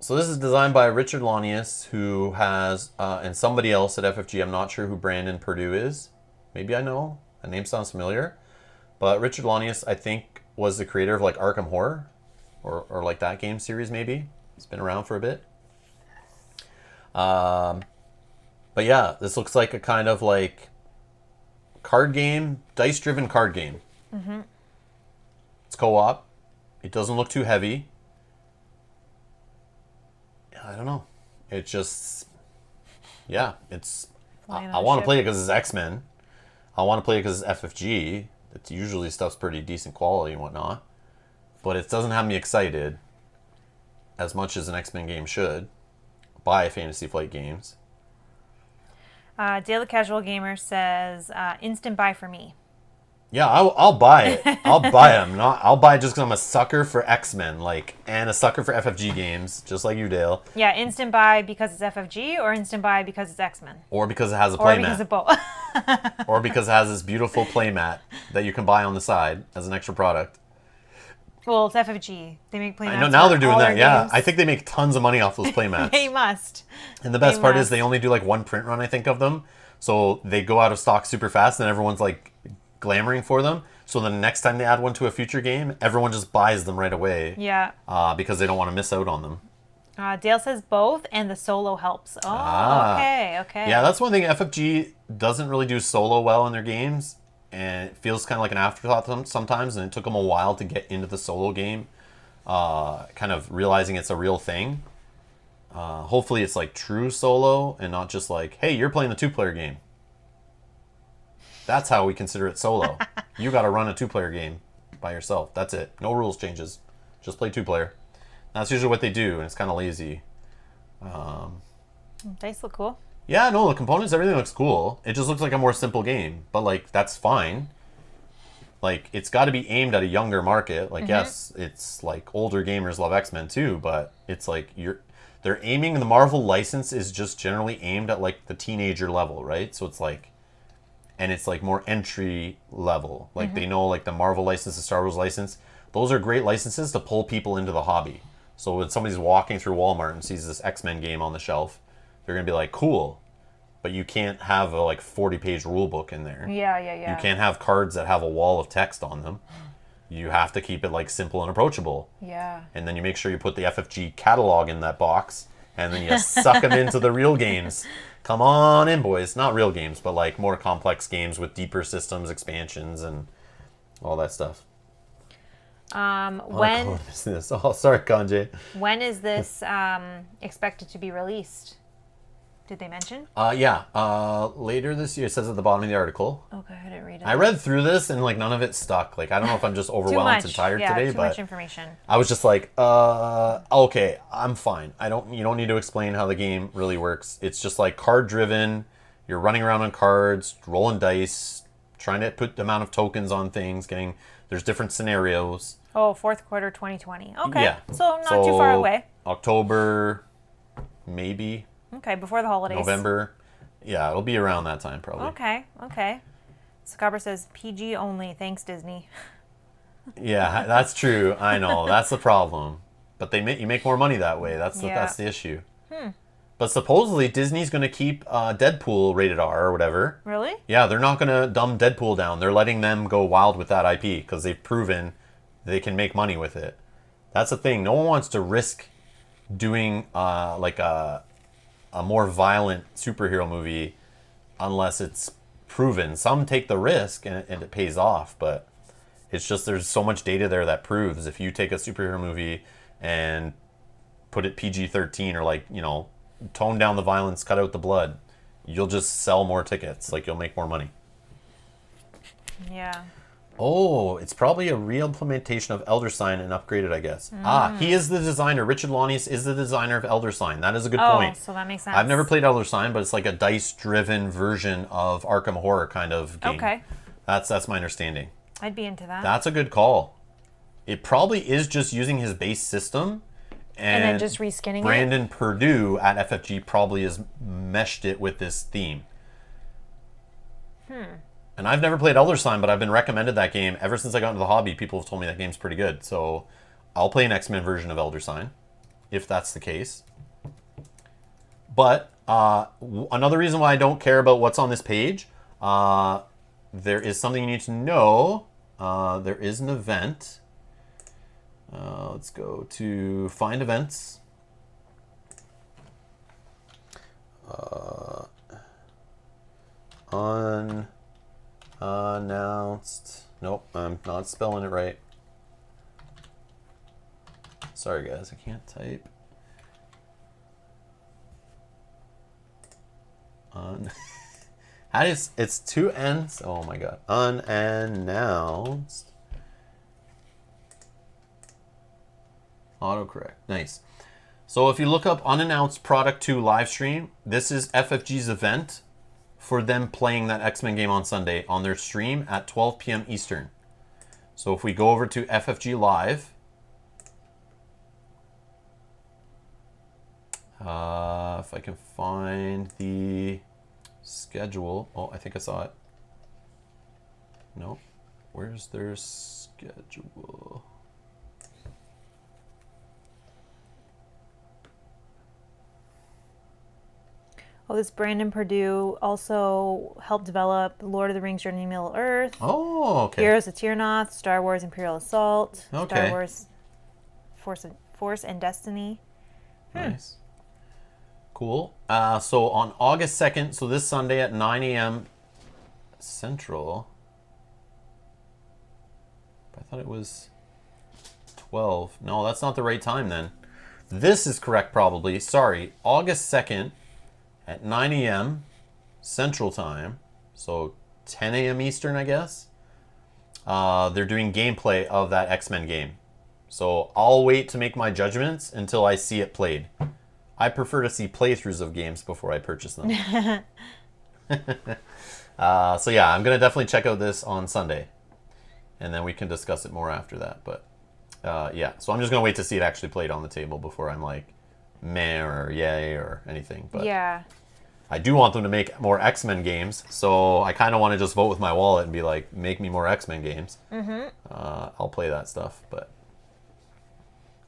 So this is designed by Richard Launius, who has, and somebody else at FFG. I'm not sure who Brandon Purdue is. Maybe I know. That name sounds familiar. But Richard Launius, I think, was the creator of like Arkham Horror, or like that game series maybe. It's been around for a bit. But yeah, this looks like a kind of like card game, dice-driven card game. Mm-hmm. It's co-op. It doesn't look too heavy. I don't know. It just, yeah, it's. I want to play it because it's X-Men. I want to play it because it's FFG. It's usually stuff's pretty decent quality and whatnot, but it doesn't have me excited as much as an X-Men game should by Fantasy Flight Games. Daily Casual Gamer says, instant buy for me. Yeah, I'll buy it. I'll buy them. I'll buy it just because I'm a sucker for X-Men, and a sucker for FFG games, just like you, Dale. Yeah, instant buy because it's FFG or instant buy because it's X-Men? Or because it has a Or because playmat. of both. Or because it has this beautiful playmat that you can buy on the side as an extra product. Well, it's FFG. They make playmats. I know, now for they're doing all that, their yeah. games. I think they make tons of money off those playmats. They must. And the best They part is must. they only do like one print run, I think, of them. So they go out of stock super fast and everyone's like glamoring for them. So the next time they add one to a future game, everyone just buys them right away. Yeah. Because they don't want to miss out on them. Dale says both, and the solo helps. Oh, okay. Yeah, that's one thing. FFG doesn't really do solo well in their games. And it feels kind of like an afterthought sometimes. And it took them a while to get into the solo game. Kind of realizing it's a real thing. Hopefully it's like true solo and not just like, hey, you're playing the 2-player game. That's how we consider it solo. You got to run a 2-player game by yourself. That's it. No rules changes. Just play 2-player. That's usually what they do, and it's kind of lazy. Dice look cool. Yeah, no, the components, everything looks cool. It just looks like a more simple game, but like that's fine. Like it's got to be aimed at a younger market. Like yes, it's like older gamers love X-Men too, but it's like they're aiming, the Marvel license is just generally aimed at like the teenager level, right? So it's like, and it's like more entry level. Like they know like the Marvel license, the Star Wars license, those are great licenses to pull people into the hobby. So when somebody's walking through Walmart and sees this X-Men game on the shelf, they're gonna be like, cool, but you can't have a like 40-page rule book in there. Yeah. You can't have cards that have a wall of text on them. You have to keep it like simple and approachable. Yeah. And then you make sure you put the FFG catalog in that box, and then you suck them into the real games. Come on in, boys. Not real games, but like more complex games with deeper systems, expansions, and all that stuff. When is this? Oh, sorry, Kanji. when is this expected to be released? Did they mention? Later this year. It says at the bottom of the article. Okay, I didn't read it. I read through this and like none of it stuck. Like I don't know if I'm just Too overwhelmed much. and tired Yeah, today, too but much information. I was just like, okay, I'm fine. You don't need to explain how the game really works. It's just like card driven. You're running around on cards, rolling dice, trying to put the amount of tokens on things, there's different scenarios. Oh, fourth quarter 2020. Okay. Yeah. So not too far away. October, maybe. Okay, before the holidays. November. Yeah, it'll be around that time probably. Okay. Scabber says PG only. Thanks, Disney. Yeah, that's true. I know. That's the problem. But you make more money that way. That's the issue. But supposedly Disney's going to keep Deadpool rated R or whatever. Really? Yeah, they're not going to dumb Deadpool down. They're letting them go wild with that IP because they've proven they can make money with it. That's the thing. No one wants to risk doing like a more violent superhero movie unless it's proven. Some take the risk and it pays off, but it's just there's so much data there that proves if you take a superhero movie and put it PG-13 or like, tone down the violence, cut out the blood, you'll just sell more tickets. Like you'll make more money. Yeah. Oh, it's probably a re-implementation of Elder Sign and upgraded, I guess. He is the designer. Richard Launius is the designer of Elder Sign. That is a good point. So that makes sense. I've never played Elder Sign, but it's like a dice-driven version of Arkham Horror kind of game. Okay. That's my understanding. I'd be into that. That's a good call. It probably is just using his base system. And then just reskinning Brandon Perdue at FFG probably has meshed it with this theme. And I've never played Elder Sign, but I've been recommended that game ever since I got into the hobby. People have told me that game's pretty good. So I'll play an XMen version of Elder Sign, if that's the case. But another reason why I don't care about what's on this page, there is something you need to know. There is an event. Let's go to Find Events. Unannounced. Nope, I'm not spelling it right. Sorry, guys, I can't type. It's two N's. Oh my god. Unannounced. Autocorrect. Nice. So if you look up Unannounced Product 2 live stream, this is FFG's event for them playing that X-Men game on Sunday on their stream at 12 p.m. Eastern. So if we go over to FFG Live, if I can find the schedule. Oh, I think I saw it. No. Where's their schedule? Oh, this Brandon Perdue also helped develop Lord of the Rings Journey to Middle Earth. Oh, okay. Heroes of Tiernoth, Star Wars Imperial Assault, Okay. Star Wars Force and Destiny. Nice. Cool. So on August 2nd, so this Sunday at 9 a.m. Central. I thought it was 12. No, that's not the right time then. This is correct probably. Sorry. August 2nd at 9 a.m. Central Time. So 10 a.m. Eastern, I guess. They're doing gameplay of that X-Men game. So I'll wait to make my judgments until I see it played. I prefer to see playthroughs of games before I purchase them. So yeah, I'm going to definitely check out this on Sunday. And then we can discuss it more after that. But yeah, so I'm just going to wait to see it actually played on the table before I'm like, meh or yay or anything. But Yeah. I do want them to make more X-Men games. So I kind of want to just vote with my wallet and be like, make me more X-Men games. I'll play that stuff, but...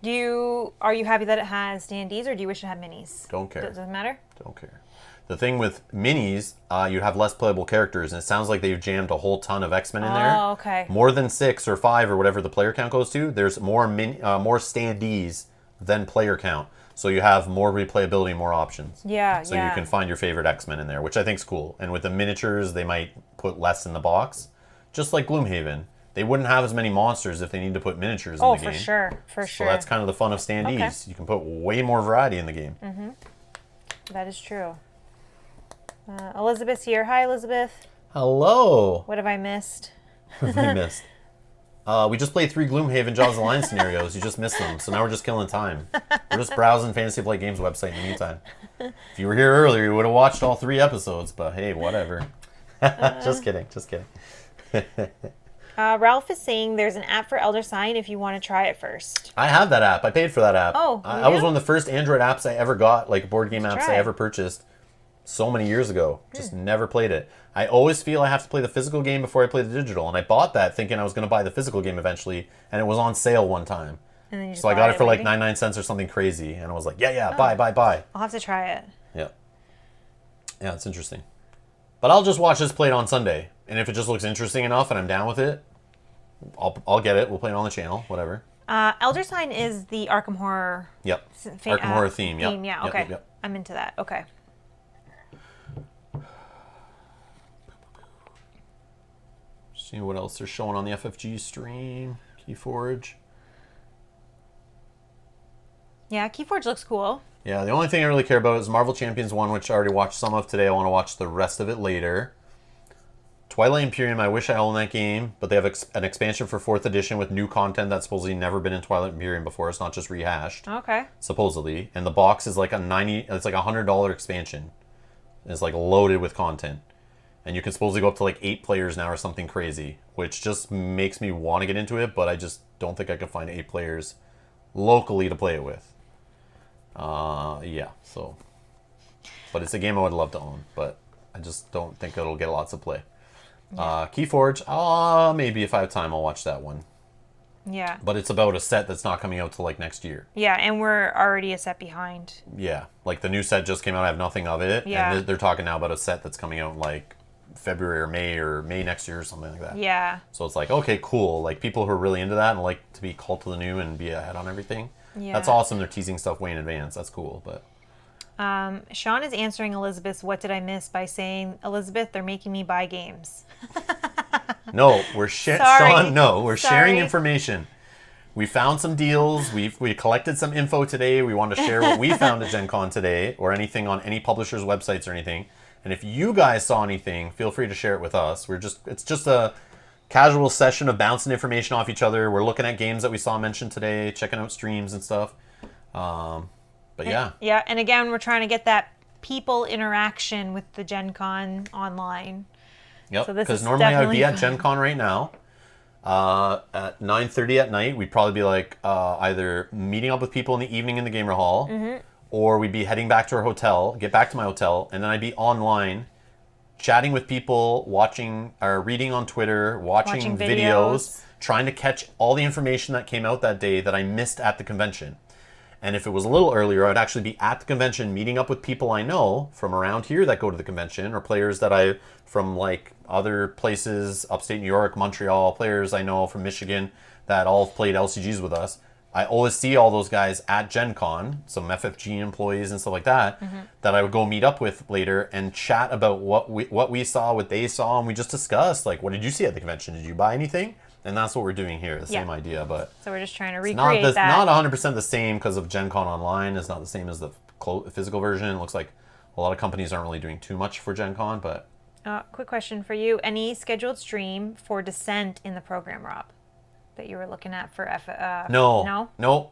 Are you happy that it has standees, or do you wish it had minis? Don't care. Does it matter? Don't care. The thing with minis, you have less playable characters, and it sounds like they've jammed a whole ton of X-Men in there. Oh, okay. More than 6 or 5 or whatever the player count goes to. There's more standees than player count, so you have more replayability, more options. Yeah, So you can find your favorite X-Men in there, which I think's cool. And with the miniatures, they might put less in the box, just like Gloomhaven. They wouldn't have as many monsters if they need to put miniatures in the game. Oh, for sure. For So sure. that's kind of the fun of standees. Okay. You can put way more variety in the game. That is true. Elizabeth's here. Hi, Elizabeth. Hello. What have I missed? What have I missed? We just played 3 Gloomhaven Jaws of the Lion scenarios. You just missed them. So now we're just killing time. We're just browsing Fantasy Flight Games website in the meantime. If you were here earlier, you would have watched all 3 episodes. But hey, whatever. Just kidding. Just kidding. Ralph is saying there's an app for Elder Sign if you want to try it first. I have that app. I paid for that app. Oh, That was yeah? one of the first Android apps I ever got, like board game apps I try. ever purchased. so many years ago. Just never played it. I always feel I have to play the physical game before I play the digital, and I bought that thinking I was going to buy the physical game eventually, and it was on sale one time. And then you just So I got buy it for like waiting? 99 cents or something crazy, and I was like, yeah, buy. I'll have to try it. Yeah. Yeah, it's interesting. But I'll just watch this played on Sunday, and if it just looks interesting enough and I'm down with it, I'll get it. We'll play it on the channel, whatever. Elder Sign is the Arkham Horror. Yep. Arkham Horror theme. Yep. Yeah. Yep, Okay. yep. I'm into that. Okay. See what else they're showing on the FFG stream. Keyforge. Yeah, Keyforge looks cool. Yeah, the only thing I really care about is Marvel Champions 1, which I already watched some of today. I want to watch the rest of it later. Twilight Imperium, I wish I owned that game, but they have an expansion for 4th edition with new content that's supposedly never been in Twilight Imperium before. It's not just rehashed. Okay. Supposedly. And the box is like it's like a $100 expansion. It's like loaded with content. And you can supposedly go up to like 8 players now or something crazy, which just makes me want to get into it, but I just don't think I can find 8 players locally to play it with. Yeah, so. But it's a game I would love to own, but I just don't think it'll get lots of play. Yeah. Keyforge, maybe if I have time, I'll watch that one. Yeah. But it's about a set that's not coming out till like next year. Yeah, and we're already a set behind. Yeah, like the new set just came out. I have nothing of it. Yeah. And they're talking now about a set that's coming out in like February or May next year or something like that. Yeah. So it's like, okay, cool. Like people who are really into that and like to be cult to the new and be ahead on everything. Yeah. That's awesome. They're teasing stuff way in advance. That's cool. But Sean is answering Elizabeth's "What did I miss?" by saying, "Elizabeth, they're making me buy games." no, Sorry. Sean. No, we're sharing Sorry. information. We found some deals. We collected some info today. We wanted to share what we found at Gen Con today, or anything on any publisher's websites or anything. And if you guys saw anything, feel free to share it with us. It's just a casual session of bouncing information off each other. We're looking at games that we saw mentioned today, checking out streams and stuff. But yeah. Yeah, and again, we're trying to get that people interaction with the Gen Con online. Yep, So this because is normally I would be definitely at Gen Con right now. At 9:30 at night, we'd probably be like either meeting up with people in the evening in the gamer hall, or we'd be heading back to our hotel, get back to my hotel, and then I'd be online chatting with people, watching or reading on Twitter, watching videos, trying to catch all the information that came out that day that I missed at the convention. And if it was a little earlier, I'd actually be at the convention meeting up with people I know from around here that go to the convention, or players that I from like other places, upstate New York, Montreal, players I know from Michigan that all have played LCGs with us. I always see all those guys at Gen Con, some FFG employees and stuff like that, that I would go meet up with later and chat about what we saw, what they saw, and we just discussed, like, what did you see at the convention? Did you buy anything? And that's what we're doing here, the same idea, but So we're just trying to not recreate that. not 100% the same because of Gen Con Online. It's not the same as the physical version. It looks like a lot of companies aren't really doing too much for Gen Con, but Quick question for you. Any scheduled stream for Descent in the program, Rob, that you were looking at for No.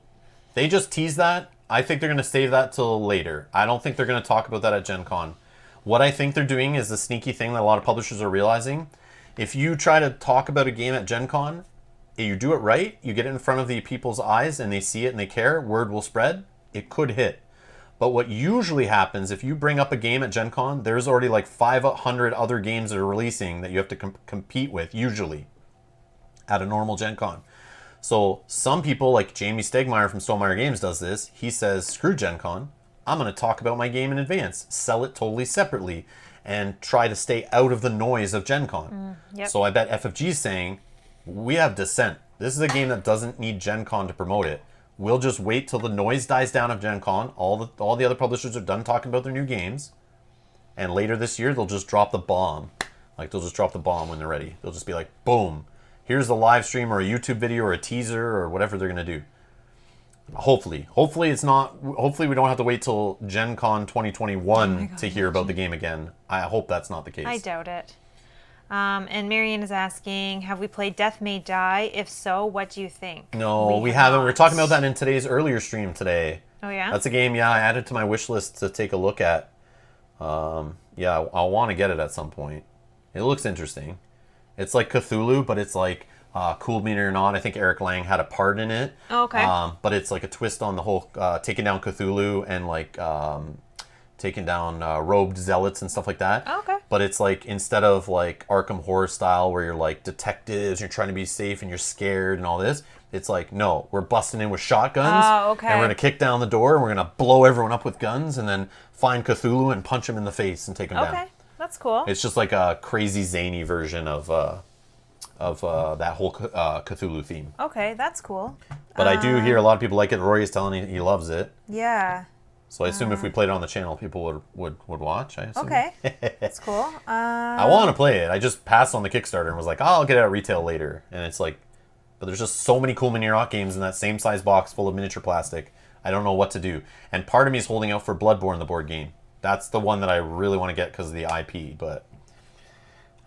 They just tease that. I think they're going to save that till later. I don't think they're going to talk about that at Gen Con. What I think they're doing is the sneaky thing that a lot of publishers are realizing. If you try to talk about a game at Gen Con, you do it right, you get it in front of the people's eyes and they see it and they care, word will spread, it could hit. But what usually happens, if you bring up a game at Gen Con, there's already like 500 other games that are releasing that you have to compete with, usually, at a normal Gen Con. So some people, like Jamie Stegmeyer from Stonemaier Games does this. He says, screw Gen Con, I'm going to talk about my game in advance, sell it totally separately, and try to stay out of the noise of Gen Con. Yep. So I bet FFG is saying, we have Descent. This is a game that doesn't need Gen Con to promote it. We'll just wait till the noise dies down of Gen Con. All the other publishers are done talking about their new games. And later this year, they'll just drop the bomb. Like, they'll just drop the bomb when they're ready. They'll just be like, boom. Here's the live stream or a YouTube video or a teaser or whatever they're going to do. Hopefully it's not. Hopefully we don't have to wait till Gen Con 2021 to hear about the game again. I hope that's not the case. I doubt it. And Marianne is asking, have we played Death May Die? If so, what do you think? No, we haven't. We were talking about that in today's earlier stream today. Oh, yeah? That's a game, I added to my wish list to take a look at. Yeah, I'll want to get it at some point. It looks interesting. It's like Cthulhu, but it's like Cool Me or Not. I think Eric Lang had a part in it. Oh, okay. But it's like a twist on the whole taking down Cthulhu and like taking down robed zealots and stuff like that. Oh, okay. But it's like, instead of like Arkham Horror style where you're like detectives, you're trying to be safe and you're scared and all this, it's like, no, we're busting in with shotguns. Oh, okay. And we're going to kick down the door and we're going to blow everyone up with guns and then find Cthulhu and punch him in the face and take him down. Okay, that's cool. It's just like a crazy zany version of that whole Cthulhu theme. Okay, that's cool. But I do hear a lot of people like it. Rory is telling he loves it. Yeah. So I assume if we played it on the channel, people would watch. I assume. Okay, that's cool. I want to play it. I just passed on the Kickstarter and was like, oh, I'll get it at retail later. And it's like, but there's just so many cool mini rock games in that same size box full of miniature plastic. I don't know what to do. And part of me is holding out for Bloodborne, the board game. That's the one that I really want to get because of the IP. But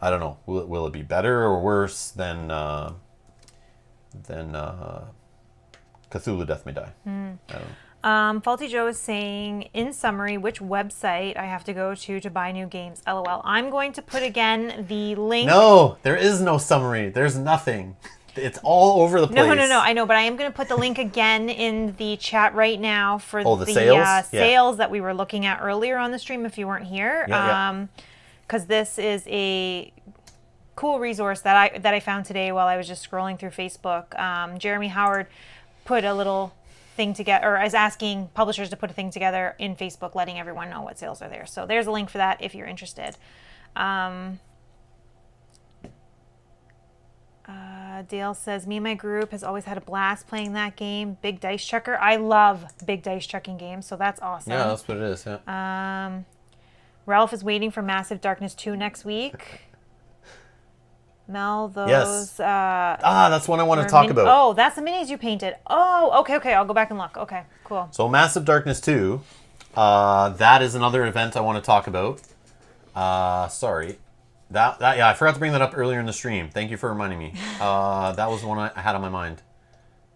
I don't know. Will it be better or worse than Cthulhu Death May Die? I don't know. Faulty Joe is saying, in summary, which website I have to go to buy new games. LOL. I'm going to put again the link. No, there is no summary. There's nothing. It's all over the place. No. I know, but I am going to put the link again in the chat right now for the sales? sales that we were looking at earlier on the stream if you weren't here. Because this is a cool resource that I found today while I was just scrolling through Facebook. Jeremy Howard put a little thing together, or is asking publishers to put a thing together in Facebook, letting everyone know what sales are there. So there's a link for that if you're interested. Dale says, me and my group has always had a blast playing that game. Big Dice Chucker. I love big dice chucking games, so that's awesome. Yeah, that's what it is. Yeah. Ralph is waiting for Massive Darkness 2 next week. Mel, those... Yes. That's one I want to talk about. Oh, that's the minis you painted. Oh, okay. I'll go back and look. Okay, cool. So Massive Darkness 2, that is another event I want to talk about. Sorry. Yeah, I forgot to bring that up earlier in the stream. Thank you for reminding me. That was one I had on my mind.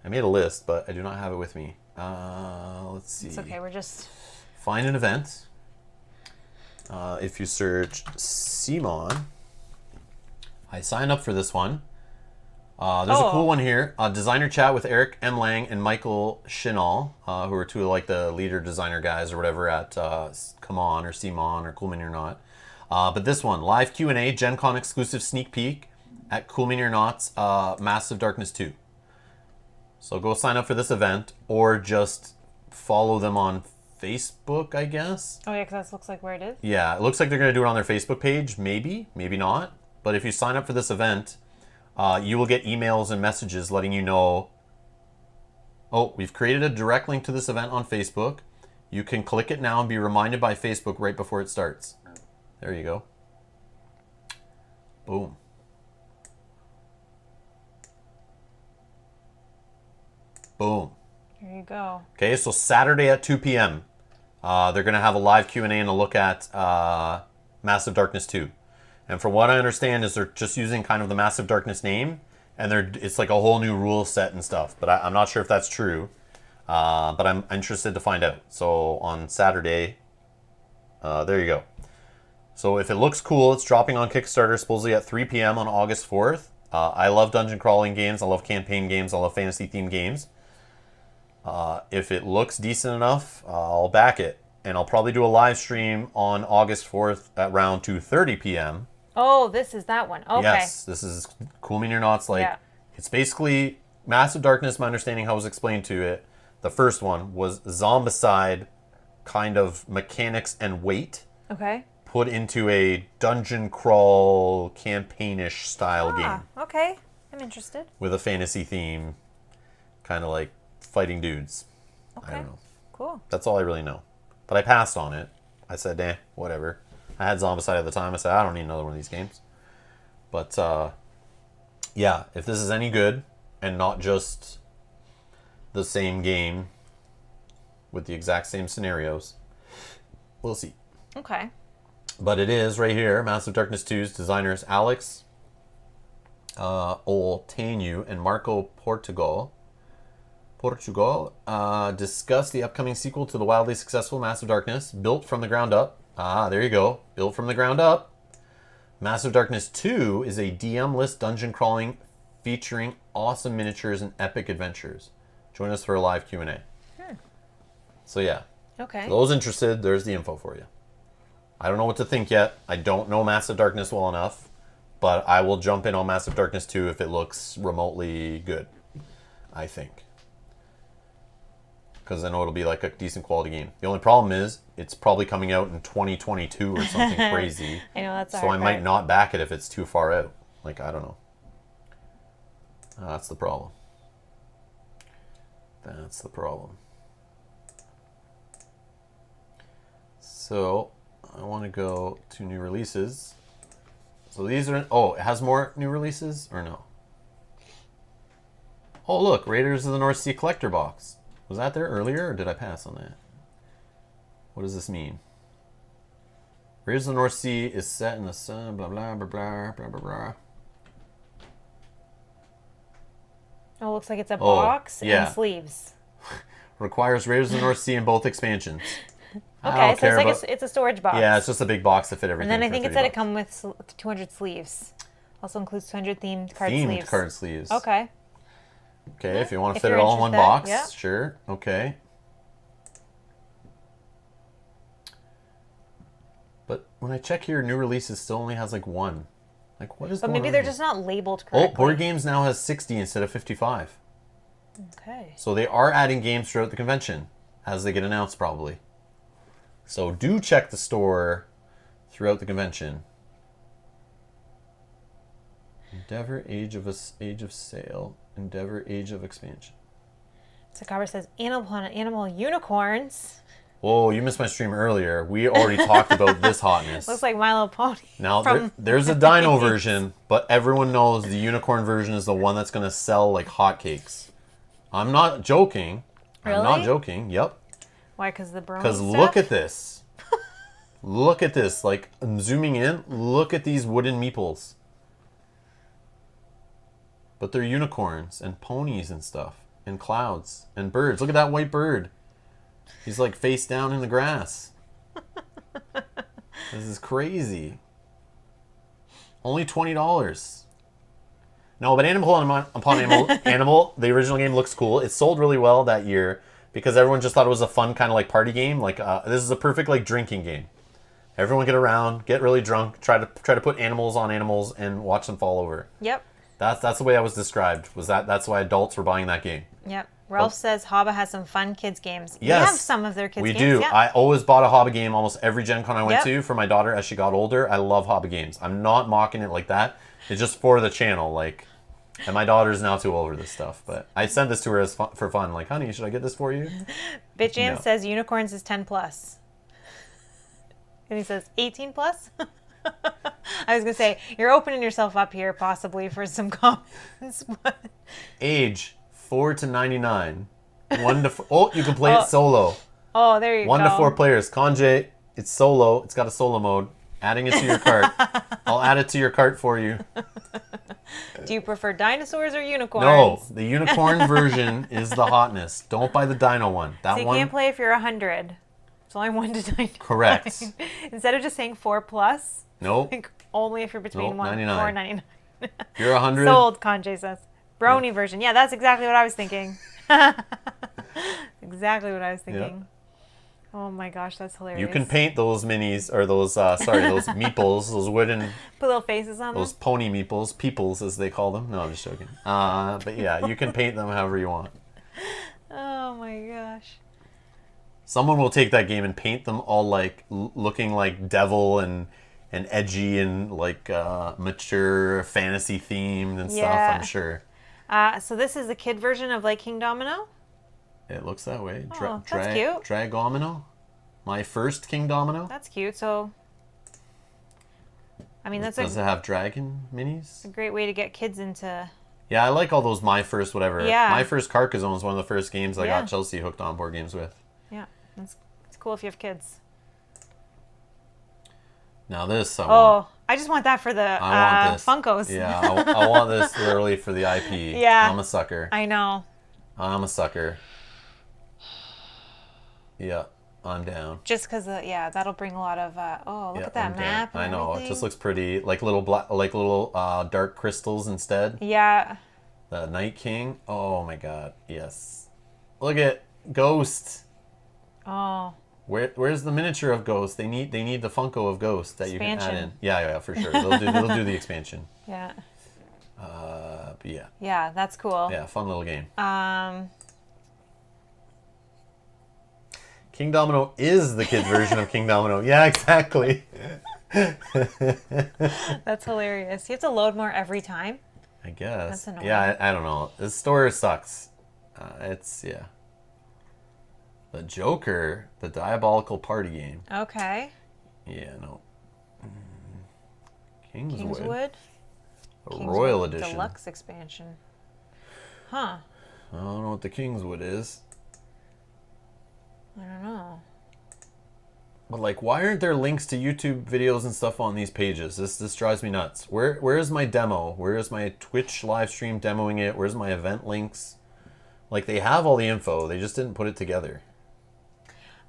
I made a list, but I do not have it with me. Let's see. It's okay, we're just... Find an event. If you search CMON... I signed up for this one. There's a cool one here. Designer chat with Eric M. Lang and Michael Chinall, who are two of like the leader designer guys or whatever at Come On or CMON or Cool Mini or Not. But this one, live Q&A, Gen Con exclusive sneak peek at Cool Mini or Not's Massive Darkness 2. So go sign up for this event or just follow them on Facebook, I guess. Oh yeah, because that looks like where it is. Yeah, it looks like they're going to do it on their Facebook page. Maybe not. But if you sign up for this event, you will get emails and messages letting you know, oh, we've created a direct link to this event on Facebook. You can click it now and be reminded by Facebook right before it starts. There you go. Boom. Boom. There you go. Okay, so Saturday at 2 p.m., they're going to have a live Q&A and a look at Massive Darkness 2. And from what I understand is they're just using kind of the Massive Darkness name, and it's like a whole new rule set and stuff. But I'm not sure if that's true. But I'm interested to find out. So on Saturday, there you go. So if it looks cool, it's dropping on Kickstarter supposedly at 3 p.m. on August 4th. I love dungeon crawling games. I love campaign games. I love fantasy themed games. If it looks decent enough, I'll back it. And I'll probably do a live stream on August 4th at around 2:30 p.m. Oh, this is that one. Okay. Yes, this is Cool Mini or Not's It's basically Massive Darkness, my understanding how it was explained to it. The first one was zombicide kind of mechanics and weight. Okay. Put into a dungeon crawl campaignish style game. Okay. I'm interested. With a fantasy theme, kind of like fighting dudes. Okay. I don't know. Cool. That's all I really know. But I passed on it. I said, whatever. I had Zombicide at the time. I said, I don't need another one of these games. But, yeah, if this is any good and not just the same game with the exact same scenarios, we'll see. Okay. But it is right here, Massive Darkness 2's designers Alex Olteanu and Marco Portugal discuss the upcoming sequel to the wildly successful Massive Darkness, built from the ground up. There you go. Built from the ground up. Massive Darkness 2 is a DM-less dungeon crawling featuring awesome miniatures and epic adventures. Join us for a live Q&A. So yeah, Okay. For those interested, there's the info for you. I don't know what to think yet. I don't know Massive Darkness well enough, but I will jump in on Massive Darkness 2 if it looks remotely good, I think. Because I know it'll be like a decent quality game. The only problem is it's probably coming out in 2022 or something crazy. I know, that's so I might not back it if it's too far out. Like, I don't know. That's the problem. That's the problem. So I want to go to new releases. So these are... Oh, it has more new releases or no? Oh, look. Raiders of the North Sea collector box. Was that there earlier or did I pass on that? What does this mean? Raiders of the North Sea is set in the sun, blah, blah, blah, blah, blah, blah, blah. Oh, it looks like it's a box and sleeves. Requires Raiders of the North Sea in both expansions. Okay, so it's like it's a storage box. Yeah, it's just a big box to fit everything. And then I think it said it comes with 200 sleeves. Also includes 200 themed card sleeves. Themed card sleeves. Okay. Okay, if you want to fit it all in one box, sure. Okay. But when I check here, new releases still only has like one. Like, what is But going maybe on they're here? just not labeled correctly. Oh, Board Games now has 60 instead of 55. Okay. So they are adding games throughout the convention as they get announced, probably. So do check the store throughout the convention. Endeavor, Age of Sail. Endeavor, Age of Expansion. Sakabra says animal unicorns. Whoa, you missed my stream earlier. We already talked about this hotness. Looks like My Little Pony. Now, there's a dino version, but everyone knows the unicorn version is the one that's going to sell like hotcakes. I'm not joking. Really? I'm not joking. Yep. Why? Because the brony Because stuff? look at this. Look at this. Like, I'm zooming in. Look at these wooden meeples. But they're unicorns and ponies and stuff. And clouds and birds. Look at that white bird. He's like face down in the grass. This is crazy. Only $20. No, but Animal upon Animal, the original game looks cool. It sold really well that year because everyone just thought it was a fun kind of like party game. Like this is a perfect like drinking game. Everyone get around, get really drunk, try to put animals on animals and watch them fall over. Yep. That's the way I was described. That's why adults were buying that game. Yep. Ralph says Haba has some fun kids games. Yes. We have some of their kids games. We do. Yeah. I always bought a Haba game almost every Gen Con I went to for my daughter as she got older. I love Haba games. I'm not mocking it like that. It's just for the channel. Like, and my daughter's now too old for this stuff. But I sent this to her for fun. Like, honey, should I get this for you? Bitjam says unicorns is 10 plus. And he says 18 plus? I was going to say, you're opening yourself up here possibly for some comments. But... Age 4 to 99. 1 to 4. Oh, you can play it solo. Oh, there you go. 1 to 4 players. Kanji, it's solo. It's got a solo mode. Adding it to your cart. I'll add it to your cart for you. Do you prefer dinosaurs or unicorns? No, the unicorn version is the hotness. Don't buy the dino one. That so you one. can't play if you're 100. It's only 1 to 99. Correct. Instead of just saying 4 plus. Nope. Like only if you're between 1 and 4 and 99. If you're 100. Sold, Kanji says. Brony version. Yeah, that's exactly what I was thinking. Exactly what I was thinking. Yep. Oh my gosh, that's hilarious. You can paint those minis, or those, those meeples, those wooden... Put little faces on them. Those pony meeples, peoples as they call them. No, I'm just joking. But yeah, you can paint them however you want. Oh my gosh. Someone will take that game and paint them all like looking like devil and edgy and like mature fantasy themed and stuff, I'm sure. So this is the kid version of like King Domino? It looks that way. Oh, that's cute. Dragomino? My first King Domino? That's cute. So, I mean, that's Does it have dragon minis? a great way to get kids into... Yeah, I like all those My First whatever. Yeah. My First Carcassonne was one of the first games I got Chelsea hooked on board games with. Yeah, it's cool if you have kids. Now this, I just want that for the I want this. Funkos. Yeah, I want this literally for the IP. Yeah. I'm a sucker. I know. I'm a sucker. Yeah, I'm down. Just because, that'll bring a lot of. Look at that map. I know. Everything. It just looks pretty, like little dark crystals instead. Yeah. The Night King. Oh my God. Yes. Look at Ghost. Oh. Where's the miniature of Ghost? They need the Funko of Ghost that you can add Expansion. in. Yeah, for sure. They'll do the expansion. Yeah. But yeah. Yeah, that's cool. Yeah, fun little game. King Domino is the kid version of King Domino. Yeah, exactly. That's hilarious. You have to load more every time. I guess. That's annoying. Yeah, I don't know. This store sucks. Yeah. The Joker, the Diabolical Party game. Okay. Yeah, no. Kingswood. Kingswood. A Royal Kingswood Edition. Deluxe expansion. Huh. I don't know what the Kingswood is. I don't know. But like, why aren't there links to YouTube videos and stuff on these pages? This drives me nuts. Where is my demo? Where is my Twitch live stream demoing it? Where's my event links? Like, they have all the info. They just didn't put it together.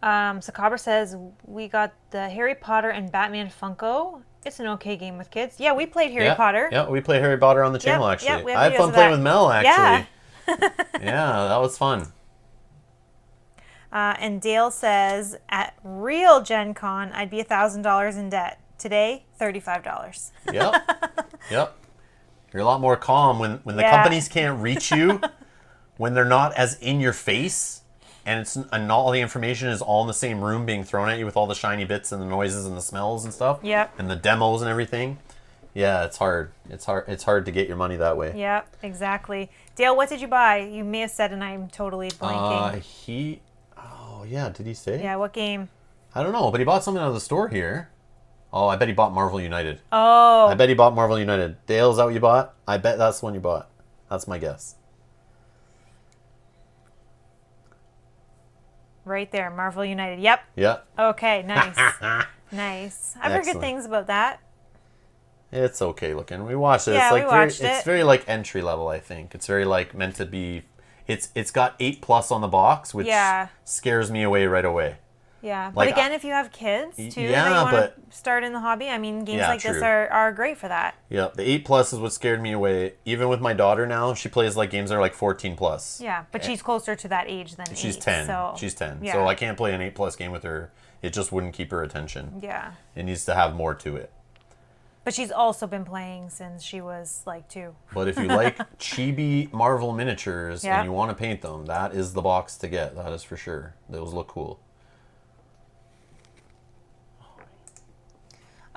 Sakabra says, we got the Harry Potter and Batman Funko. It's an okay game with kids. Yeah, we played Harry Potter. Yeah, we play Harry Potter on the channel, actually. we have I had videos fun of playing that. with Mel, actually. Yeah. Yeah, that was fun. And Dale says, at real Gen Con, I'd be $1,000 in debt. Today, $35. Yep. You're a lot more calm when the Yeah. companies can't reach you, when they're not as in your face, and all the information is all in the same room being thrown at you with all the shiny bits and the noises and the smells and stuff. Yep. And the demos and everything. Yeah, it's hard. It's hard to get your money that way. Yep, exactly. Dale, what did you buy? You may have said, and I'm totally blanking. Oh yeah, did he say? Yeah, what game? I don't know, but he bought something out of the store here. Oh, I bet he bought Marvel United. Oh. I bet he bought Marvel United. Dale, is that what you bought? I bet that's the one you bought. That's my guess. Right there, Marvel United. Yep. Yeah. Okay, nice. Nice. I've heard good Excellent. things about that. It's okay looking. We watched it. Yeah, It's like we watched it's it. very like entry level, I think. It's very like meant to be. It's got 8+ on the box, which Yeah. scares me away right away. Yeah, but Like, again, if you have kids too yeah, that you want but- to start in the hobby, I mean, games Yeah, like this true. are great for that. Yeah, the 8+ is what scared me away. Even with my daughter now, she plays like games that are like 14+. Yeah, but she's closer to that age than She's 8, 10. So, She's 10. yeah. So I can't play an 8+ game with her. It just wouldn't keep her attention. Yeah, It needs to have more to it. but she's also been playing since she was like 2. But if you like chibi Marvel miniatures Yeah. and you want to paint them, that is the box to get. That is for sure. Those look cool.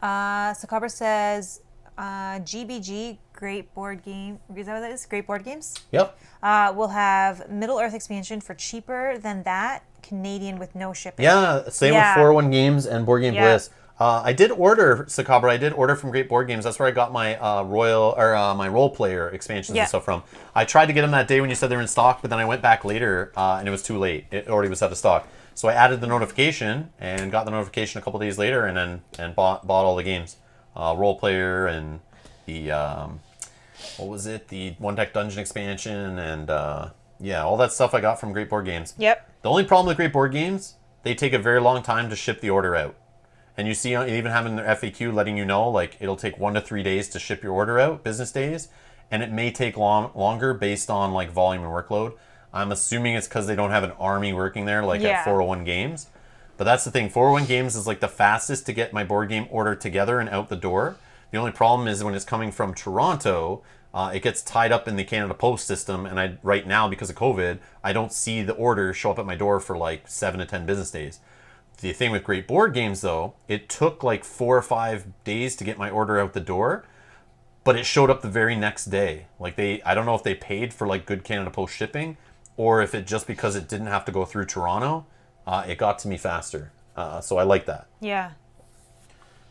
Sakabra says, GBG, great board game. Is that what that is? Great board games? Yep. We'll have Middle Earth expansion for cheaper than that, Canadian with no shipping. Yeah, same Yeah. with 401 Games and Board Game Yeah. Bliss. I did order Sakabra. I did order from Great Board Games. That's where I got my my role player expansions Yeah. and stuff from. I tried to get them that day when you said they were in stock, but then I went back later and it was too late. It already was out of stock. So I added the notification and got the notification a couple days later, and then bought all the games, role player and the what was it? The One Deck Dungeon expansion and yeah, all that stuff I got from Great Board Games. Yep. The only problem with Great Board Games, they take a very long time to ship the order out. And you see, even having their FAQ letting you know, like, it'll take 1 to 3 days to ship your order out, business days. And it may take longer based on, like, volume and workload. I'm assuming it's because they don't have an army working there, like Yeah. at 401 Games. But that's the thing. 401 Games is, like, the fastest to get my board game order together and out the door. The only problem is when it's coming from Toronto, it gets tied up in the Canada Post system. And right now, because of COVID, I don't see the order show up at my door for, like, 7 to 10 business days. The thing with Great Board Games, though, it took like 4 or 5 days to get my order out the door, but it showed up the very next day. Like I don't know if they paid for like good Canada Post shipping, or if it just because it didn't have to go through Toronto, it got to me faster. So I like that. Yeah.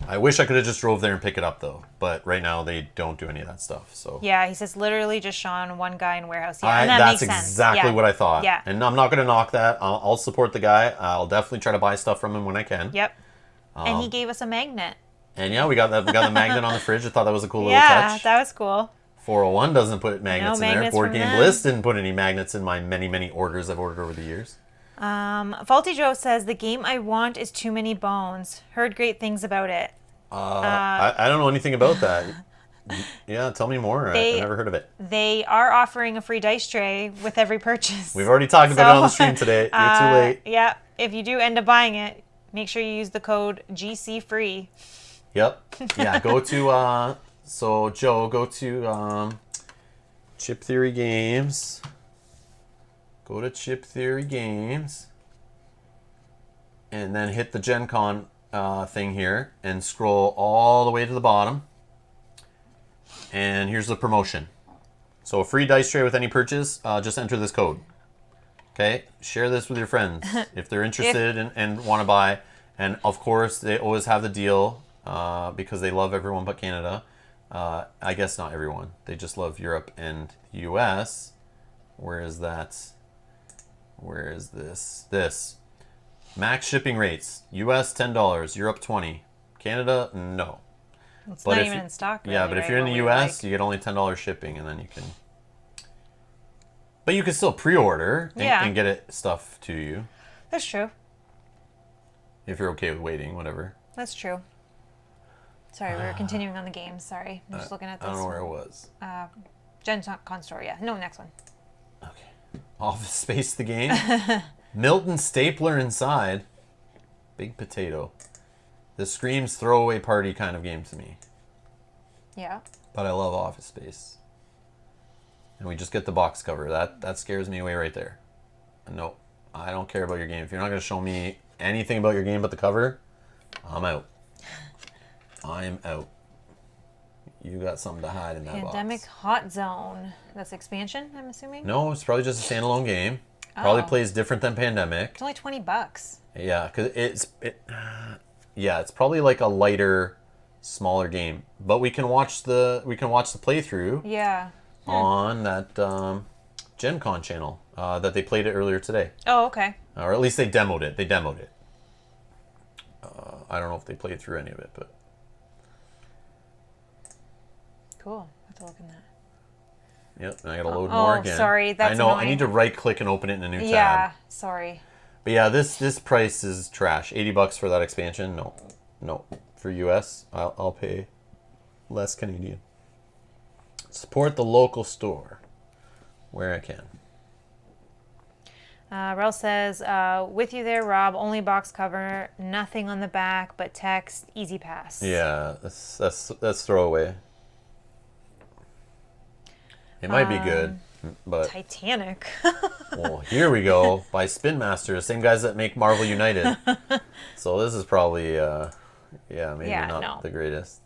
I wish I could have just drove there and pick it up though, but right now they don't do any of that stuff. So Yeah, he says literally just Sean, one guy in warehouse. Yeah, and that that's makes sense. exactly Yeah. what I thought. Yeah. And I'm not going to knock that. I'll support the guy. I'll definitely try to buy stuff from him when I can. Yep. And he gave us a magnet. And yeah, we got the magnet on the fridge. I thought that was a cool little Yeah, touch. that was cool. 401 doesn't put magnets in there. magnets Board from Game them. Bliss didn't put any magnets in my many orders I've ordered over the years. Faulty Joe says, the game I want is Too Many Bones. Heard great things about it. I don't know anything about that. Yeah, tell me more. I've never heard of it. They are offering a free dice tray with every purchase. We've already talked about it on the stream today. You're too late. Yeah. if you do end up buying it, make sure you use the code GCFree. Yep. Yeah, go to, so Joe, go to Chip Theory Games. Go to Chip Theory Games. And then hit the Gen Con thing here and scroll all the way to the bottom. And here's the promotion. So a free dice tray with any purchase, just enter this code. Okay? Share this with your friends if they're interested and want to buy. And of course, they always have the deal because they love everyone but Canada. I guess not everyone. They just love Europe and the US. Where is that? Where is this? This. Max shipping rates. US $10, Europe $20. Canada, no. It's not even in stock. Really, yeah, but if you're in the US, you get only $10 shipping, and then you can. But you can still pre-order and get it stuff to you. That's true. If you're okay with waiting, whatever. That's true. Sorry, we're continuing on the games. Sorry, I'm just looking at this. I don't know where it was. Gen Con Store, yeah. No, next one. Okay. Office Space, the game. Milton Stapler inside. Big potato. This screams throwaway party kind of game to me. Yeah. But I love Office Space. And we just get the box cover. That scares me away right there. No, I don't care about your game. If you're not going to show me anything about your game but the cover, I'm out. I'm out. You got something to hide in that box. Pandemic Hot Zone. That's expansion, I'm assuming? No, it's probably just a standalone game. Probably plays different than Pandemic. It's only $20. Yeah, because it's probably like a lighter, smaller game. But we can watch the playthrough. Yeah. On that Gen Con channel that they played it earlier today. Oh, okay. Or at least they demoed it. I don't know if they played through any of it, but. Cool. I have to look in that. Yep, and I gotta load more again. Oh, sorry, that's I know. annoying. I need to right-click and open it in a new tab. Yeah, sorry. But yeah, this price is trash. $80 for that expansion. No. For US, I'll pay less Canadian. Support the local store where I can. Rel says, with you there, Rob. Only box cover, nothing on the back, but text, easy pass. Yeah, that's throwaway. It might be good, but Titanic. well, here we go by Spin Master, same guys that make Marvel United. So this is probably, not the greatest.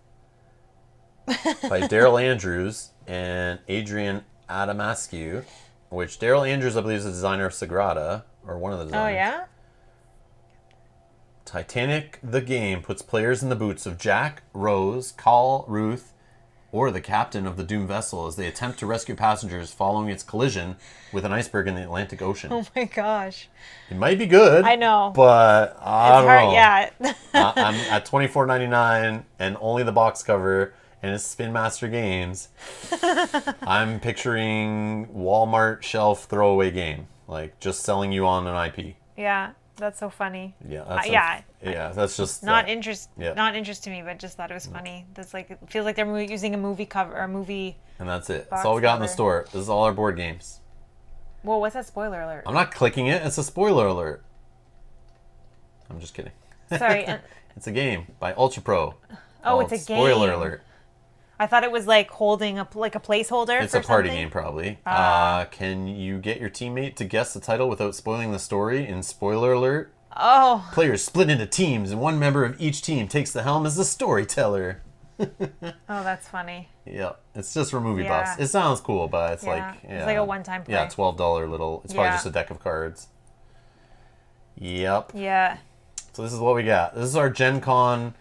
By Daryl Andrews and Adrian Adamascu, which Daryl Andrews, I believe, is the designer of Sagrada, or one of the designers. Oh, yeah? Titanic, the game, puts players in the boots of Jack, Rose, Call, Ruth, or the captain of the doomed vessel as they attempt to rescue passengers following its collision with an iceberg in the Atlantic Ocean. Oh, my gosh. It might be good. I know. But I don't know. Yeah. I'm at $24.99 and only the box cover, and it's Spin Master Games. I'm picturing Walmart shelf throwaway game, like just selling you on an IP. Yeah, that's so funny. Yeah, that's just not interest to me, but just thought it was funny. That's like, it feels like they're using a movie cover or a movie. And that's it. That's all we got in the store. This is all our board games. Whoa, what's that spoiler alert? I'm not clicking it. It's a spoiler alert. I'm just kidding. Sorry. It's a game by Ultra Pro. Oh, it's a game. Spoiler alert. I thought it was like holding a placeholder. It's a party game, probably. Can you get your teammate to guess the title without spoiling the story? In spoiler alert. Oh. Players split into teams, and one member of each team takes the helm as the storyteller. Oh, that's funny. Yeah, it's just for movie buffs. It sounds cool, but it's it's like a one-time play. Yeah, $12 little. It's probably just a deck of cards. Yep. Yeah. So this is what we got. This is our Gen Con.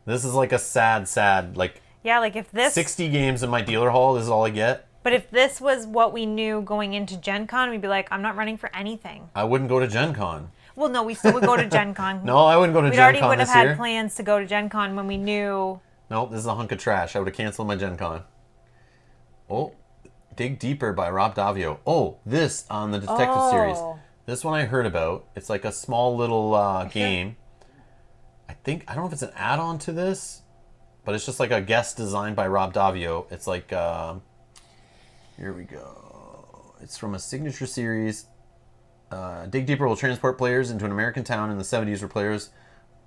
This is like a sad like. Yeah, like if this 60 games in my dealer hall, this is all I get. But if this was what we knew going into Gen Con, we'd be like, I'm not running for anything. I wouldn't go to Gen Con. Well, no, we still would go to Gen Con. No, I wouldn't go to Gen Con. We already would have had plans to go to Gen Con when we knew. Nope, this is a hunk of trash. I would have canceled my Gen Con. Oh, Dig Deeper by Rob Davio. Oh, this on the Detective series. This one I heard about. It's like a small little game. I don't know if it's an add-on to this, but it's just like a guest designed by Rob Davio. It's like, here we go. It's from a signature series. Dig Deeper will transport players into an American town in the 70s where players'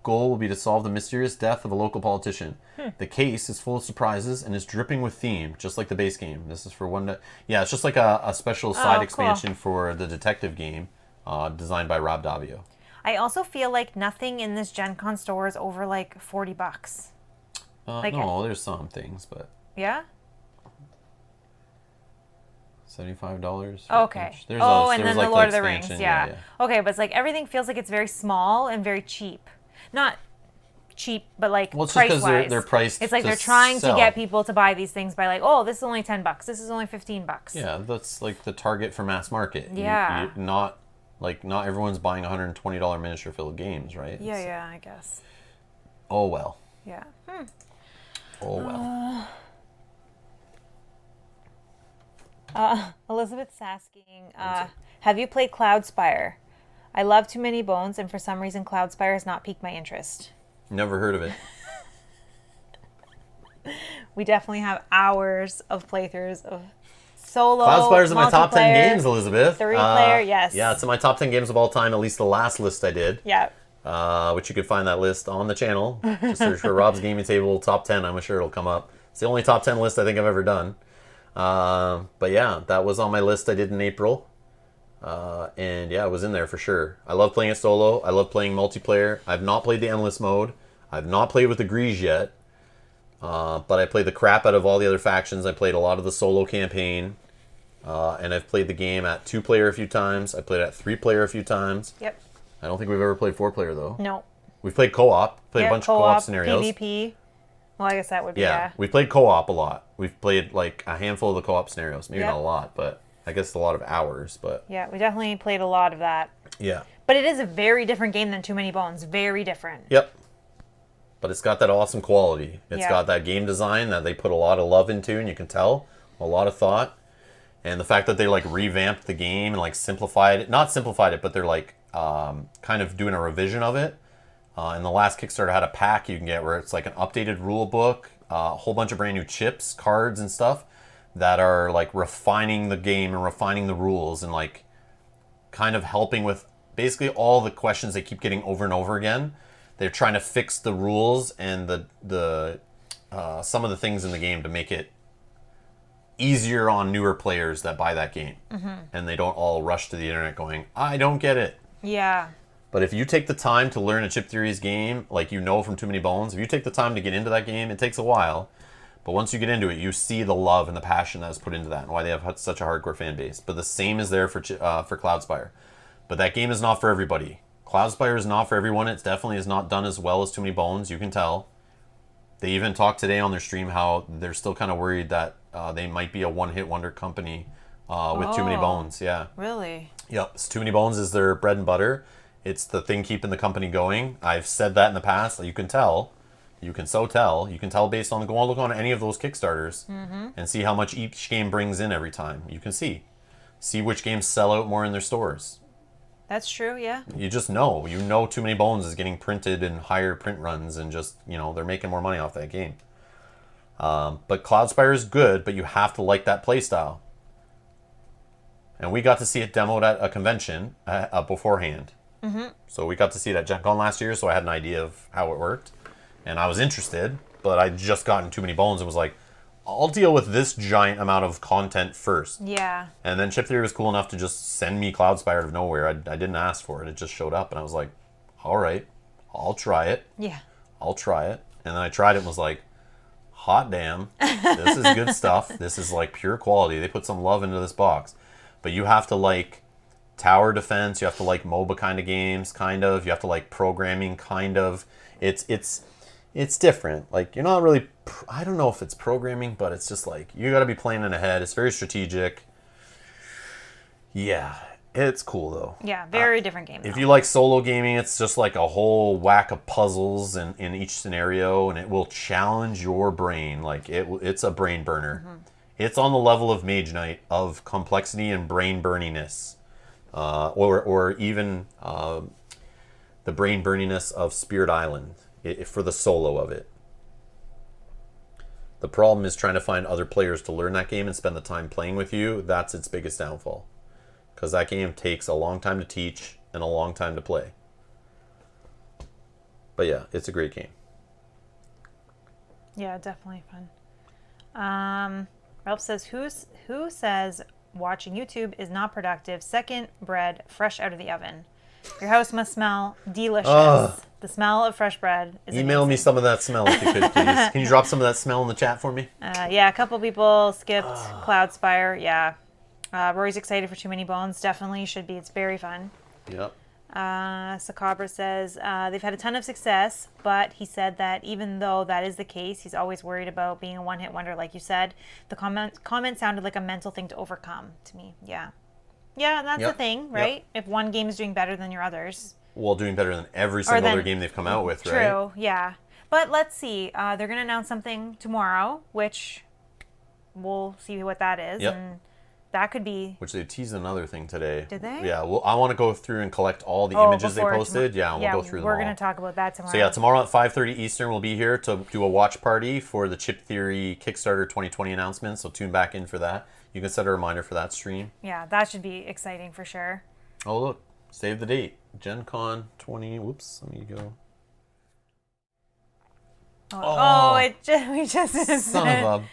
goal will be to solve the mysterious death of a local politician. The case is full of surprises and is dripping with theme, just like the base game. This is for one... Yeah, it's just like a special side expansion for the detective game designed by Rob Davio. I also feel like nothing in this Gen Con store is over like $40. No, there's some things, but... Yeah? $75. Okay. There's and then like the Lord of the expansion. Rings. Yeah. Okay, but it's like everything feels like it's very small and very cheap. Not cheap, but like well, it's just price-wise. they're priced. It's like to they're trying sell. to get people to buy these things by like, oh, this is only $10. This is only $15. Yeah, that's like the target for mass market. Yeah. Not everyone's buying $120 miniature filled games, right? Yeah, I guess. Oh well. Yeah. Oh well. Elizabeth's asking, have you played Cloudspire? I love Too Many Bones, and for some reason Cloudspire has not piqued my interest. Never heard of it. We definitely have hours of playthroughs of solo, Cloudspire's in my top 10 multiplayer, games, Elizabeth. 3-player, yes. Yeah, it's in my top 10 games of all time, at least the last list I did. Yeah. Which you can find that list on the channel. Just search for Rob's Gaming Table top 10. I'm sure it'll come up. It's the only top 10 list I think I've ever done. But yeah, that was on my list I did in April. And yeah, it was in there for sure. I love playing it solo. I love playing multiplayer. I've not played the endless mode. I've not played with the Grease yet. But I played the crap out of all the other factions. I played a lot of the solo campaign. And I've played the game at 2-player a few times. I played at 3-player a few times. Yep. I don't think we've ever played 4-player though. No. We've played co-op. Played a bunch of co-op scenarios. PvP. Well, I guess that would be, Yeah, we played co-op a lot. We've played like a handful of the co-op scenarios. Maybe Yep. not a lot, but I guess a lot of hours. But Yeah, we definitely played a lot of that. yeah. But it is a very different game than Too Many Bones. Very different. Yep. But it's got that awesome quality. It's Yeah. got that game design that they put a lot of love into, and you can tell a lot of thought. And the fact that they like revamped the game and like simplified it, not simplified it, but they're like kind of doing a revision of it. And the last Kickstarter had a pack you can get where it's like an updated rule book, a whole bunch of brand new chips, cards, and stuff that are like refining the game and refining the rules and like kind of helping with basically all the questions they keep getting over and over again. They're trying to fix the rules and the some of the things in the game to make it easier on newer players that buy that game. And they don't all rush to the internet going, I don't get it. Yeah. But if you take the time to learn a chip theories game, like you know from Too Many Bones, if you take the time to get into that game, it takes a while. But once you get into it, you see the love and the passion that is put into that and why they have such a hardcore fan base. But the same is there for Cloudspire. But that game is not for everybody. Cloudspire is not for everyone. It definitely is not done as well as Too Many Bones, you can tell. They even talked today on their stream how they're still kind of worried that they might be a one-hit wonder company with Too Many Bones. Yeah. Really? Yep. Too Many Bones is their bread and butter. It's the thing keeping the company going. I've said that in the past. You can tell. You can so tell. You can tell based on go on look on any of those Kickstarters and see how much each game brings in every time. You can see which games sell out more in their stores. That's true, yeah. You just know. You know Too Many Bones is getting printed in higher print runs and just, they're making more money off that game. But Cloudspire is good, but you have to like that playstyle. And we got to see it demoed at a convention beforehand. So we got to see it at Gen Con last year, so I had an idea of how it worked. And I was interested, but I'd just gotten Too Many Bones and was like, I'll deal with this giant amount of content first. Yeah. And then Chip Theory was cool enough to just send me Cloudspire out of nowhere. I didn't ask for it. It just showed up, and I was like, all right, I'll try it. Yeah. I'll try it. And then I tried it and was like, hot damn, this is good stuff. This is like pure quality. They put some love into this box. But you have to like tower defense. You have to like MOBA kind of games, kind of. You have to like programming, kind of. It's different. Like, you're not really, I don't know if it's programming, but it's just like, you got to be planning ahead. It's very strategic. Yeah, it's cool though. Yeah, very different game. If you like solo gaming, it's just like a whole whack of puzzles in each scenario, and it will challenge your brain. Like, it's a brain burner. It's on the level of Mage Knight of complexity and brain burniness. Or even the brain burniness of Spirit Island for the solo of it. The problem is trying to find other players to learn that game and spend the time playing with you. That's its biggest downfall. because that game takes a long time to teach and a long time to play. But yeah, it's a great game. Yeah, definitely fun. Ralph says, who says watching YouTube is not productive? Second bread fresh out of the oven. Your house must smell delicious. The smell of fresh bread is Email me amazing. some of that smell if you could, please. Can you drop some of that smell in the chat for me? Yeah, a couple people skipped Cloudspire. Yeah. Rory's excited for Too Many Bones. Definitely should be. It's very fun. Yep. Sakabra says they've had a ton of success, but he said that even though that is the case, he's always worried about being a one-hit wonder, like you said. The comment sounded like a mental thing to overcome to me. Yeah. Yeah, that's the thing, right? If one game is doing better than your others. Well, doing better than every single other game they've come out with, right? True, yeah. But let's see. They're going to announce something tomorrow, which we'll see what that is. Yep. And that could be... Which they teased another thing today. Did they? Yeah, well, I want to go through and collect all the images they posted. Yeah, we'll go through them all. We're going to talk about that tomorrow. So yeah, tomorrow at 5:30 Eastern, we'll be here to do a watch party for the Chip Theory Kickstarter 2020 announcement. So tune back in for that. You can set a reminder for that stream. Yeah, that should be exciting for sure. Oh, look. Save the date. Gen Con 20. Whoops. Let me go. We just Son of a...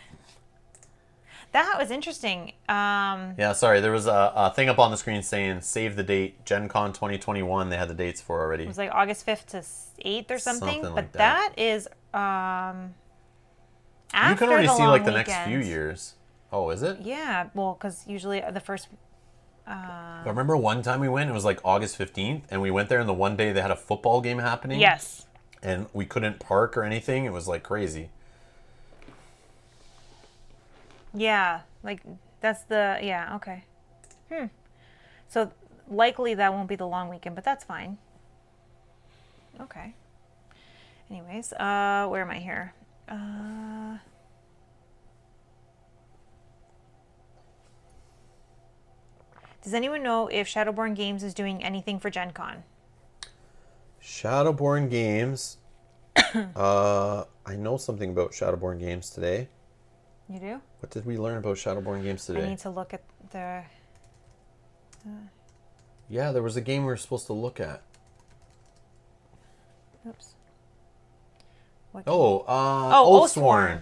That was interesting. Yeah, sorry. There was a thing up on the screen saying save the date. Gen Con 2021. They had the dates for already. It was like August 5th to 8th or something. Something but like that. that is after you can already see like the weekend. next few years. Oh, is it? Yeah, well, because usually the first... I remember one time we went, it was like August 15th, and we went there, and the one day they had a football game happening. Yes. And we couldn't park or anything. It was like crazy. Yeah, like that's the... Yeah, okay. So likely that won't be the long weekend, but that's fine. Okay. Anyways, where am I here? Does anyone know if Shadowborn Games is doing anything for Gen Con? Shadowborn Games. I know something about Shadowborn Games today. You do? What did we learn about Shadowborn Games today? I need to look at the... Yeah, there was a game we were supposed to look at. Oops. Oathsworn.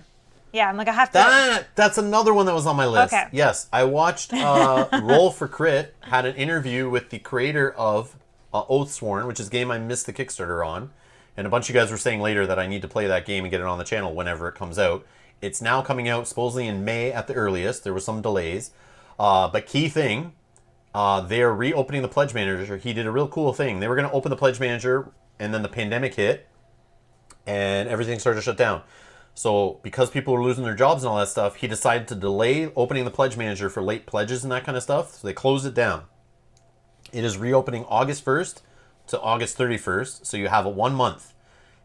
Yeah, I'm like, I have to... That's another one that was on my list. Okay. Yes, I watched Roll for Crit had an interview with the creator of Oathsworn, which is a game I missed the Kickstarter on. And a bunch of you guys were saying later that I need to play that game and get it on the channel whenever it comes out. It's now coming out supposedly in May at the earliest. There were some delays. But key thing, they are reopening the Pledge Manager. He did a real cool thing. They were going to open the Pledge Manager, and then the pandemic hit, and everything started to shut down. So because people were losing their jobs and all that stuff, he decided to delay opening the Pledge Manager for late pledges and that kind of stuff. So they closed it down. It is reopening August 1st to August 31st. So you have a 1 month.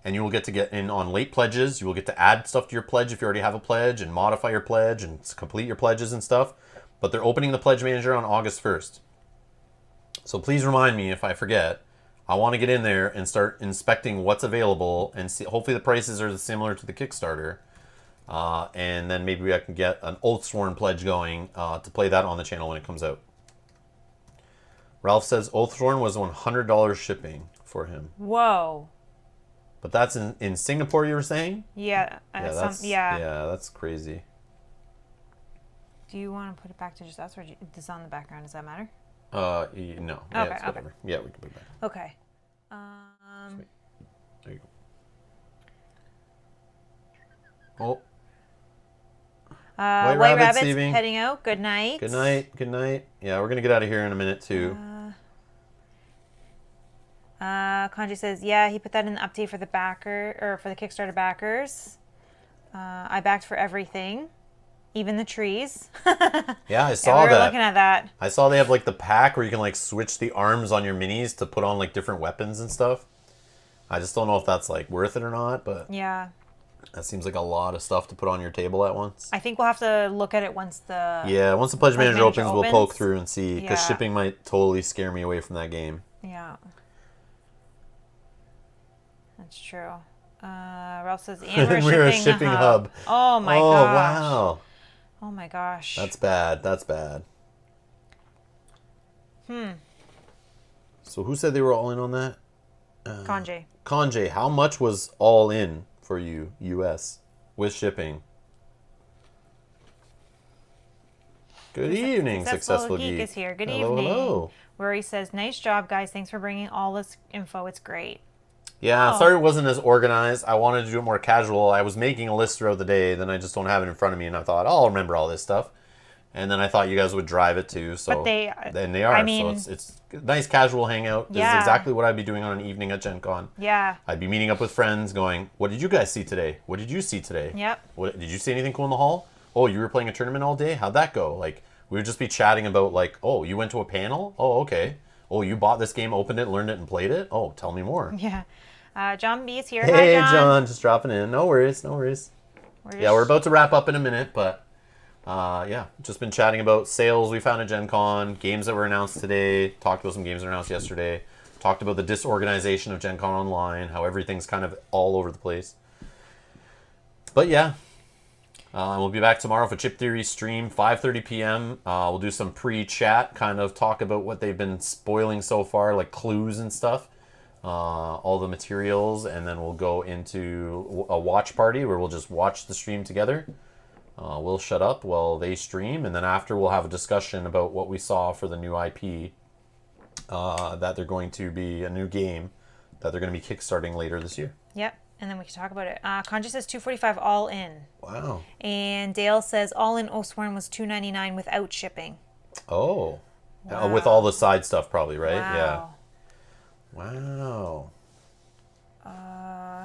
And you will get to get in on late pledges. You will get to add stuff to your pledge if you already have a pledge, and modify your pledge and complete your pledges and stuff. But they're opening the Pledge Manager on August 1st. So please remind me if I forget. I want to get in there and start inspecting what's available and see. Hopefully the prices are similar to the Kickstarter. And then maybe I can get an Oathsworn pledge going to play that on the channel when it comes out. Ralph says Oathsworn was $100 shipping for him. Whoa. But that's in Singapore, you were saying? Yeah. Yeah, that's crazy. Do you want to put it back to just us, or this on the background? Does that matter? No. Yeah, Okay, it's whatever. Yeah, we can put it back. Okay. Sweet. There you go. White Rabbit's heading out. Good night. Good night. Good night. Yeah, we're going to get out of here in a minute, too. Kanji says, yeah, he put that in the update for the for the Kickstarter backers. I backed for everything, even the trees. Yeah, I saw we that. were looking at that. I saw they have like the pack where you can like switch the arms on your minis to put on like different weapons and stuff. I just don't know if that's like worth it or not, but yeah, that seems like a lot of stuff to put on your table at once. I think we'll have to look at it once the Pledge Manager opens, we'll poke through and see, because Yeah. shipping might totally scare me away from that game. Yeah. That's true. Ralph says, and We're a shipping hub. Oh my gosh. Oh, wow. Oh my gosh. That's bad. That's bad. So who said they were all in on that? Kanji. Conjay, how much was all in for you, US, with shipping? Good evening, Successful Geek. Is here. Good Hello, evening. hello. Rory says, nice job, guys. Thanks for bringing all this info. It's great. Yeah, sorry it wasn't as organized. I wanted to do it more casual. I was making a list throughout the day, then I just don't have it in front of me, and I thought, oh, I'll remember all this stuff. And then I thought you guys would drive it too, so But they are. I mean, so it's a nice casual hangout. This is exactly what I'd be doing on an evening at Gen Con. Yeah. I'd be meeting up with friends going, what did you guys see today? What did you see today? Yep. Did you see anything cool in the hall? Oh, you were playing a tournament all day? How'd that go? Like, we would just be chatting about like, oh, you went to a panel? Oh, okay. Oh, you bought this game, opened it, learned it, and played it? Oh, tell me more. Yeah. John B is here. Hey, Hi, John, just dropping in. No worries, no worries. We're about to wrap up in a minute, but just been chatting about sales we found at Gen Con, games that were announced today, talked about some games that were announced yesterday, talked about the disorganization of Gen Con Online, how everything's kind of all over the place. But yeah, we'll be back tomorrow for Chip Theory stream, 5:30 p.m. We'll do some pre-chat, kind of talk about what they've been spoiling so far, like clues and stuff. All the materials, and then we'll go into a watch party where we'll just watch the stream together. We'll shut up while they stream, and then after we'll have a discussion about what we saw for the new IP, that they're going to be a new game that they're going to be kickstarting later this year. Yep, and then we can talk about it. Conji says $245 all in. Wow. And Dale says all in Oathsworn was $299 without shipping. Oh. Wow. With all the side stuff probably, right? Wow. Yeah. Wow.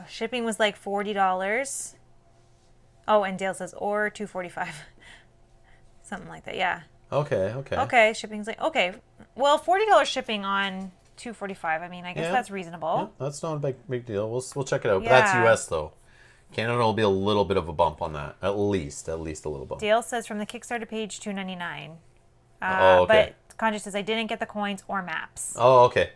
Shipping was like $40. Oh, and Dale says or $245. Something like that. Yeah. Okay. Okay, shipping's like okay. Well, $40 shipping on $245. I mean, I guess that's reasonable. Yeah, that's not a big deal. We'll check it out. Yeah. But that's US though. Canada will be a little bit of a bump on that. At least a little bump. Dale says from the Kickstarter page $299. Okay. But Conji says I didn't get the coins or maps. Oh, okay.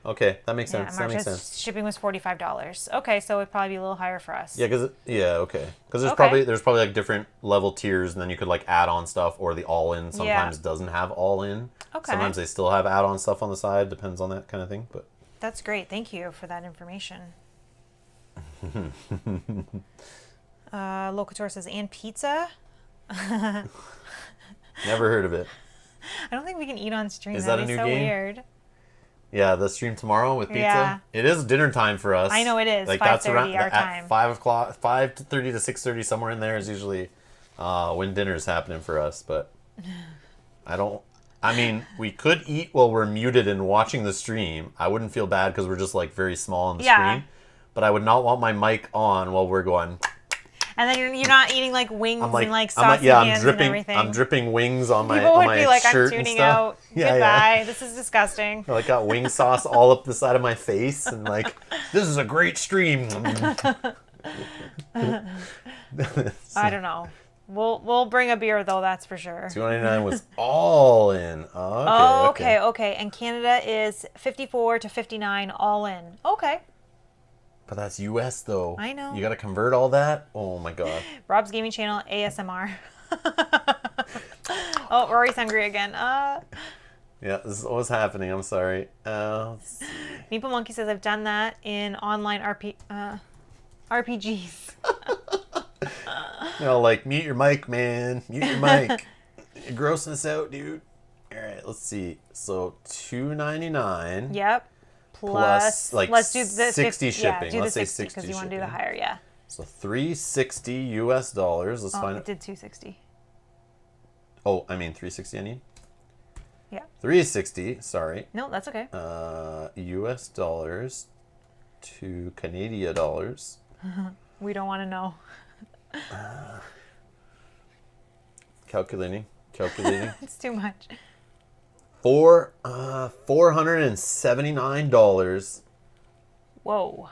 That makes sense. Mark That makes says sense. shipping was $45. Okay, so it'd probably be a little higher for us. Yeah, because there's Okay. probably like different level tiers, and then you could like add on stuff, or the all in sometimes doesn't have all in. Okay. Sometimes they still have add on stuff on the side. Depends on that kind of thing. But That's great. Thank you for that information. Locator says, and pizza? never heard of it. I don't think we can eat on stream. Is that That'd a be new so game? weird. Yeah, the stream tomorrow with pizza. Yeah. It is dinner time for us. I know it is. Like 5:30 that's around our at time. 5:30 to 6:30, somewhere in there is usually when dinner's happening for us. But I mean, we could eat while we're muted and watching the stream. I wouldn't feel bad because we're just like very small on the screen. But I would not want my mic on while we're going. And then you're not eating like wings and like saucy hands and everything. I'm dripping wings on my People would on my be like, shirt I'm and tuning stuff. out. Yeah, Goodbye. This is disgusting. I got wing sauce all up the side of my face, and like, this is a great stream. I don't know. We'll bring a beer though, that's for sure. $2.99 was all in. Okay. And Canada is 54 to 59 all in. Okay. But that's US though. I know. You got to convert all that. Oh my god. Rob's Gaming Channel ASMR. Oh, Rory's hungry again. Yeah, this is what's happening. I'm sorry. Let's see. Meeple Monkey says I've done that in online RPGs. Like mute your mic, man. Mute your mic. You're grossing us out, dude. All right, let's see. So $2.99. Yep. Plus like let's do the 60 shipping. Yeah, do let's the say 60 because you shipping. want to do the higher, yeah. So $360 US. Let's find it it. did 260. Oh, I mean 360. I need. Yeah. 360. Sorry. No, that's okay. US dollars to Canadian dollars. We don't want to know. Calculating. It's too much. $479. Whoa.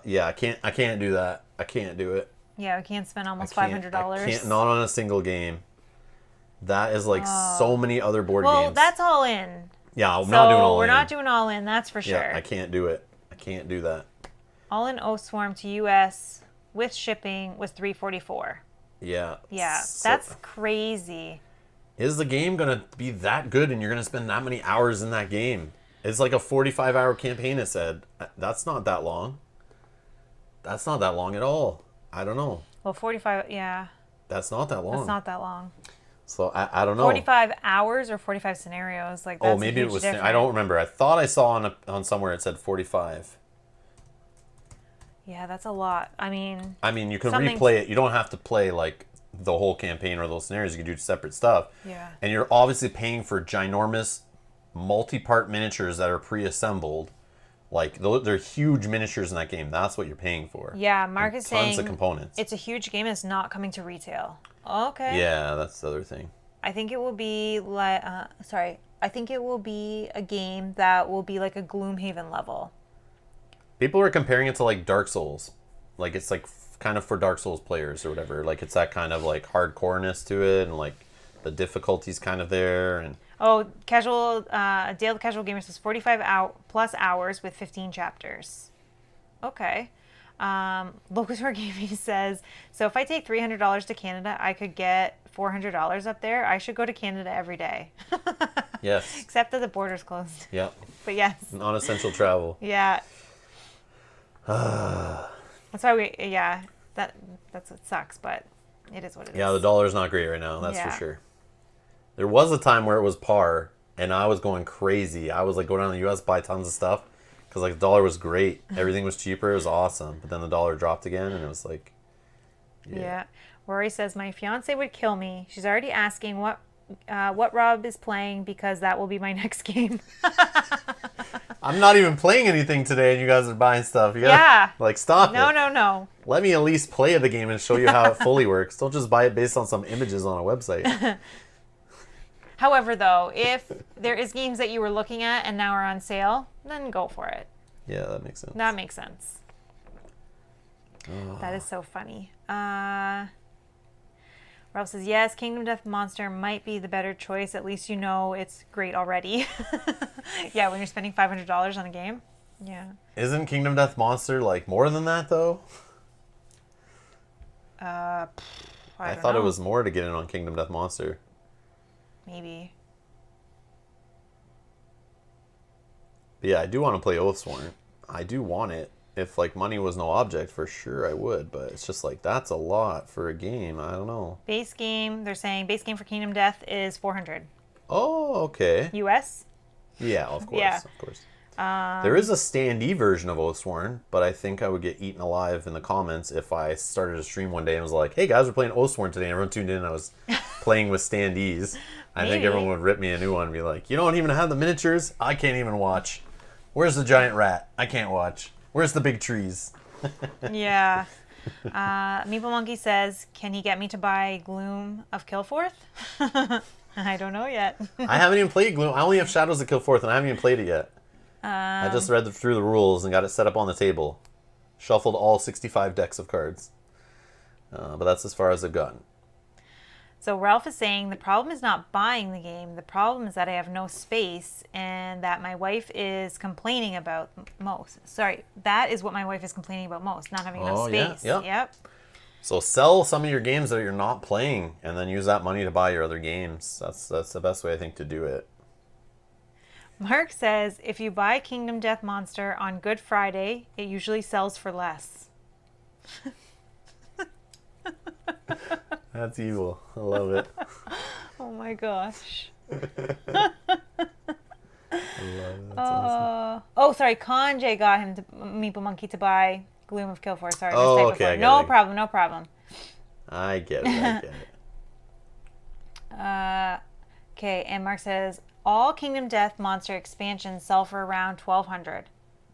Yeah, I can't do that. I can't do it. Yeah, we can't spend almost $500. I can't, not on a single game. That is like so many other board games. Well, that's all in. Yeah, I'm not doing all in. We're not doing all in, that's for sure. Yeah, I can't do it. I can't do that. All in Oathsworn to US with shipping was $344. Yeah. Yeah, So, that's crazy. Is the game going to be that good and you're going to spend that many hours in that game? It's like a 45-hour campaign, it said. That's not that long. That's not that long at all. I don't know. Well, 45, yeah. That's not that long. That's not that long. So I don't know. 45 hours or 45 scenarios? Like, that's maybe a it huge was. difference. I don't remember. I thought I saw on somewhere it said 45. Yeah, that's a lot. I mean, you can replay it. You don't have to play like the whole campaign or those scenarios. You can do separate stuff. Yeah. And you're obviously paying for ginormous multi-part miniatures that are pre-assembled. Like, they're huge miniatures in that game. That's what you're paying for. Yeah, Mark is saying tons of components. It's a huge game. It's not coming to retail. Okay. Yeah, that's the other thing. I think it will be like, I think it will be a game that will be like a Gloomhaven level. People are comparing it to like Dark Souls. Like, it's like kind of for Dark Souls players or whatever. Like, it's that kind of like hardcoreness to it, and like the difficulty's kind of there. And Dale the Casual Gamer says 45 plus hours with 15 chapters. Okay. Locator Gaming says, so if I take $300 to Canada, I could get $400 up there. I should go to Canada every day. yes. Except that the border's closed. Yeah. But yes. Non-essential travel. Yeah. That's why that's what sucks, but it is what it is. Yeah, the dollar's not great right now, that's Yeah. for sure. There was a time where it was par, and I was going crazy. I was like going down to the U.S., buy tons of stuff, because like the dollar was great. Everything was cheaper. It was awesome. But then the dollar dropped again, and it was like, yeah. Rory says, my fiance would kill me. She's already asking what Rob is playing because that will be my next game. I'm not even playing anything today, and you guys are buying stuff. Yeah. Like, stop it. No. Let me at least play the game and show you how it fully works. Don't just buy it based on some images on a website. However, though, if there is games that you were looking at and now are on sale, then go for it. Yeah, that makes sense. That makes sense. That is so funny. Ralph says, yes, Kingdom Death Monster might be the better choice. At least you know it's great already. Yeah, when you're spending $500 on a game. Yeah. Isn't Kingdom Death Monster like more than that, though? I thought don't know. it was more to get in on Kingdom Death Monster. Maybe. But yeah, I do want to play Oathsworn. I do want it. If like money was no object, for sure I would. But it's just like, that's a lot for a game. I don't know. Base game, they're saying base game for Kingdom Death is $400. Oh, okay. US? Yeah, of course. Yeah. Of course. There is a standee version of Oathsworn, but I think I would get eaten alive in the comments if I started a stream one day and was like, hey guys, we're playing Oathsworn today, and everyone tuned in and I was playing with standees. I think everyone would rip me a new one and be like, you don't even have the miniatures? I can't even watch. Where's the giant rat? I can't watch. Where's the big trees? Yeah. Meeple Monkey says, can he get me to buy Gloom of Killforth? I don't know yet. I haven't even played Gloom. I only have Shadows of Killforth, and I haven't even played it yet. I just read through the rules and got it set up on the table. Shuffled all 65 decks of cards. But that's as far as I've gotten. So Ralph is saying the problem is not buying the game. The problem is that I have no space and that my wife is complaining about most. Sorry, that is what my wife is complaining about most, not having enough space. Yeah. Yep. So sell some of your games that you're not playing and then use that money to buy your other games. That's the best way, I think, to do it. Mark says, if you buy Kingdom Death Monster on Good Friday, it usually sells for less. That's evil. I love it. Oh my gosh. I love it. That's awesome. Oh, sorry. Conjay got him, Meeple Monkey, to buy Gloom of Killforth. Sorry. Oh, this type okay, I of get no it. problem. No problem. I get it. Okay, and Mark says, all Kingdom Death Monster expansions sell for around $1,200.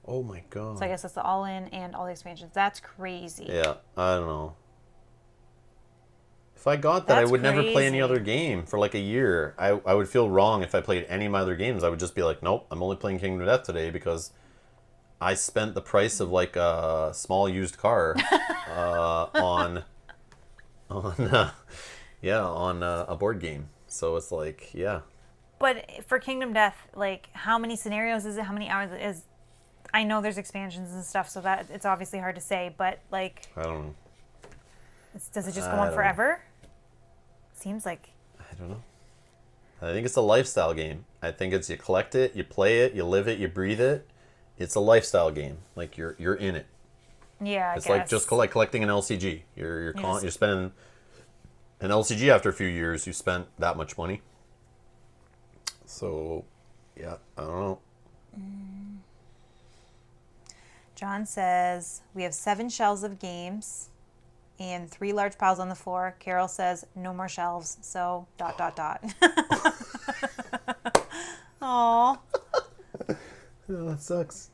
Oh my god. So I guess that's the all-in and all the expansions. That's crazy. Yeah, I don't know. If I got that, That's I would never play any crazy. other game for like a year. I would feel wrong if I played any of my other games. I would just be like, nope, I'm only playing Kingdom Death today because I spent the price of like a small used car on a board game. So it's like, yeah. But for Kingdom Death, like, how many scenarios is it? How many hours is? I know there's expansions and stuff, so that it's obviously hard to say. But like, I don't know. does it just go I on don't forever? Seems like. I don't know. I think it's a lifestyle game. I think it's you collect it, you play it, you live it, you breathe it. It's a lifestyle game. Like you're in it. Yeah, I It's guess. like just like collecting an LCG. You're just- spending an LCG after a few years. You spent that much money. So, yeah, I don't know. John says we have 7 shelves of games and 3 large piles on the floor. Carol says no more shelves. So ... Aw. Oh, that sucks.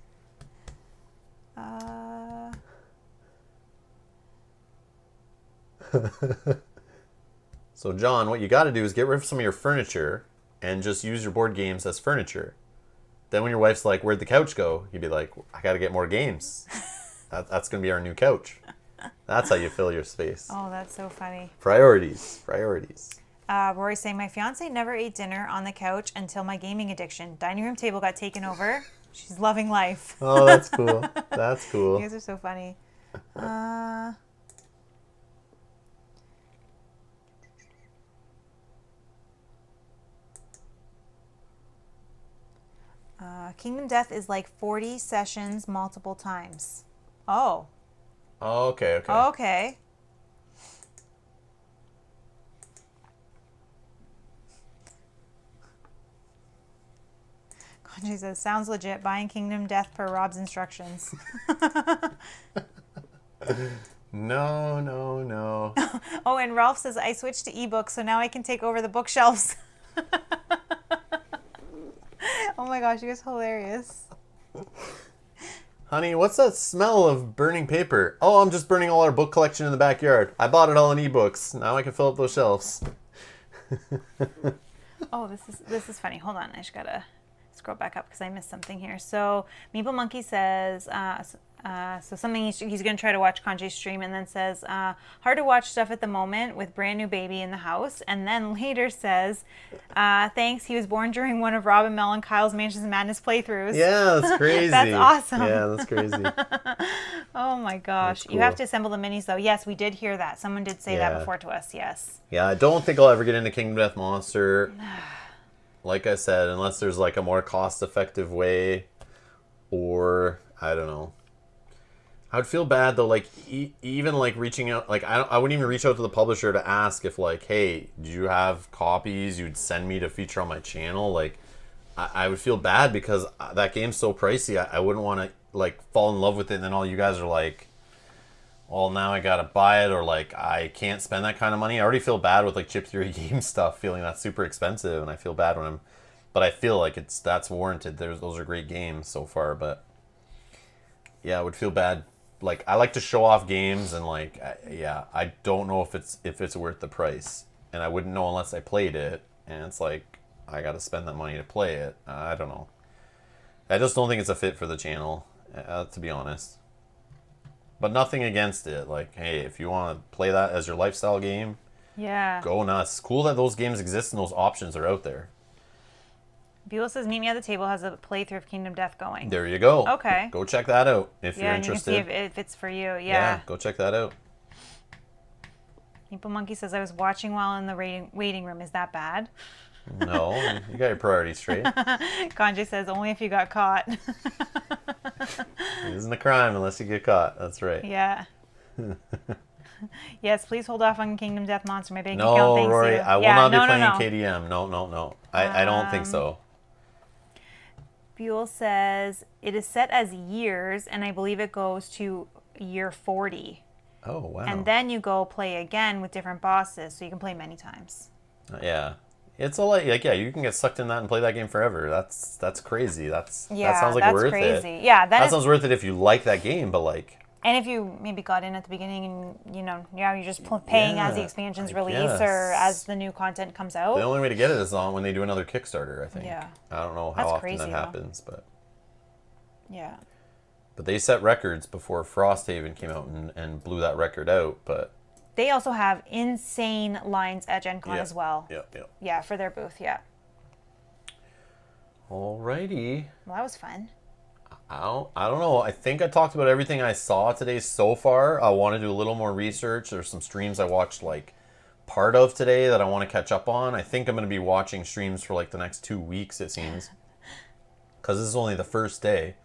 So, John, what you got to do is get rid of some of your furniture and just use your board games as furniture. Then when your wife's like, "Where'd the couch go?" You'd be like, "I got to get more games." That's going to be our new couch. That's how you fill your space. Oh, that's so funny. Priorities. Rory's saying my fiance never ate dinner on the couch until my gaming addiction. Dining room table got taken over. She's loving life. Oh, that's cool. That's cool. You guys are so funny. Kingdom Death is like 40 sessions multiple times. Oh. Oh, okay. Okay. Kanji says, sounds legit. Buying Kingdom Death per Rob's instructions. No. Oh, and Ralph says, I switched to ebooks, so now I can take over the bookshelves. Oh my gosh, you guys are hilarious. Honey, what's that smell of burning paper? Oh, I'm just burning all our book collection in the backyard. I bought it all in ebooks. Now I can fill up those shelves. Oh, this is funny. Hold on, I just gotta scroll back up because I missed something here. So Meeple Monkey says, so something he's going to try to watch Kanji's stream, and then says, hard to watch stuff at the moment with brand new baby in the house. And then later says, thanks, he was born during one of Rob and Mel and Kyle's Mansions of Madness playthroughs. Yeah, that's crazy. That's awesome. Yeah, that's crazy. Oh my gosh. Cool. You have to assemble the minis though. Yes, we did hear that. Someone did say that before to us. Yes. Yeah, I don't think I'll ever get into Kingdom Death Monster. Like I said, unless there's like a more cost-effective way, or I don't know. I would feel bad though, like even like reaching out, like I wouldn't even reach out to the publisher to ask if like, hey, do you have copies you'd send me to feature on my channel? Like, I would feel bad because that game's so pricey. I wouldn't want to like fall in love with it, and then all you guys are like, well, now I gotta buy it, or like I can't spend that kind of money. I already feel bad with like Chip Theory game stuff, feeling that's super expensive, and I feel bad when but I feel like that's warranted. Those are great games so far, but yeah, I would feel bad. Like I like to show off games, and like I don't know if it's worth the price, and I wouldn't know unless I played it. And it's like I got to spend that money to play it. I don't know. I just don't think it's a fit for the channel, to be honest. But nothing against it. Like, hey, if you want to play that as your lifestyle game, Yeah. go nuts. It's cool that those games exist and those options are out there. Buell says, Meet Me at the Table has a playthrough of Kingdom Death going. There you go. Okay. Go check that out if you're Yeah, and you can interested. see if it's for you. Yeah. Go check that out. Meeple Monkey says, I was watching while in the waiting room. Is that bad? No, you got your priorities straight. Kanji says, only if you got caught. It isn't a crime unless you get caught. That's right. Yeah. Yes, please hold off on Kingdom Death Monster. My bank No, account thanks Rory, you. I will not be playing KDM. No. I don't think so. Buell says, it is set as years, and I believe it goes to year 40. Oh, wow. And then you go play again with different bosses, so you can play many times. Yeah. It's a like yeah, you can get sucked in that and play that game forever. That's crazy. That sounds like that's worth crazy. it. Yeah, that sounds worth it if you like that game, but like. And if you maybe got in at the beginning and you're just paying as the expansions release or as the new content comes out. The only way to get it is on when they do another Kickstarter, I think. Yeah. I don't know how often that happens, but. Yeah. But they set records before Frosthaven came out and blew that record out, but. They also have insane lines at Gen Con as well. Yep. Yeah, for their booth, yeah. Alrighty. Well, that was fun. I don't know. I think I talked about everything I saw today so far. I want to do a little more research. There's some streams I watched like part of today that I want to catch up on. I think I'm going to be watching streams for like the next 2 weeks, it seems. Because this is only the first day.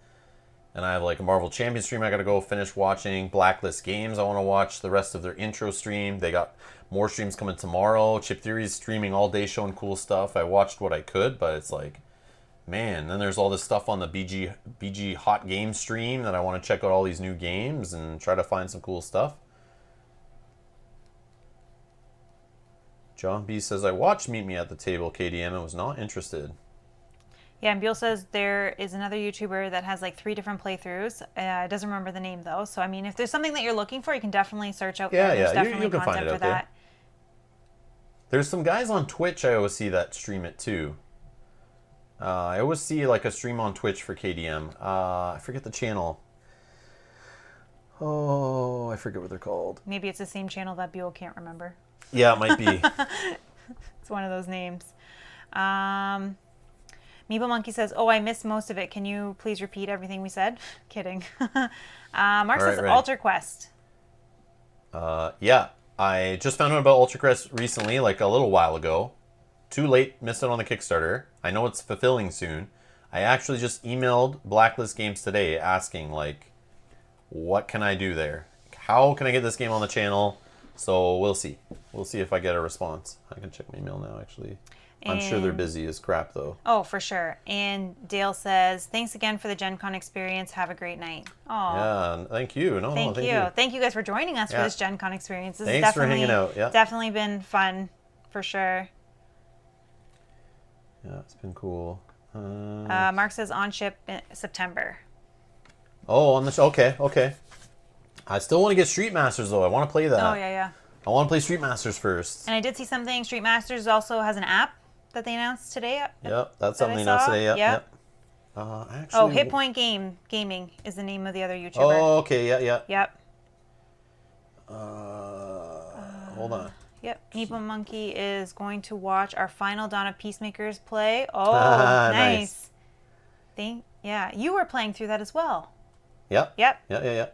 And I have like a Marvel Champions stream I got to go finish watching. Blacklist Games, I want to watch the rest of their intro stream. They got more streams coming tomorrow. Chip Theory's streaming all day showing cool stuff. I watched what I could, but it's like, man, then there's all this stuff on the BG Hot Game stream that I want to check out all these new games and try to find some cool stuff. John B says, I watched Meet Me at the Table, KDM, and was not interested. Yeah, and Beal says there is another YouTuber that has like 3 different playthroughs. Doesn't remember the name though. So I mean, if there's something that you're looking for, you can definitely search out there. There's definitely you can find it for out there. that. There's some guys on Twitch I always see that stream it too. I always see like a stream on Twitch for KDM. I forget the channel. Oh, I forget what they're called. Maybe it's the same channel that Beal can't remember. Yeah, it might be. It's one of those names. Meeple Monkey says, oh, I missed most of it. Can you please repeat everything we said? Kidding. Mark says, Alter Quest. Yeah, I just found out about Ultra Quest recently, like a little while ago. Too late, missed it on the Kickstarter. I know it's fulfilling soon. I actually just emailed Blacklist Games today asking, like, what can I do there? How can I get this game on the channel? So we'll see. We'll see if I get a response. I can check my email now, actually. I'm sure they're busy as crap, though. Oh, for sure. And Dale says, thanks again for the Gen Con experience. Have a great night. Oh, yeah, thank you. Thank you. Thank you guys for joining us for this Gen Con experience. This Thanks for hanging out. Yeah. Definitely been fun, for sure. Yeah, it's been cool. Mark says on ship in September. Oh, on the okay. I still want to get Street Masters, though. I want to play that. Oh, yeah. I want to play Street Masters first. And I did see something. Street Masters also has an app that they announced today. Yep, that's something they announced today. Yep. Actually, Hit Point Gaming is the name of the other YouTuber. Oh, okay. Yeah. Yep. Hold on. Yep. Meeple Monkey is going to watch our final Dawn of Peacemakers play. Oh, nice. Yeah, you were playing through that as well. Yep. Yeah.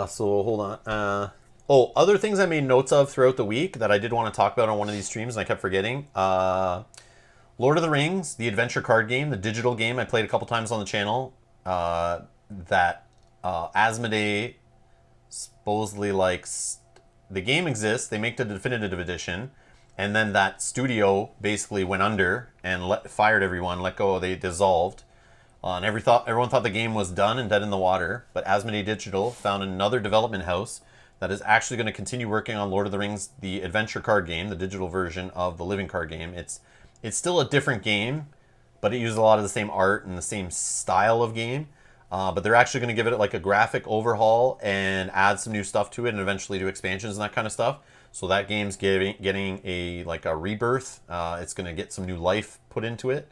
So hold on. Other things I made notes of throughout the week that I did want to talk about on one of these streams and I kept forgetting. Lord of the Rings, the adventure card game, the digital game I played a couple times on the channel. That Asmodee supposedly likes. The game exists. They make the definitive edition, and then that studio basically went under and fired everyone, let go. They dissolved. And everyone thought the game was done and dead in the water. But Asmodee Digital found another development house that is actually going to continue working on Lord of the Rings, the adventure card game, the digital version of the living card game. It's still a different game, but it uses a lot of the same art and the same style of game. But they're actually going to give it like a graphic overhaul and add some new stuff to it, and eventually do expansions and that kind of stuff. So that game's getting a rebirth. It's going to get some new life put into it.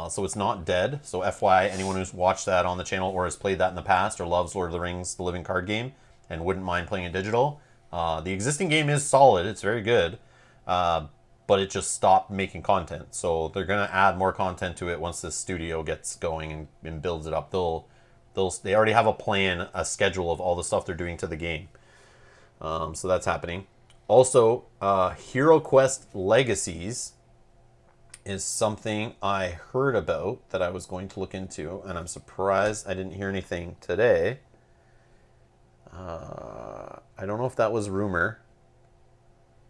So it's not dead. So FYI, anyone who's watched that on the channel or has played that in the past or loves Lord of the Rings, the living card game, and wouldn't mind playing it digital, the existing game is solid. It's very good. But it just stopped making content. So they're going to add more content to it once this studio gets going and builds it up. They already have a plan, a schedule of all the stuff they're doing to the game. So that's happening. Also, Hero Quest Legacies is something I heard about that I was going to look into, and I'm surprised I didn't hear anything today. I don't know if that was rumor.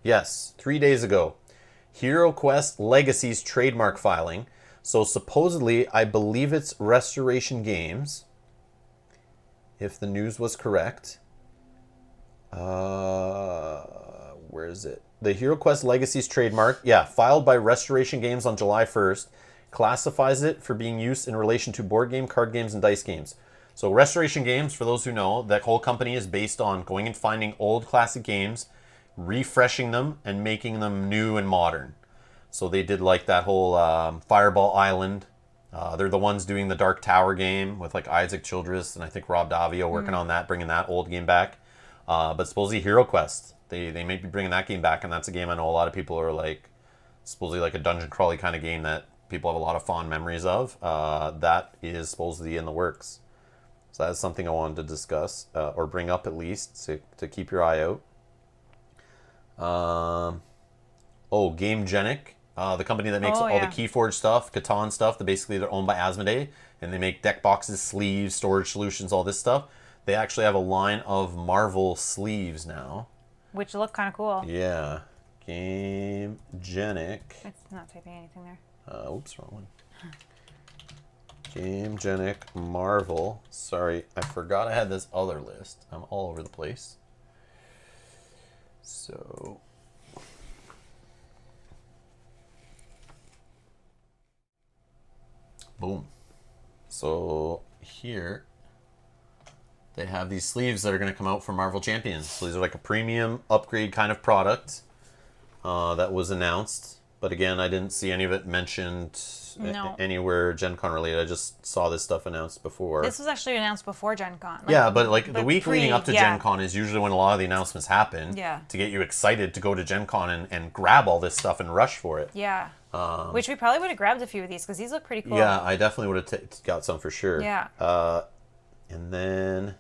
Yes, 3 days ago. Hero Quest Legacies trademark filing. So supposedly, I believe it's Restoration Games, if the news was correct. Where is it? The Hero Quest Legacies trademark, filed by Restoration Games on July 1st, classifies it for being used in relation to board game, card games, and dice games. So Restoration Games, for those who know, that whole company is based on going and finding old classic games, refreshing them, and making them new and modern. So they did like that whole Fireball Island. They're the ones doing the Dark Tower game with like Isaac Childress and I think Rob Davio working on that, bringing that old game back. But supposedly Hero Quest, they may be bringing that game back, and that's a game I know a lot of people are like, supposedly like a dungeon crawly kind of game that people have a lot of fond memories of. That is supposedly in the works. So that's something I wanted to discuss, or bring up at least, to keep your eye out. GameGenic, the company that makes all the Keyforge stuff, Catan stuff. They're owned by Asmodee, and they make deck boxes, sleeves, storage solutions, all this stuff. They actually have a line of Marvel sleeves now, which look kind of cool. Yeah, GameGenic. It's not typing anything there. Oops, wrong one. GameGenic Marvel. Sorry, I forgot I had this other list. I'm all over the place. So, boom. So here they have these sleeves that are going to come out for Marvel Champions. So these are like a premium upgrade kind of product that was announced. But again, I didn't see any of it mentioned anywhere Gen Con related. I just saw this stuff announced before. This was actually announced before Gen Con. Yeah, but like the week leading up to Gen Con is usually when a lot of the announcements happen. Yeah. To get you excited to go to Gen Con and grab all this stuff and rush for it. Yeah. Which we probably would have grabbed a few of these because these look pretty cool. Yeah, I definitely would have got some for sure. Yeah. And then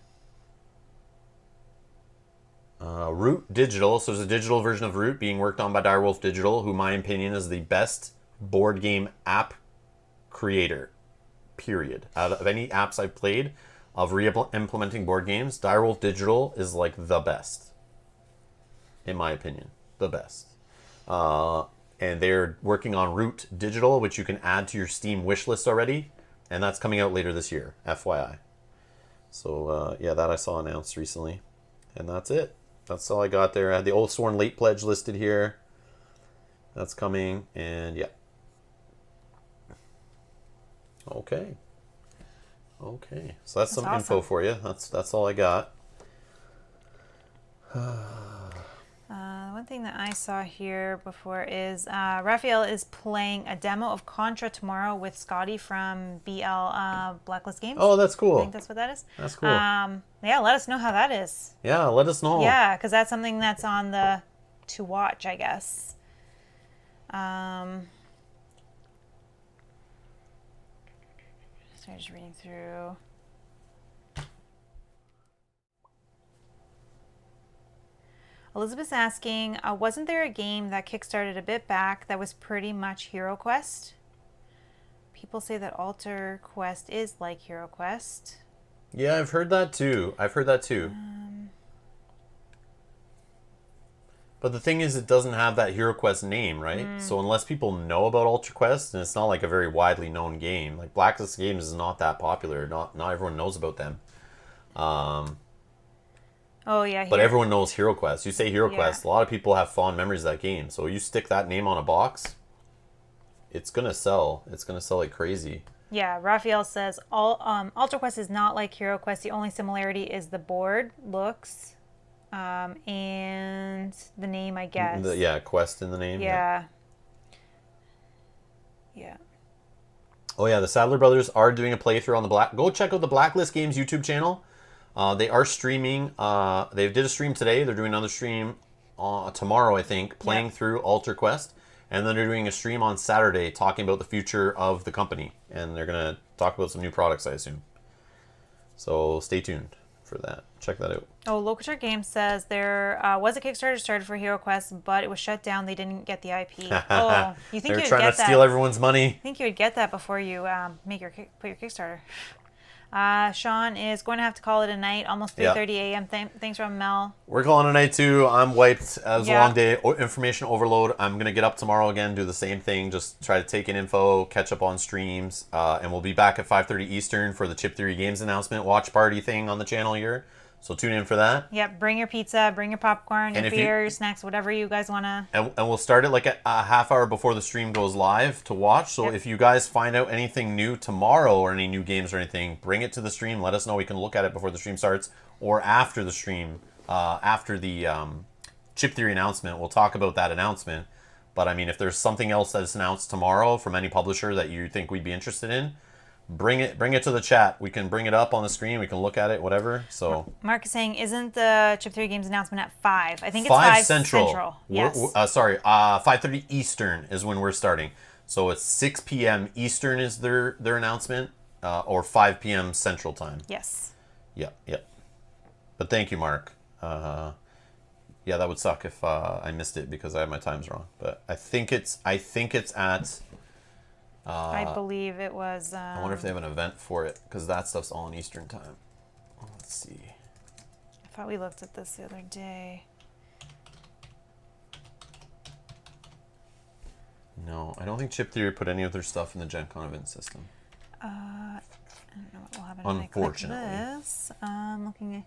Root Digital. So there's a digital version of Root being worked on by Direwolf Digital, who, in my opinion, is the best board game app creator, period. Out of any apps I've played of re-implementing board games, Direwolf Digital is like the best, in my opinion. The best. And they're working on Root Digital, which you can add to your Steam wishlist already, and that's coming out later this year, FYI. So, yeah, that I saw announced recently. And that's it. That's all I got there. I had the Old Sworn Late Pledge listed here. That's coming, and yeah. Okay. Okay. So that's some info for you. That's all I got. One thing that I saw here before is Raphael is playing a demo of Contra tomorrow with Scotty from Blacklist Games. Oh, that's cool. I think that's what that is. That's cool. Yeah, let us know how that is. Yeah, let us know. Yeah, because that's something that's on the to watch, I guess. So I'm just reading through. Elizabeth's asking, wasn't there a game that kickstarted a bit back that was pretty much Hero Quest? People say that Alter Quest is like Hero Quest. Yeah, I've heard that too. But the thing is, it doesn't have that Hero Quest name, right? So unless people know about Ultra Quest, and it's not like a very widely known game. Like Blacklist Games is not that popular. Not everyone knows about them. Oh yeah. But everyone knows Hero Quest. You say Hero Quest, a lot of people have fond memories of that game. So you stick that name on a box, it's gonna sell. It's gonna sell like crazy. Yeah, Raphael says Ultra Quest is not like Hero Quest. The only similarity is the board looks, and the name, I guess. Quest in the name. Yeah. Oh yeah, the Sadler brothers are doing a playthrough on the Go check out the Blacklist Games YouTube channel. They are streaming. They did a stream today. They're doing another stream tomorrow, I think, playing through Alter Quest. And then they're doing a stream on Saturday talking about the future of the company. And they're going to talk about some new products, I assume. So stay tuned for that. Check that out. Oh, Locator Games says there was a Kickstarter started for Hero Quest, but it was shut down. They didn't get the IP. Oh, you think they're you'd trying get to steal everyone's money? I think you would get that before you put your Kickstarter. Sean is going to have to call it a night, almost 3:30 a.m. Thanks from Mel. We're calling it a night too. I'm wiped. It was a long day. Information overload. I'm going to get up tomorrow again, do the same thing, just try to take in info, catch up on streams, and we'll be back at 5:30 Eastern for the Chip Theory Games announcement watch party thing on the channel here. So tune in for that. Yep, bring your pizza, bring your popcorn, your beer, your snacks, whatever you guys want to. And we'll start it like a half hour before the stream goes live to watch. So if you guys find out anything new tomorrow or any new games or anything, bring it to the stream. Let us know. We can look at it before the stream starts or after the stream, after the Chip Theory announcement. We'll talk about that announcement. But I mean, if there's something else that's announced tomorrow from any publisher that you think we'd be interested in, bring it to the chat. We can bring it up on the screen. We can look at it, whatever. So Mark is saying, isn't the Chip Theory Games announcement at 5? I think it's 5 Central. Yes. 5:30 Eastern is when we're starting. So it's 6 p.m. Eastern is their announcement, or 5 p.m. Central time. Yes. Yep. But thank you, Mark. Yeah, that would suck if I missed it because I had my times wrong. But I think it's at. I believe it was. I wonder if they have an event for it because that stuff's all in Eastern time. Let's see. I thought we looked at this the other day. No, I don't think Chip Theory put any of their stuff in the Gen Con event system. I don't know what will happen. Unfortunately. When I click this. Looking at.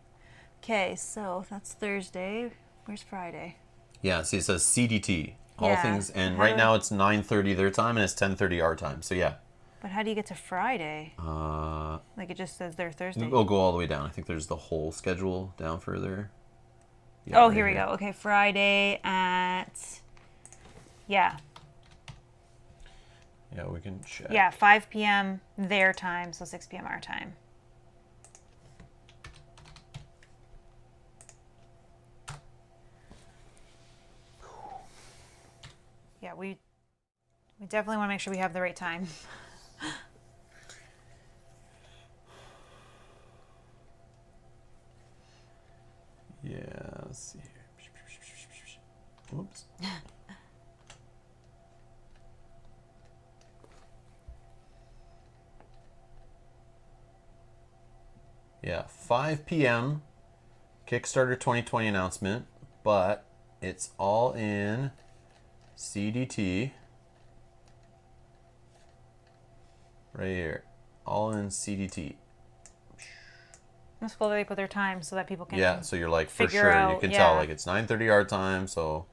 Okay, so that's Thursday. Where's Friday? Yeah, see, it says CDT. All Yeah. things, and How right do now it's 9:30 their time and it's 10:30 our time. So yeah. But how do you get to Friday? Like it just says there Thursday. We'll go all the way down. I think there's the whole schedule down further. Oh, right here we go. Okay, Friday at. Yeah. Yeah, we can check. Yeah, 5 p.m. their time, so 6 p.m. our time. Yeah, we definitely want to make sure we have the right time. Yeah, let's see here. Oops. Yeah, 5 p.m. Kickstarter 2020 announcement, but it's all in CDT. Right here. All in CDT. That's cool that they put their time so that people can. Yeah, so you're like, for figure sure, you out- can yeah. tell, like, it's 9:30 our time, so.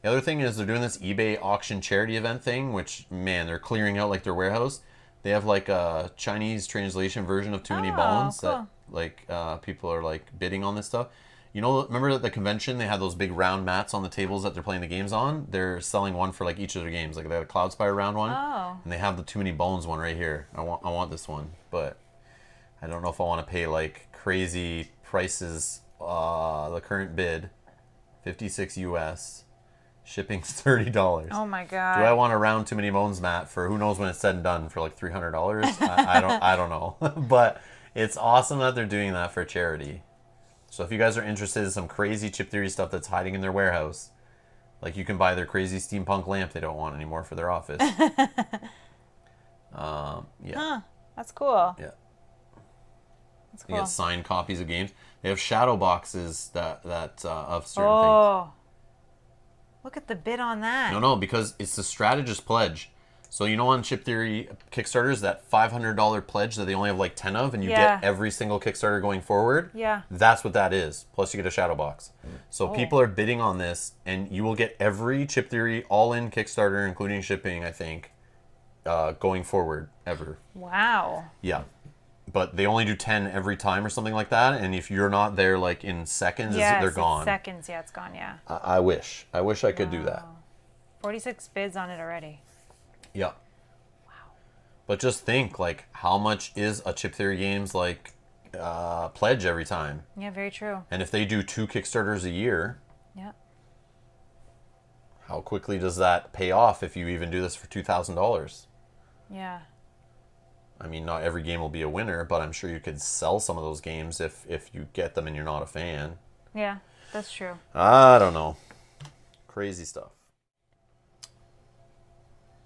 The other thing is they're doing this eBay auction charity event thing, which, man, they're clearing out, like, their warehouse. They have, like, a Chinese translation version of Too Many Oh, Bones cool. that, like, people are, like, bidding on this stuff. You know, remember at the convention, they had those big round mats on the tables that they're playing the games on? They're selling one for, like, each of their games. Like, they had a Cloudspire round one, Oh. and they have the Too Many Bones one right here. I want this one, but I don't know if I want to pay, like, crazy prices. The current bid, 56 US. Shipping's $30. Oh my god. Do I want a round Too Many Bones mat for who knows when it's said and done for like $300? I don't know. But it's awesome that they're doing that for charity. So if you guys are interested in some crazy Chip Theory stuff that's hiding in their warehouse, like you can buy their crazy steampunk lamp they don't want anymore for their office. Yeah. Huh. That's cool. Yeah. That's They cool. get signed copies of games. They have shadow boxes that of certain things. Oh. Look at the bid on that. No, because it's the strategist pledge. So you know on Chip Theory Kickstarters, that $500 pledge that they only have like 10 of, and you Yeah. get every single Kickstarter going forward? Yeah. That's what that is. Plus you get a shadow box. So people are bidding on this, and you will get every Chip Theory all-in Kickstarter, including shipping, I think, going forward ever. Wow. Yeah. But they only do 10 every time or something like that, and if you're not there like in seconds, Yes, they're it's gone. seconds. Yeah, it's gone. Yeah. I wish I could do that. 46 bids on it already. Yeah. Wow. But just think, like, how much is a Chip Theory Games like pledge every time? Yeah, very true. And if they do 2 Kickstarters a year, Yeah. how quickly does that pay off if you even do this for $2,000? Yeah. I mean, not every game will be a winner, but I'm sure you could sell some of those games if you get them and you're not a fan. Yeah, that's true. I don't know. Crazy stuff.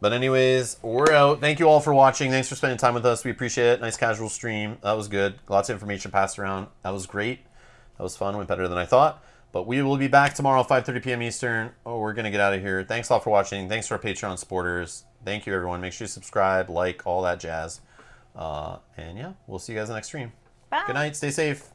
But anyways, we're out. Thank you all for watching. Thanks for spending time with us. We appreciate it. Nice casual stream. That was good. Lots of information passed around. That was great. That was fun. Went better than I thought. But we will be back tomorrow, 5:30 p.m. Eastern. Oh, we're going to get out of here. Thanks a lot for watching. Thanks to our Patreon supporters. Thank you, everyone. Make sure you subscribe, like, all that jazz. And yeah, we'll see you guys in the next stream. Bye. Good night. Stay safe.